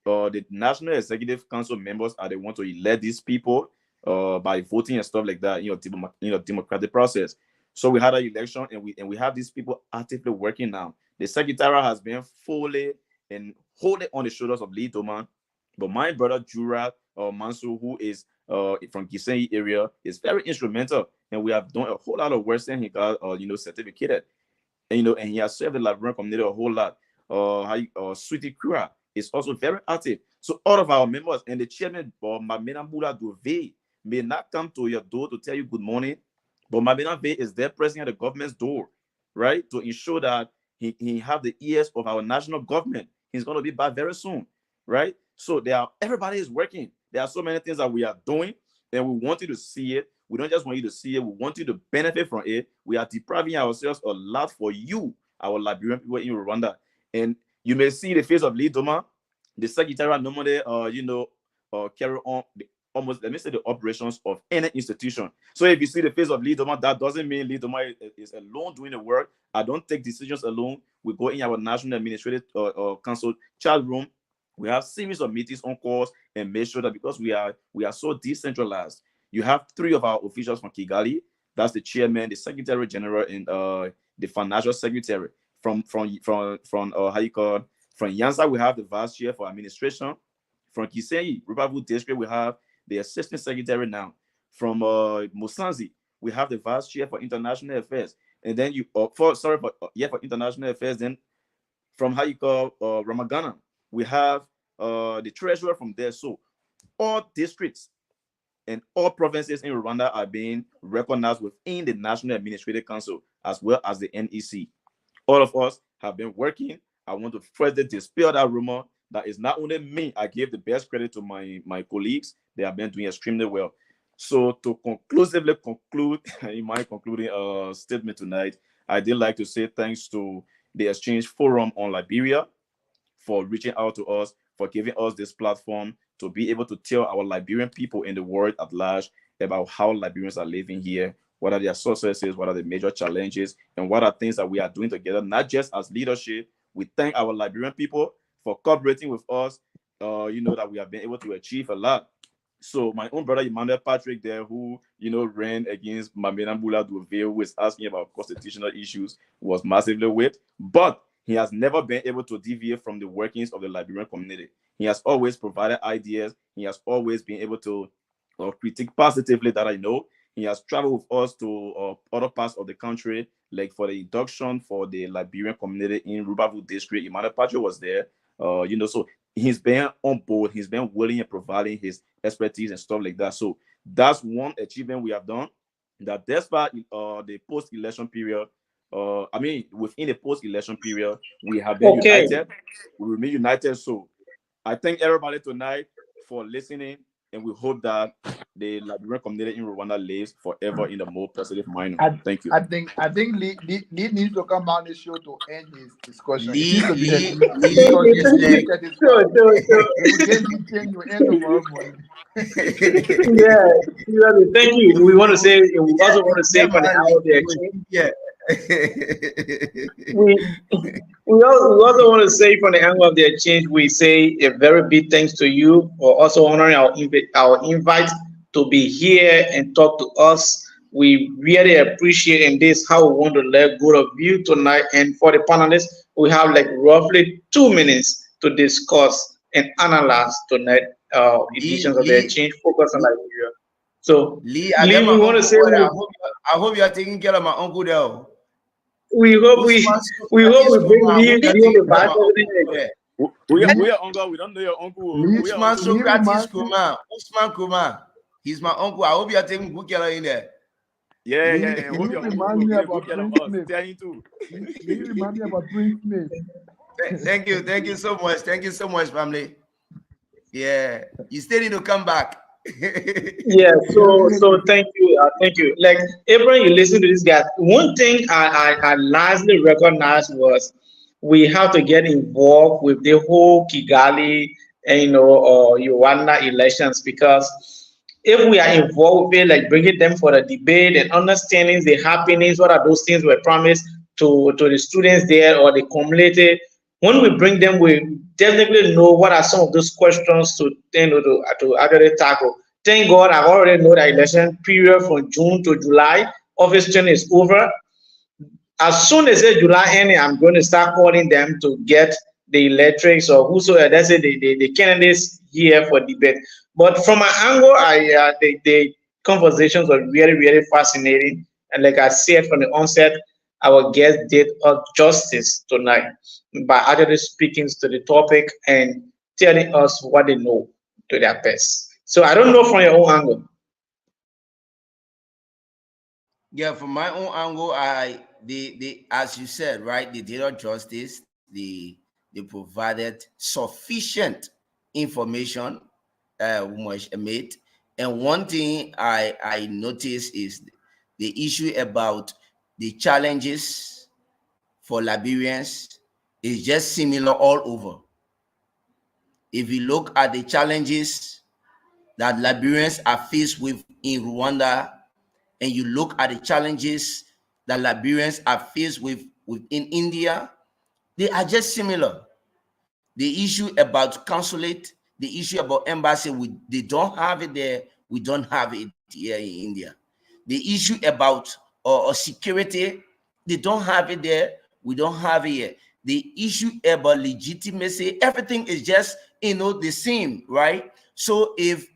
[SPEAKER 3] the National Executive Council members are the ones to elect these people by voting and stuff like that in a democratic process. So we had an election, and we have these people actively working now. The secretariat has been fully and wholly on the shoulders of Lee Doman, but my brother Jura Mansu, who is from Gisenyi area, is very instrumental, and we have done a whole lot of work since he got certificated, and he has served the Liberian community a whole lot. Sweetie Kura is also very active. So all of our members and the chairman, Mamena Mula Dove, may not come to your door to tell you good morning, but Mamena V is there pressing at the government's door, right, to ensure that he have the ears of our national government. He's going to be back very soon, right? So everybody is working. There are so many things that we are doing, and we want you to see it. We don't just want you to see it. We want you to benefit from it. We are depriving ourselves a lot for you, our Liberian people in Rwanda. And you may see the face of Lee Doma, the secretary normally, carry on let me say, the operations of any institution. So if you see the face of Lee Doma, that doesn't mean Lee Doma is alone doing the work. I don't take decisions alone. We go in our National Administrative Council chat room. We have series of meetings on course and make sure that, because we are so decentralized. You have 3 of our officials from Kigali. That's the chairman, the secretary general, and the financial secretary. From Yansa, we have the vice chair for administration. From Kisenyi, Rubavu district, we have the assistant secretary now. From Musanzi, we have the vice chair for international affairs. And then for international affairs. Then from Ramagana, we have the treasurer from there. So all districts and all provinces in Rwanda are being recognized within the National Administrative Council, as well as the NEC. All of us have been working. I want to further dispel that rumor that it's not only me. I give the best credit to my colleagues. They have been doing extremely well. So to conclusively conclude in my concluding statement tonight, I did like to say thanks to the Exchange Forum on Liberia for reaching out to us, for giving us this platform to be able to tell our Liberian people in the world at large about how Liberians are living here, what are their successes, what are the major challenges, and what are things that we are doing together, not just as leadership. We thank our Liberian people for cooperating with us, that we have been able to achieve a lot. So my own brother Emmanuel Patrick there, who ran against Mamena Mula Dove, who is asking about constitutional issues, was massively whipped, but he has never been able to deviate from the workings of the Liberian community. He has always provided ideas. He has always been able to critique positively, that I know. He has traveled with us to other parts of the country, like for the induction for the Liberian community in Rubavu district. Emmanuel Patrick was there. So he's been on board. He's been willing and providing his expertise and stuff like that. So that's one achievement we have done. That despite the post-election period, within the post-election period, we have been united. We remain united. So I thank everybody tonight for listening, and we hope that the Liberian community in Rwanda lives forever in the more positive manner. Thank you.
[SPEAKER 2] I think Lee needs to come on the show to end his discussion.
[SPEAKER 5] Lee,
[SPEAKER 2] Sure. Tomorrow morning.
[SPEAKER 1] Yeah, thank you. We also want to say for the hour of the exchange.
[SPEAKER 5] Yeah.
[SPEAKER 1] we also want to say from the angle of the exchange, we say a very big thanks to you for also honoring our invite to be here and talk to us. We really appreciate in this how we want to let go of you tonight. And for the panelists, we have like roughly 2 minutes to discuss and analyze tonight editions of the exchange focus on Liberia. So,
[SPEAKER 5] Lee, I
[SPEAKER 1] Lee,
[SPEAKER 5] get my
[SPEAKER 1] we want to
[SPEAKER 5] uncle
[SPEAKER 1] say
[SPEAKER 5] there. I hope you are taking care of my uncle there.
[SPEAKER 1] we hope
[SPEAKER 5] Usman
[SPEAKER 1] we hope
[SPEAKER 5] Socrates
[SPEAKER 1] we bring
[SPEAKER 5] Kuma, I
[SPEAKER 1] Lee
[SPEAKER 5] hope you are
[SPEAKER 1] Lee on
[SPEAKER 5] taking
[SPEAKER 1] the
[SPEAKER 5] care of
[SPEAKER 1] vice
[SPEAKER 5] my uncle
[SPEAKER 1] president.
[SPEAKER 5] there.
[SPEAKER 3] We are uncle. We don't know your uncle. We are
[SPEAKER 5] Usman
[SPEAKER 3] uncle.
[SPEAKER 5] Socrates Kuma, Usman Kuma. He's my uncle. I hope you are taking good care of him there.
[SPEAKER 3] Yeah. Hope your uncle will
[SPEAKER 7] Remind me
[SPEAKER 3] be a
[SPEAKER 7] about
[SPEAKER 3] good care of
[SPEAKER 7] Prince
[SPEAKER 3] us.
[SPEAKER 7] Smith.
[SPEAKER 3] Tell him too.
[SPEAKER 7] He remind me about Prince Smith.
[SPEAKER 5] Thank you so much. Thank you so much, family. Yeah, you still need to come back.
[SPEAKER 1] Yeah, so thank you. Like Abraham, you listen to this guy. One thing I largely recognized was we have to get involved with the whole Kigali and or Rwanda elections, because if we are involved with it, like bringing them for the debate and understanding the happenings, what are those things were promised to the students there or the community. When we bring them, we definitely know what are some of those questions to to actually tackle. Thank God, I've already know the election period from June to July. Office term is over. As soon as July ending, I'm going to start calling them to get the electrics or whosoever, that's it, the candidates here for debate. But from my angle, the conversations were really fascinating. And like I said from the onset, our guest did us justice tonight by actually speaking to the topic and telling us what they know to their best. So I don't know from your own angle.
[SPEAKER 5] Yeah, from my own angle, the as you said, right, the data justice, they provided sufficient information, much made. And one thing I noticed is the issue about the challenges for Liberians is just similar all over. If you look at the challenges that Liberians are faced with in Rwanda, and you look at the challenges that Liberians are faced with in India, they are just similar. The issue about consulate, the issue about embassy, they don't have it there. We don't have it here in India. The issue about security, they don't have it there. We don't have it here. The issue about legitimacy, everything is just the same, right? So if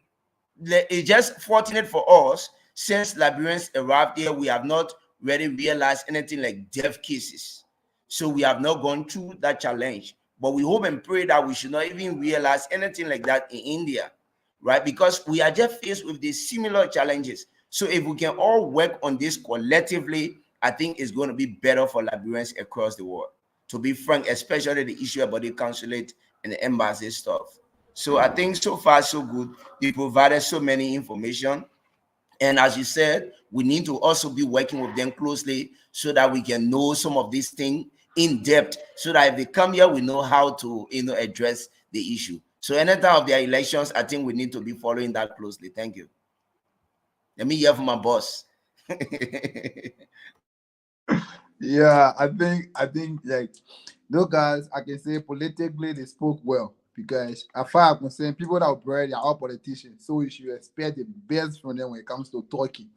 [SPEAKER 5] it's just fortunate for us, since Liberians arrived here, we have not really realized anything like death cases. So we have not gone through that challenge. But we hope and pray that we should not even realize anything like that in India, right? Because we are just faced with these similar challenges. So if we can all work on this collectively, I think it's going to be better for Liberians across the world. To be frank, especially the issue about the consulate and the embassy stuff. So I think so far so good. They provided so many information. And as you said, we need to also be working with them closely so that we can know some of these things in depth, so that if they come here, we know how to address the issue. So anytime of their elections, I think we need to be following that closely. Thank you. Let me hear from my boss.
[SPEAKER 7] Yeah, I think like those guys, I can say politically they spoke well, because as far as I'm concerned, people that are bred, they are all politicians, so you should expect the best from them when it comes to talking.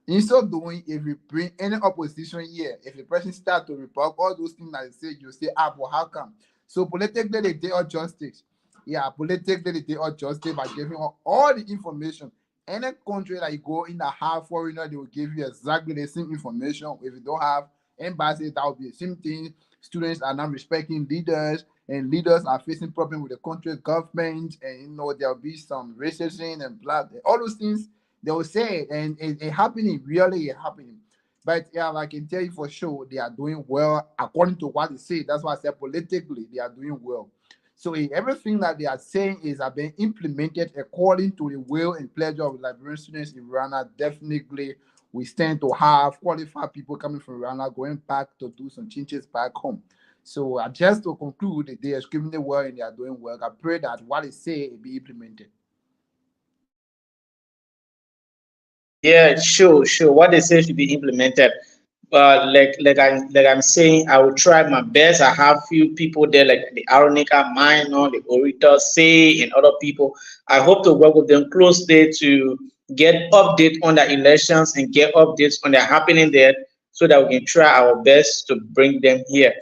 [SPEAKER 7] Instead of doing, if you bring any opposition here, if a person start to report all those things that they say, you say, well, how come? So politically they did all justice. Yeah, politically they did all justice by giving all the information. Any country that you go in that have foreigner, they will give you exactly the same information. If you don't have embassies, that will be the same thing. Students are not respecting leaders, and leaders are facing problems with the country's government, and there'll be some racism and blah, all those things they will say it, and it happening, really happening. But yeah, I can tell you for sure they are doing well according to what they say. That's why I said politically they are doing well. So everything that they are saying is being implemented according to the will and pleasure of Liberian students in Rwanda. Definitely, we stand to have qualified people coming from Rwanda going back to do some changes back home. So just to conclude, they are extremely well and they are doing well. I pray that what they say will be implemented.
[SPEAKER 1] Yeah, sure. What they say should be implemented. I'm saying, I will try my best. I have few people there, like the Aronica Minor, the Orator Say, and other people. I hope to work with them closely to get update on the elections and get updates on the happening there, so that we can try our best to bring them here.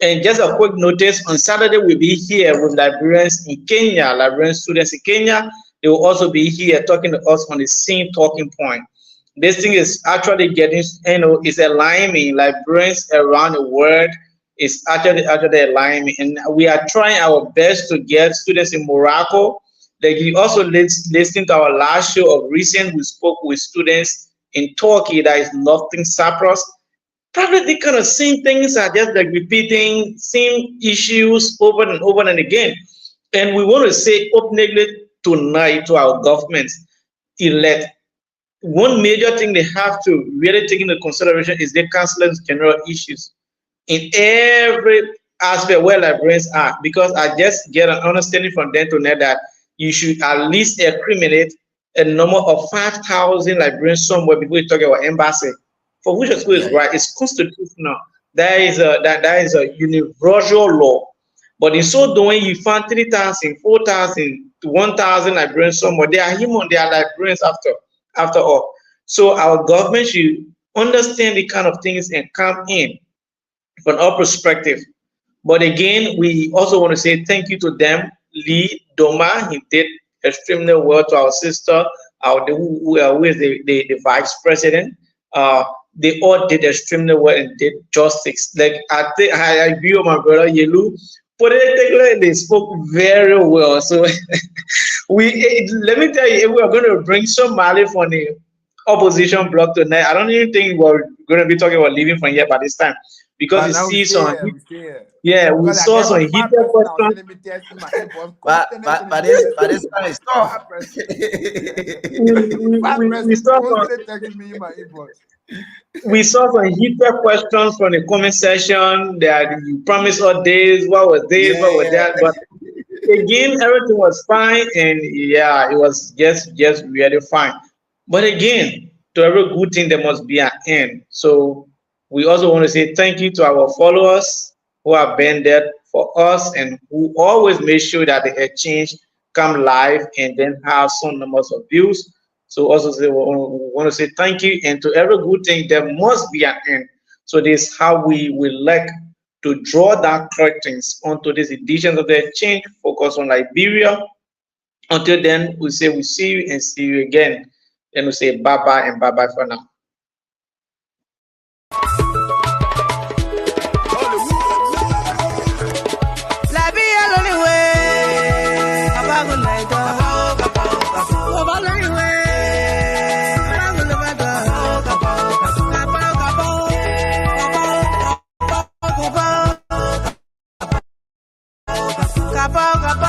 [SPEAKER 1] And just a quick notice: on Saturday we'll be here with Liberians in Kenya, Liberian students in Kenya. They will also be here talking to us on the same talking point. This thing is actually getting, it's aligning Liberians around the world. It's actually aligning, and we are trying our best to get students in Morocco. Like you also listening to our last show of recent, we spoke with students in Turkey that is nothing Cyprus. Probably the kind of same things are just like repeating same issues over and over and again. And we want to say openly tonight to our governments elect, one major thing they have to really take into consideration is the council's general issues in every aspect where Liberians are, because I just get an understanding from them to know that you should at least accumulate a number of 5,000 Liberians somewhere before you talk about embassy. For which school is right, it's constitutional. That is a universal law. But in so doing, you find 3,000, 4,000 to 1,000 Liberians somewhere. They are human, they are Liberians after all. So our government should understand the kind of things and come in from our perspective. But again, we also want to say thank you to them. Lee Doma, he did extremely well to our sister, who is the vice president. They all did extremely well and did justice. Like I think I agree with my brother Yelu. Politically, they spoke very well. So let me tell you, if we are going to bring somebody from the opposition bloc tonight, I don't even think we're going to be talking about leaving from here by this time, because you see some. Yeah, we saw some heated questions.
[SPEAKER 5] But this time is tough.
[SPEAKER 1] We saw some heated questions from the comment section that you promised us days, what was this, what was that, but again, everything was fine, and yeah, it was just really fine. But again, to every good thing there must be an end. So we also want to say thank you to our followers who have been there for us and who always make sure that the exchange come live and then have some numbers of views. So also we want to say thank you, and to every good thing there must be an end. So this is how we will like to draw down curtains onto this edition of the exchange, focus on Liberia. Until then, we say we see you and see you again. Then we say bye-bye and bye-bye for now.
[SPEAKER 8] Kapal